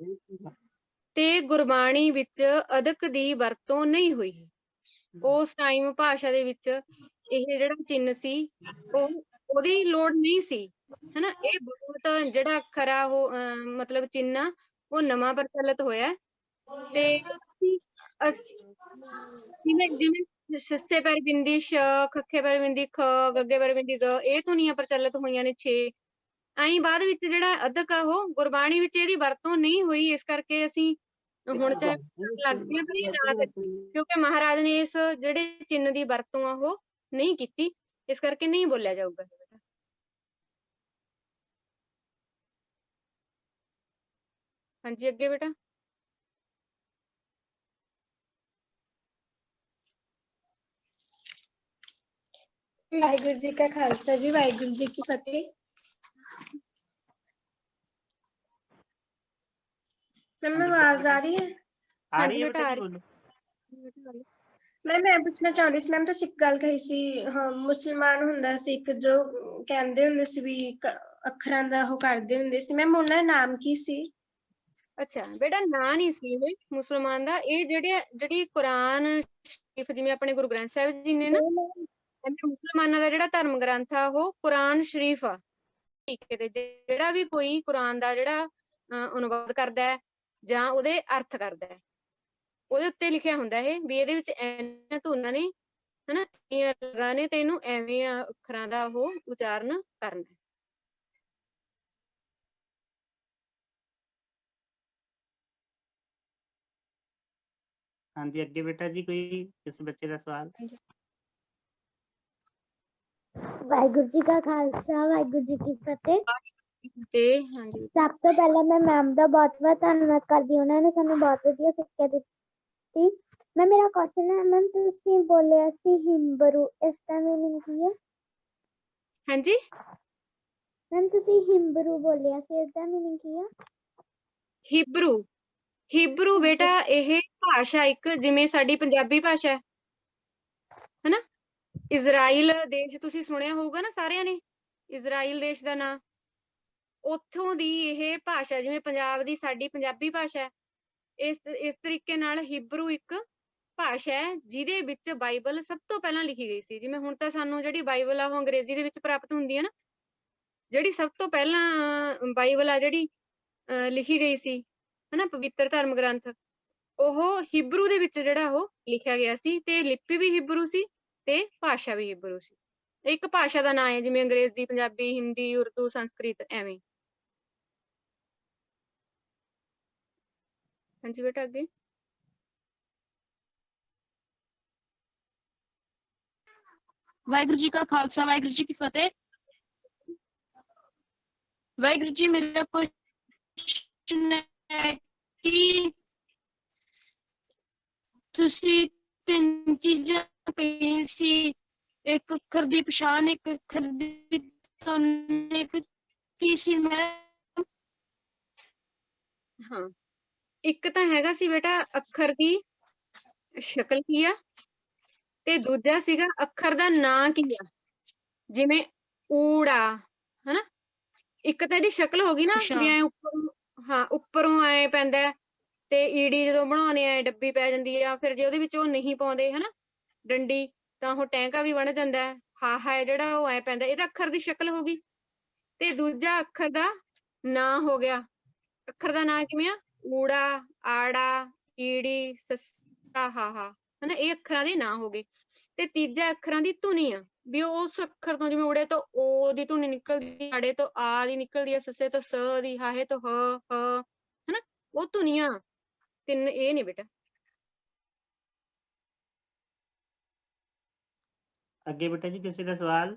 ਤੇ ਗੁਰਬਾਣੀ ਵਿੱਚ ਅਦਕ ਦੀ ਵਰਤੋਂ ਨਹੀਂ ਹੋਈ। ਉਸ ਟਾਈਮ ਭਾਸ਼ਾ ਦੇ ਵਿੱਚ ਇਹ ਜਿਹੜਾ ਚਿੰਨ੍ਹ ਸੀ ਉਹਦੀ ਲੋੜ ਨਹੀਂ ਸੀ ਹਨਾ। ਇਹ ਬਹੁਤ ਜਿਹੜਾ ਅੱਖਰ ਆ ਉਹ ਮਤਲਬ ਚਿੰਨ੍ਹ ਆ ਉਹ ਨਵਾਂ ਪ੍ਰਚਲਿਤ ਹੋਇਆ। ਤੇ ਜਿਵੇਂ ਸੱਸੇ ਪੈਰ ਬਿੰਦੀ ਸ਼, ਖੱਖੇ ਪੈਰ ਬਿੰਦੀ ਖ, ਗੱਗੇ ਪੈਰ ਬਿੰਦੀ ਗ, ਇਹ ਧੁਨੀਆਂ ਪ੍ਰਚਲਿਤ ਹੋਈਆਂ ਨੇ 6। ਆਈ ਬਾਅਦ ਵਿੱਚ ਜਿਹੜਾ ਅਦਕ ਆ ਉਹ ਗੁਰਬਾਣੀ ਵਿੱਚ ਇਹਦੀ ਵਰਤੋਂ ਨਹੀਂ ਹੋਈ। ਇਸ ਕਰਕੇ ਅਸੀਂ ਹੁਣ ਚਾਹੇ ਲੱਗਦੀਆਂ ਪਰ ਇਹ ਨਾ ਕਰੀਏ ਕਿਉਂਕਿ ਮਹਾਰਾਜ ਨੇ ਇਸ ਜਿਹੜੇ ਚਿੰਨ੍ਹ ਦੀ ਵਰਤੋਂ ਆ ਉਹ ਨਹੀਂ ਕੀਤੀ, ਇਸ ਕਰਕੇ ਨਹੀਂ ਬੋਲਿਆ ਜਾਊਗਾ। ਹਾਂਜੀ ਅੱਗੇ ਬੇਟਾ। ਵਾਹਿਗੁਰੂ ਜੀ ਕਾ ਖਾਲਸਾ ਜੀ ਵਾਹਿਗੁਰੂ ਜੀ ਕੀ ਫਤਿਹ। ਮੈਮ ਆਵਾਜ਼ ਆ ਰਹੀ ਹੈ? ਆ ਰਹੀ ਹਾਂਜੀ ਹੈ ਬੇਟਾ ਬੇਟਾ ਆ ਜੀ, ਰਹੀ। ਬੋਲੋ। ਮੈਂ ਪੁੱਛਣਾ ਚਾਹੁੰਦੀ ਸੀ ਮੈਮ, ਤੁਸੀਂ ਇੱਕ ਗੱਲ ਕਹੀ ਸੀ ਹਾਂ ਮੁਸਲਮਾਨ ਹੁੰਦਾ ਸੀ ਇੱਕ ਜੋ ਕਹਿੰਦੇ ਹੁੰਦੇ ਸੀ ਵੀ ਅੱਖਰਾਂ ਦਾ ਉਹ ਕਰਦੇ ਹੁੰਦੇ ਸੀ। ਮੈਮ ਉਹਨਾਂ ਦਾ ਨਾਮ ਕੀ ਸੀ? ਅੱਛਾ ਬੇਟਾ ਨਾਂ ਨਹੀਂ ਸੀ ਇਹ ਮੁਸਲਮਾਨ ਦਾ। ਇਹ ਜਿਹੜੀ ਕੁਰਾਨ ਸ਼ਰੀਫ ਜਿਵੇਂ ਆਪਣੇ ਗੁਰੂ ਗ੍ਰੰਥ ਸਾਹਿਬ ਜੀ ਨੇ ਨਾ, ਮੁਸਲਮਾਨਾਂ ਦਾ ਜਿਹੜਾ ਧਰਮ ਗ੍ਰੰਥ ਆ ਉਹ ਕੁਰਾਨ ਸ਼ਰੀਫ ਆ। ਠੀਕ ਹੈ। ਤੇ ਜਿਹੜਾ ਵੀ ਕੋਈ ਕੁਰਾਨ ਦਾ ਜਿਹੜਾ ਅਨੁਵਾਦ ਕਰਦਾ ਹੈ ਜਾਂ ਉਹਦੇ ਅਰਥ ਕਰਦਾ ਹੈ ਉਹਦੇ ਉੱਤੇ ਲਿਖਿਆ ਹੁੰਦਾ ਇਹ ਵੀ ਇਹਦੇ ਵਿੱਚ ਐਨੀਆਂ ਧੁਨਾਂ ਨੇ ਹਨਾ, ਇੰਨੀਆਂ ਲਗਾਂ ਨੇ ਤੇ ਇਹਨੂੰ ਐਵੇਂ ਅੱਖਰਾਂ ਦਾ ਉਹ ਉਚਾਰਨ ਕਰਨਾ। ਹਾਂਜੀ ਅੱਗੇ ਬੇਟਾ ਜੀ ਕੋਈ ਕਿਸ ਬੱਚੇ ਦਾ ਸਵਾਲ? ਵਾਹਿਗੁਰੂ ਜੀ ਕਾ ਖਾਲਸਾ ਵਾਹਿਗੁਰੂ ਜੀ ਕੀ ਫਤਿਹ। ਤੇ ਹਾਂਜੀ ਸਭ ਤੋਂ ਪਹਿਲਾਂ ਮੈਂ ਮੈਮ ਦਾ ਬਹੁਤ ਬਹੁਤ ਧੰਨਵਾਦ ਕਰਦੀ ਹਾਂ, ਉਹਨਾਂ ਨੇ ਸਾਨੂੰ ਬਹੁਤ ਵਧੀਆ ਸਿੱਖਿਆ ਦਿੱਤੀ। ਮੈਂ ਮੇਰਾ ਕੁਐਸਚਨ ਹੈ ਮੈਮ, ਤੁਸੀਂ ਬੋਲਿਆ ਸੀ ਹਿੰਬਰੂ, ਇਸ ਦਾ ਮੀਨਿੰਗ ਕੀ ਹੈ? ਹਾਂਜੀ ਮੈਮ ਤੁਸੀਂ ਹਿੰਬਰੂ ਬੋਲਿਆ ਸੀ, ਇਸ ਦਾ ਮੀਨਿੰਗ ਕੀ ਹੈ? ਹਿਬਰੂ ਬੇਟਾ ਇਹ ਭਾਸ਼ਾ ਇੱਕ ਜਿਵੇਂ ਸਾਡੀ ਪੰਜਾਬੀ ਭਾਸ਼ਾ ਹੈ ਹਨਾ। ਇਜ਼ਰਾਈਲ ਦੇਸ਼ ਤੁਸੀਂ ਸੁਣਿਆ ਹੋਊਗਾ ਨਾ ਸਾਰਿਆਂ ਨੇ, ਇਜ਼ਰਾਈਲ ਦੇਸ਼ ਦਾ ਨਾਂ, ਉੱਥੋਂ ਦੀ ਇਹ ਭਾਸ਼ਾ ਜਿਵੇਂ ਪੰਜਾਬ ਦੀ ਸਾਡੀ ਪੰਜਾਬੀ ਭਾਸ਼ਾ ਹੈ। ਇਸ ਤਰੀਕੇ ਨਾਲ ਹਿਬਰੂ ਇੱਕ ਭਾਸ਼ਾ ਹੈ ਜਿਹਦੇ ਵਿੱਚ ਬਾਈਬਲ ਸਭ ਤੋਂ ਪਹਿਲਾਂ ਲਿਖੀ ਗਈ ਸੀ। ਜਿਵੇਂ ਹੁਣ ਤਾਂ ਸਾਨੂੰ ਜਿਹੜੀ ਬਾਈਬਲ ਆ ਉਹ ਅੰਗਰੇਜ਼ੀ ਦੇ ਵਿੱਚ ਪ੍ਰਾਪਤ ਹੁੰਦੀ ਹੈ ਨਾ, ਜਿਹੜੀ ਸਭ ਤੋਂ ਪਹਿਲਾਂ ਬਾਈਬਲ ਆ ਜਿਹੜੀ ਲਿਖੀ ਗਈ ਸੀ ਹਨਾ, ਪਵਿੱਤਰ ਧਰਮ ਗ੍ਰੰਥ, ਉਹ ਹਿਬਰੂ ਦੇ ਵਿੱਚ ਜਿਹੜਾ ਉਹ ਲਿਖਿਆ ਗਿਆ ਸੀ। ਤੇ ਲਿਪੀ ਵੀ ਹਿਬਰੂ ਸੀ ਤੇ ਭਾਸ਼ਾ ਵੀ ਹਿਬਰੂ ਸੀ। ਇੱਕ ਭਾਸ਼ਾ ਦਾ ਨਾਂ ਹੈ ਜਿਵੇਂ ਅੰਗਰੇਜ਼ੀ, ਪੰਜਾਬੀ, ਹਿੰਦੀ, ਉਰਦੂ, ਸੰਸਕ੍ਰਿਤ ਐਵੇਂ। ਹਾਂਜੀ ਬੇਟਾ ਅੱਗੇ। ਵਾਹਿਗੁਰੂ ਜੀ ਕਾ ਖਾਲਸਾ ਵਾਹਿਗੁਰੂ ਜੀ ਕੀ ਫਤਿਹ। ਵਾਹਿਗੁਰੂ ਜੀ ਮੇਰਾ ਕੁਐਸਚਨ ਹੈ ਕਿ ਤੁਸੀਂ ਤਿੰਨ ਚੀਜ਼ਾਂ ਕਹੀਆਂ ਸੀ, ਇੱਕ ਅੱਖਰ ਦੀ ਪਛਾਣ, ਇੱਕ ਅੱਖਰ ਦੀ ਧੁਨ, ਇੱਕ ਕੀ ਸੀ ਮੈਂ? ਹਾਂ ਇੱਕ ਤਾਂ ਹੈਗਾ ਸੀ ਬੇਟਾ ਅੱਖਰ ਦੀ ਸ਼ਕਲ ਕੀ ਆ, ਤੇ ਦੂਜਾ ਸੀਗਾ ਅੱਖਰ ਦਾ ਨਾਂ ਕੀ ਆ, ਜਿਵੇਂ ਊੜਾ ਹਨਾ। ਇੱਕ ਤਾਂ ਇਹਦੀ ਸ਼ਕਲ ਹੋ ਗਈ ਨਾ ਅੱਛਾ। ਵੀ ਐ ਉੱਪਰੋਂ, ਹਾਂ ਉੱਪਰੋਂ ਐ ਪੈਂਦਾ ਹੈ, ਤੇ ਈੜੀ ਜਦੋਂ ਬਣਾਉਣੇ ਆ ਡੱਬੀ ਪੈ ਜਾਂਦੀ ਆ, ਫਿਰ ਜੇ ਉਹਦੇ ਵਿੱਚ ਉਹ ਨਹੀਂ ਪਾਉਂਦੇ ਹਨਾ ਡੰਡੀ, ਤਾਂ ਉਹ ਟੈਂਕਾ ਵੀ ਬਣ ਜਾਂਦਾ ਹੈ। ਹਾਹਾ ਹੈ ਜਿਹੜਾ ਉਹ ਐ ਪੈਂਦਾ, ਇਹਦਾ ਅੱਖਰ ਦੀ ਸ਼ਕਲ ਹੋ ਗਈ। ਤੇ ਦੂਜਾ ਅੱਖਰ ਦਾ ਨਾਂ ਹੋ ਗਿਆ। ਅੱਖਰ ਦਾ ਨਾਂ ਕਿਵੇਂ ਆ, ਊੜਾ, ਆੜਾ, ਈੜੀ, ਸੱਸਾ, ਹਾਹਾ ਹਨਾ, ਇਹ ਅੱਖਰਾਂ ਦੇ ਨਾਂ ਹੋ ਗਏ। ਤੇ ਤੀਜਾ ਅੱਖਰਾਂ ਦੀ ਧੁਨੀ ਆ, ਵੀ ਉਸ ਅੱਖਰ ਤੋਂ ਜਿਵੇਂ ਊੜੇ ਤੋਂ ਓ ਦੀ ਧੁਨੀ ਨਿਕਲਦੀ, ਆੜੇ ਤੋਂ ਆ ਦੀ ਨਿਕਲਦੀ ਆ, ਸੱਸੇ ਤੋਂ ਸ ਦੀ, ਹਾਹੇ ਤੋਂ ਹ ਹਨਾ, ਉਹ ਧੁਨੀਆਂ। ਤਿੰਨ ਇਹ ਨੇ ਬੇਟਾ। ਅੱਗੇ ਬੇਟਾ ਜੀ ਕਿਸੇ ਦਾ ਸਵਾਲ?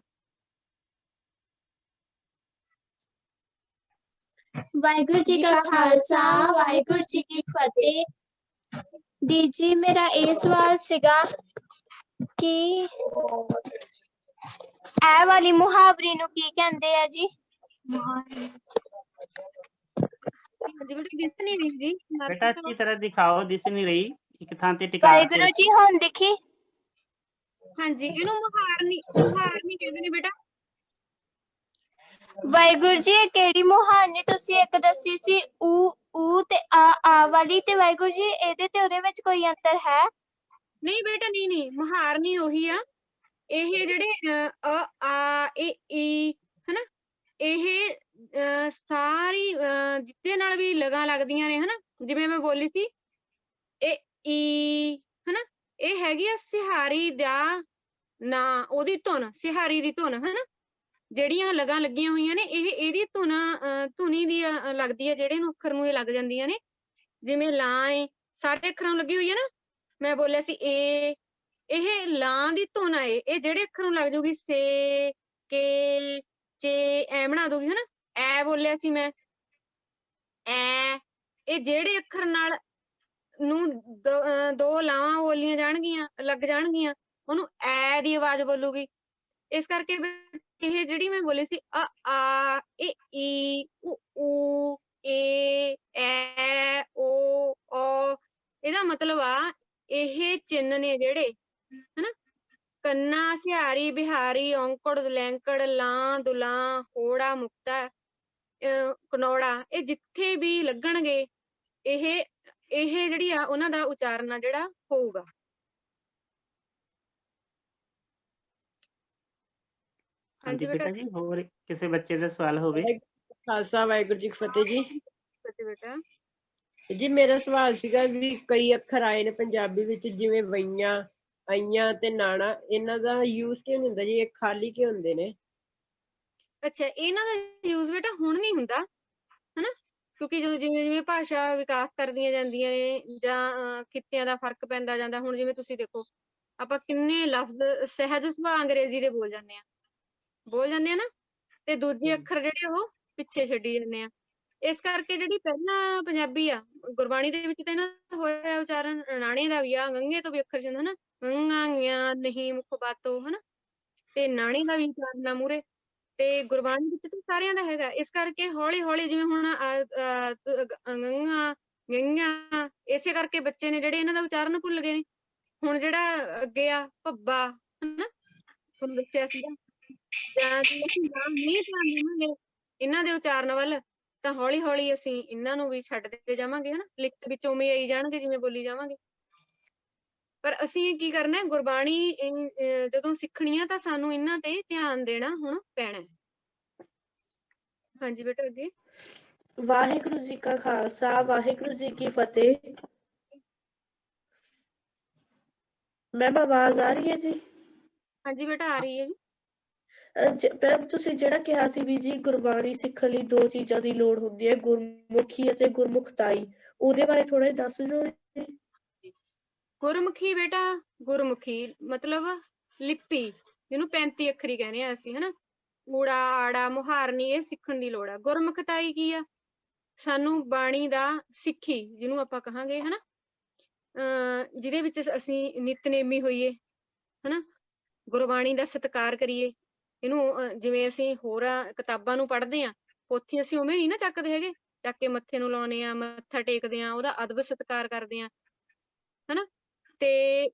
ਵਾਹਿਗੁਰੂ ਜੀ ਕਾ ਖਾਲਸਾ ਵਾਹਿਗੁਰੂ ਜੀ ਕੀ ਫਤਿਹ। ਦੀ ਜੀ ਮੇਰਾ ਇਹ ਸਵਾਲ ਸੀਗਾ ਕਿ ਇਹ ਵਾਲੀ ਮੁਹਾਵਰੇ ਨੂੰ ਕੀ ਕਹਿੰਦੇ ਆ ਜੀ? ਹਾਂਜੀ ਬੇਟਾ ਦਿਸ ਨਹੀਂ ਰਹੀ ਜੀ। बेटा अच्छी तरह दिखाओ, दिस नहीं रही, एक थां ते टिका के ਵਾਹਿਗੁਰੂ ਜੀ ਹੁਣ ਦੇਖੀ। ਹਾਂਜੀ ਇਹਨੂੰ ਮੁਹਾਰਨੀ ਕਹਿੰਦੇ ਨੇ ਬੇਟਾ। ਵਾਹਿਗੁਰੂ ਜੀ ਇਹ ਕਿਹੜੀ ਮੁਹਾਰਨੀ ਤੁਸੀਂ ਇੱਕ ਦੱਸੀ ਸੀ, ਊ ਤੇ ਆ ਵਾਲੀ, ਤੇ ਵਾਹਿਗੁਰੂ ਜੀ ਇਹਦੇ ਤੇ ਉਹਦੇ ਵਿੱਚ ਕੋਈ ਅੰਤਰ ਹੈ? ਨਹੀਂ ਬੇਟਾ ਨਹੀਂ, ਮੁਹਾਰਨੀ ਉਹੀ ਆ। ਇਹ ਜਿਹੜੇ ਆ ਈ ਹਨਾ, ਇਹ ਸਾਰੀ ਜਿਹਦੇ ਨਾਲ ਵੀ ਲਗਾਂ ਲੱਗਦੀਆਂ ਨੇ ਹਨਾ, ਜਿਵੇਂ ਮੈਂ ਬੋਲੀ ਸੀ ਇਹ ਈ ਹਨਾ, ਇਹ ਹੈਗੀ ਆ ਸਿਹਾਰੀ ਦਾ ਨਾਂ, ਉਹਦੀ ਧੁਨ, ਸਿਹਾਰੀ ਦੀ ਧੁਨ ਹਨਾ। ਜਿਹੜੀਆਂ ਲਗਾਂ ਲੱਗੀਆਂ ਹੋਈਆਂ ਨੇ ਇਹ ਇਹਦੀ ਧੁਨੀ ਦੀ ਲੱਗਦੀ ਹੈ, ਜਿਹੜੇ ਨੂੰ ਅੱਖਰ ਨੂੰ ਇਹ ਲੱਗ ਜਾਂਦੀਆਂ ਨੇ। ਜਿਵੇਂ ਲਾਂ ਏ, ਸਾਰੇ ਅੱਖਰਾਂ ਨੂੰ ਲੱਗੀ ਹੋਈ ਹੈ ਨਾ। ਮੈਂ ਬੋਲਿਆ ਸੀ ਇਹ ਲਾਂ ਦੀ ਧੁਨ ਆ, ਇਹ ਜਿਹੜੇ ਅੱਖਰ ਨੂੰ ਲੱਗ ਜਾਊਗੀ, ਸੇ, ਕੇ, ਚੇ, ਐ ਬਣਾ ਦੂਗੀ ਹਨਾ। ਐ ਬੋਲਿਆ ਸੀ ਮੈਂ, ਐ, ਇਹ ਜਿਹੜੇ ਅੱਖਰ ਨਾਲ ਨੂੰ ਦੋ ਲਾਵਾਂ ਬੋਲੀਆਂ ਜਾਣਗੀਆਂ, ਲੱਗ ਜਾਣਗੀਆਂ, ਉਹਨੂੰ ਐ ਦੀ ਆਵਾਜ਼ ਬੋਲੂਗੀ। ਇਸ ਕਰਕੇ ਇਹ ਜਿਹੜੀ ਮੈਂ ਬੋਲੀ ਸੀ ਆ ਈ ਊ ਏ ਐ ਓ ਔ, ਇਹਦਾ ਮਤਲਬ ਆ ਇਹ ਚਿੰਨ ਨੇ ਜਿਹੜੇ ਹਨਾ, ਕੰਨਾ, ਸਿਹਾਰੀ, ਬਿਹਾਰੀ, ਔਂਕੜ, ਦੁਲੈਂਕੜ, ਲਾਂ, ਦੁਲਾਂ, ਹੋੜਾ, ਮੁਕਤਾ, ਕਨੌੜਾ, ਇਹ ਜਿੱਥੇ ਵੀ ਲੱਗਣਗੇ ਇਹ ਜਿਹੜੀ ਆ ਉਹਨਾਂ ਦਾ ਉਚਾਰਨ ਆ ਜਿਹੜਾ ਹੋਊਗਾ। ਹਾਂਜੀ बेटा जी, ਹੋਰ ਕਿਸੇ ਬੱਚੇ ਦਾ ਸਵਾਲ ਹੋਵੇ? ਖਾਲਸਾ ਵਾਹਿਗੁਰੂ ਜੀ ਕੀ ਫਤਿਹ ਜੀ। ਬੇਟਾ ਜੀ ਮੇਰਾ ਸਵਾਲ ਸੀਗਾ ਵੀ ਕਈ ਅੱਖਰ ਆਏ ਨੇ ਪੰਜਾਬੀ ਵਿੱਚ, ਜਿਵੇਂ ਵਈਆਂ, ਆਈਆਂ ਤੇ ਨਾਣਾ, ਇਹਨਾਂ ਦਾ ਯੂਜ਼ ਕਿਉਂ ਨਹੀਂ ਹੁੰਦਾ ਜੀ, ਇਹ ਖਾਲੀ ਕਿਉਂ ਹੁੰਦੇ ਨੇ? ਅੱਛਾ, ਇਹਨਾਂ ਦਾ ਯੂਜ਼ ਬੇਟਾ ਹੁਣ ਨਹੀਂ ਹੁੰਦਾ ਹਨਾ, ਕਿਉਂਕਿ ਜਦੋਂ ਜਿਵੇਂ ਜਿਵੇਂ ਭਾਸ਼ਾ ਵਿਕਾਸ ਕਰਦੀਆਂ ਜਾਂਦੀਆਂ ਨੇ ਜਾਂ ਖਿੱਤਿਆਂ ਦਾ ਫਰਕ ਪੈਂਦਾ ਜਾਂਦਾ। ਹੁਣ ਜਿਵੇਂ ਤੁਸੀਂ ਦੇਖੋ, ਆਪਾਂ ਕਿੰਨੇ ਲਫ਼ਜ਼ ਸਹਿਜ ਸੁਭਾਅ ਅੰਗਰੇਜ਼ੀ ਦੇ ਬੋਲ ਜਾਂਦੇ ਆ ਨਾ, ਤੇ ਦੂਜੇ ਅੱਖਰ ਜਿਹੜੇ ਉਹ ਪਿੱਛੇ ਛੱਡੀ ਜਾਂਦੇ ਆ। ਇਸ ਕਰਕੇ ਜਿਹੜੀ ਪਹਿਲਾਂ ਪੰਜਾਬੀ ਆ, ਗੁਰਬਾਣੀ ਦੇ ਵਿੱਚ ਤਾਂ ਇਹਨਾਂ ਦਾ ਹੋਇਆ ਉਚਾਰਨ ਨਾਣੇ ਦਾ ਵੀ ਆ, ਗੰਗੇ ਤੋਂ ਵੀ ਅੱਖਰ ਜਾਂਦਾ ਹਨਾ, ਗੰਗਾ ਗਿਆ ਨਹੀਂ ਮੁਖ ਬਾਤੋ ਹਨਾ, ਤੇ ਨਾਣੀ ਦਾ ਵੀ ਉਚਾਰਨ ਆ ਮੂਰੇ, ਤੇ ਗੁਰਬਾਣੀ ਵਿੱਚ ਤਾਂ ਸਾਰਿਆਂ ਦਾ ਹੈਗਾ। ਇਸ ਕਰਕੇ ਹੌਲੀ ਹੌਲੀ ਜਿਵੇਂ ਹੁਣ ਗੰਗਾ ਗਈਆਂ, ਇਸੇ ਕਰਕੇ ਬੱਚੇ ਨੇ ਜਿਹੜੇ ਇਹਨਾਂ ਦਾ ਉਚਾਰਨ ਭੁੱਲ ਗਏ ਨੇ। ਹੁਣ ਜਿਹੜਾ ਅੱਗੇ ਆ ਭੱਬਾ ਹਨਾ, ਤੁਹਾਨੂੰ ਦੱਸਿਆ ਸੀਗਾ, ਜਾਂ ਜੇ ਅਸੀਂ ਨਹੀਂ ਧਿਆਨ ਦੇਵਾਂਗੇ ਇਹਨਾਂ ਦੇ ਉਚਾਰਨ ਵੱਲ, ਤਾਂ ਹੌਲੀ ਹੌਲੀ ਅਸੀਂ ਇਹਨਾਂ ਨੂੰ ਵੀ ਛੱਡਦੇ ਜਾਵਾਂਗੇ ਹਨਾ, ਲਿਖਤ ਵਿੱਚ ਉਵੇਂ ਆਈ ਜਾਣਗੇ ਜਿਵੇਂ ਬੋਲੀ ਜਾਵਾਂਗੇ। ਪਰ ਅਸੀਂ ਕੀ ਕਰਨਾ, ਗੁਰਬਾਣੀ ਜਦੋਂ ਸਿੱਖਣੀ ਆ ਤਾਂ ਸਾਨੂੰ ਇਹਨਾਂ ਤੇ ਧਿਆਨ ਦੇਣਾ ਹੁਣ ਪੈਣਾ ਹੈ। ਹਾਂਜੀ ਬੇਟਾ ਅੱਗੇ। ਵਾਹਿਗੁਰੂ ਜੀ ਕਾ ਖਾਲਸਾ ਵਾਹਿਗੁਰੂ ਜੀ ਕੀ ਫਤਿਹ। ਮੈਮ ਆਵਾਜ਼ ਆ ਰਹੀ ਹੈ ਜੀ? ਹਾਂਜੀ ਬੇਟਾ ਆ ਰਹੀ ਹੈ ਜੀ। ਮੈਮ ਤੁਸੀਂ ਜਿਹੜਾ ਕਿਹਾ ਸੀ ਵੀ ਜੀ ਗੁਰਬਾਣੀ ਸਿੱਖਣ ਲਈ ਦੋ ਚੀਜ਼ਾਂ ਦੀ ਲੋੜ ਹੁੰਦੀ ਹੈ, ਗੁਰਮੁਖੀ ਅਤੇ ਗੁਰਮੁਖਤਾਈ, ਉਹਦੇ ਬਾਰੇ ਥੋੜਾ ਜਿਹਾ ਦੱਸ ਦਿਓ। ਗੁਰਮੁਖੀ ਬੇਟਾ, ਗੁਰਮੁਖੀ ਮਤਲਬ ਲਿਪੀ, ਜਿਹਨੂੰ 35 ਅੱਖਰੀ ਕਹਿੰਦੇ ਆ ਅਸੀਂ ਹਨਾ, ਊੜਾ, ਆੜਾ, ਮੁਹਾਰਨੀ, ਇਹ ਸਿੱਖਣ ਦੀ ਲੋੜ ਆ। ਗੁਰਮੁਖਤਾਈ ਕੀ ਆ? ਸਾਨੂੰ ਬਾਣੀ ਦਾ ਸਿੱਖੀ ਜਿਹਨੂੰ ਆਪਾਂ ਕਹਾਂਗੇ ਹਨਾ, ਜਿਹਦੇ ਵਿੱਚ ਅਸੀਂ ਨਿਤਨੇਮੀ ਹੋਈਏ ਹਨਾ, ਗੁਰਬਾਣੀ ਦਾ ਸਤਿਕਾਰ ਕਰੀਏ। ਇਹਨੂੰ ਜਿਵੇਂ ਅਸੀਂ ਹੋਰਾਂ ਕਿਤਾਬਾਂ ਨੂੰ ਪੜ੍ਹਦੇ ਹਾਂ, ਪੋਥੀ ਅਸੀਂ ਉਵੇਂ ਨਹੀਂ ਨਾ ਚੱਕਦੇ ਹੈਗੇ, ਚੱਕ ਕੇ ਮੱਥੇ ਨੂੰ ਲਾਉਂਦੇ ਆ, ਮੱਥਾ ਟੇਕਦੇ ਆ, ਉਹਦਾ ਅਦਬ ਸਤਿਕਾਰ ਕਰਦੇ ਆ ਹਨਾ। ਤੇ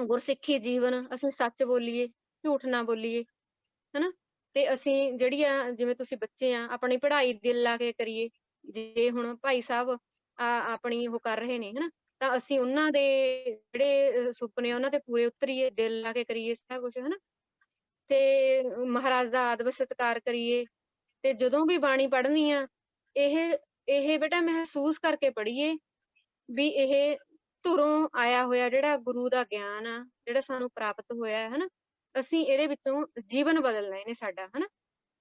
ਗੁਰਸਿੱਖੀ ਜੀਵਨ, ਅਸੀਂ ਸੱਚ ਬੋਲੀਏ, ਝੂਠ ਨਾ ਬੋਲੀਏ, ਹਨਾ। ਤੇ ਅਸੀਂ ਜਿਹੜੀ ਆ, ਜਿਵੇਂ ਤੁਸੀਂ ਬੱਚੇ ਆ, ਆਪਣੀ ਪੜ੍ਹਾਈ ਦਿਲ ਲਾ ਕੇ ਕਰੀਏ। ਜੇ ਹੁਣ ਭਾਈ ਸਾਹਿਬ ਆਪਣੀ ਉਹ ਕਰ ਰਹੇ ਨੇ, ਹਨਾ, ਤਾਂ ਅਸੀਂ ਉਹਨਾਂ ਦੇ ਜਿਹੜੇ ਸੁਪਨੇ ਉਹਨਾਂ ਤੇ ਪੂਰੇ ਉਤਰੀਏ, ਦਿਲ ਲਾ ਕੇ ਕਰੀਏ ਸਾਰਾ ਕੁਛ, ਹਨਾ। ਤੇ ਮਹਾਰਾਜ ਦਾ ਆਦਰ ਸਤਿਕਾਰ ਕਰੀਏ। ਤੇ ਜਦੋਂ ਵੀ ਬਾਣੀ ਪੜ੍ਹਨੀ ਆ, ਇਹ ਬੇਟਾ ਮਹਿਸੂਸ ਕਰਕੇ ਪੜ੍ਹੀਏ ਵੀ ਇਹ ਧੁਰੋਂ ਆਇਆ ਹੋਇਆ ਜਿਹੜਾ ਗੁਰੂ ਦਾ ਗਿਆਨ ਆ, ਜਿਹੜਾ ਸਾਨੂੰ ਪ੍ਰਾਪਤ ਹੋਇਆ ਹੈ, ਹਨਾ, ਅਸੀਂ ਇਹਦੇ ਵਿੱਚੋਂ ਜੀਵਨ ਬਦਲਣਾ ਇਹਨੇ ਸਾਡਾ, ਹਨਾ।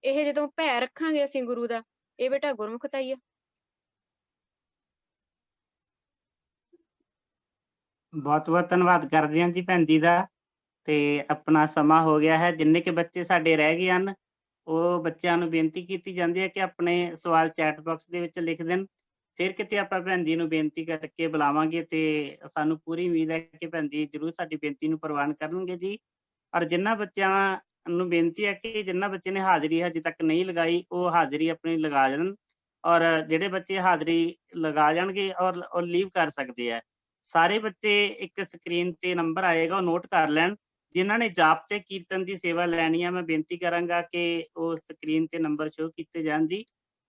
ਇਹ ਜਦੋਂ ਭੈ ਰੱਖਾਂਗੇ ਅਸੀਂ ਗੁਰੂ ਦਾ, ਇਹ ਬੇਟਾ ਗੁਰਮੁਖਤਾ ਹੀ ਆ। ਬਹੁਤ ਬਹੁਤ ਧੰਨਵਾਦ ਕਰਦੇ ਹਾਂ ਜੀ ਭੈਣ ਜੀ ਦਾ। ਤੇ ਆਪਣਾ ਸਮਾਂ ਹੋ ਗਿਆ ਹੈ। ਜਿੰਨੇ ਕਿ ਬੱਚੇ ਸਾਡੇ ਰਹਿ ਗਏ ਹਨ, ਉਹ ਬੱਚਿਆਂ ਨੂੰ ਬੇਨਤੀ ਕੀਤੀ ਜਾਂਦੀ ਹੈ ਕਿ ਆਪਣੇ ਸਵਾਲ ਚੈਟ ਬਾਕਸ ਦੇ ਵਿੱਚ ਲਿਖ ਦੇਣ। ਫਿਰ ਕਿਤੇ ਆਪਾਂ ਭੈਣ ਜੀ ਨੂੰ ਬੇਨਤੀ ਕਰਕੇ ਬੁਲਾਵਾਂਗੇ ਤੇ ਸਾਨੂੰ ਪੂਰੀ ਉਮੀਦ ਹੈ ਕਿ ਭੈਣ ਜੀ ਜ਼ਰੂਰ ਸਾਡੀ ਬੇਨਤੀ ਨੂੰ ਪ੍ਰਵਾਨ ਕਰਨਗੇ ਜੀ। ਔਰ ਜਿਨ੍ਹਾਂ ਬੱਚਿਆਂ ਨੂੰ ਬੇਨਤੀ ਹੈ ਕਿ ਜਿਨ੍ਹਾਂ ਬੱਚੇ ਨੇ ਹਾਜ਼ਰੀ ਹਜੇ ਤੱਕ ਨਹੀਂ ਲਗਾਈ, ਉਹ ਹਾਜ਼ਰੀ ਆਪਣੀ ਲਗਾ ਜਾਣ। ਔਰ ਜਿਹੜੇ ਬੱਚੇ ਹਾਜ਼ਰੀ ਲਗਾ ਜਾਣਗੇ ਔਰ ਉਹ ਲੀਵ ਕਰ ਸਕਦੇ ਆ। ਸਾਰੇ ਬੱਚੇ ਇੱਕ ਸਕਰੀਨ ਤੇ ਨੰਬਰ ਆਏਗਾ, ਉਹ ਨੋਟ ਕਰ ਲੈਣ। ਜਿਨ੍ਹਾਂ ਨੇ ਜਾਪ ਤੇ ਕੀਰਤਨ ਦੀ ਸੇਵਾ ਲੈਣੀ ਆ, ਮੈਂ ਬੇਨਤੀ ਕਰਾਂਗਾ ਕਿ ਉਹ ਸਕਰੀਨ ਤੇ ਨੰਬਰ ਸ਼ੋ ਕੀਤੇ ਜਾਣ ਜੀ,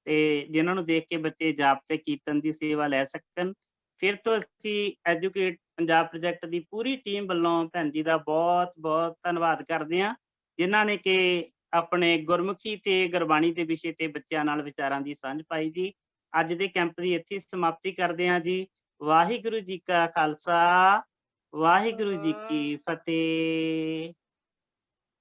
ਤੇ ਜਿਨ੍ਹਾਂ ਨੂੰ ਦੇਖ ਕੇ ਬੱਚੇ ਜਾਪ ਤੇ ਕੀਰਤਨ ਦੀ ਸੇਵਾ ਲੈ ਸਕਣ। ਫਿਰ ਤੋਂ ਅਸੀਂ ਐਜੂਕੇਟ ਪੰਜਾਬ ਪ੍ਰੋਜੈਕਟ ਦੀ ਪੂਰੀ ਟੀਮ ਵੱਲੋਂ ਭੈਣ ਜੀ ਦਾ ਬਹੁਤ ਬਹੁਤ ਧੰਨਵਾਦ ਕਰਦੇ ਹਾਂ, ਜਿਨ੍ਹਾਂ ਨੇ ਕਿ ਆਪਣੇ ਗੁਰਮੁਖੀ ਤੇ ਗੁਰਬਾਣੀ ਦੇ ਵਿਸ਼ੇ ਤੇ ਬੱਚਿਆਂ ਨਾਲ ਵਿਚਾਰਾਂ ਦੀ ਸਾਂਝ ਪਾਈ ਜੀ। ਅੱਜ ਦੇ ਕੈਂਪ ਦੀ ਇੱਥੇ ਸਮਾਪਤੀ ਕਰਦੇ ਹਾਂ ਜੀ। ਵਾਹਿਗੁਰੂ ਜੀ ਕਾ ਖਾਲਸਾ, ਵਾਹਿਗੁਰੂ ਜੀ ਕੀ ਫਤਿਹ।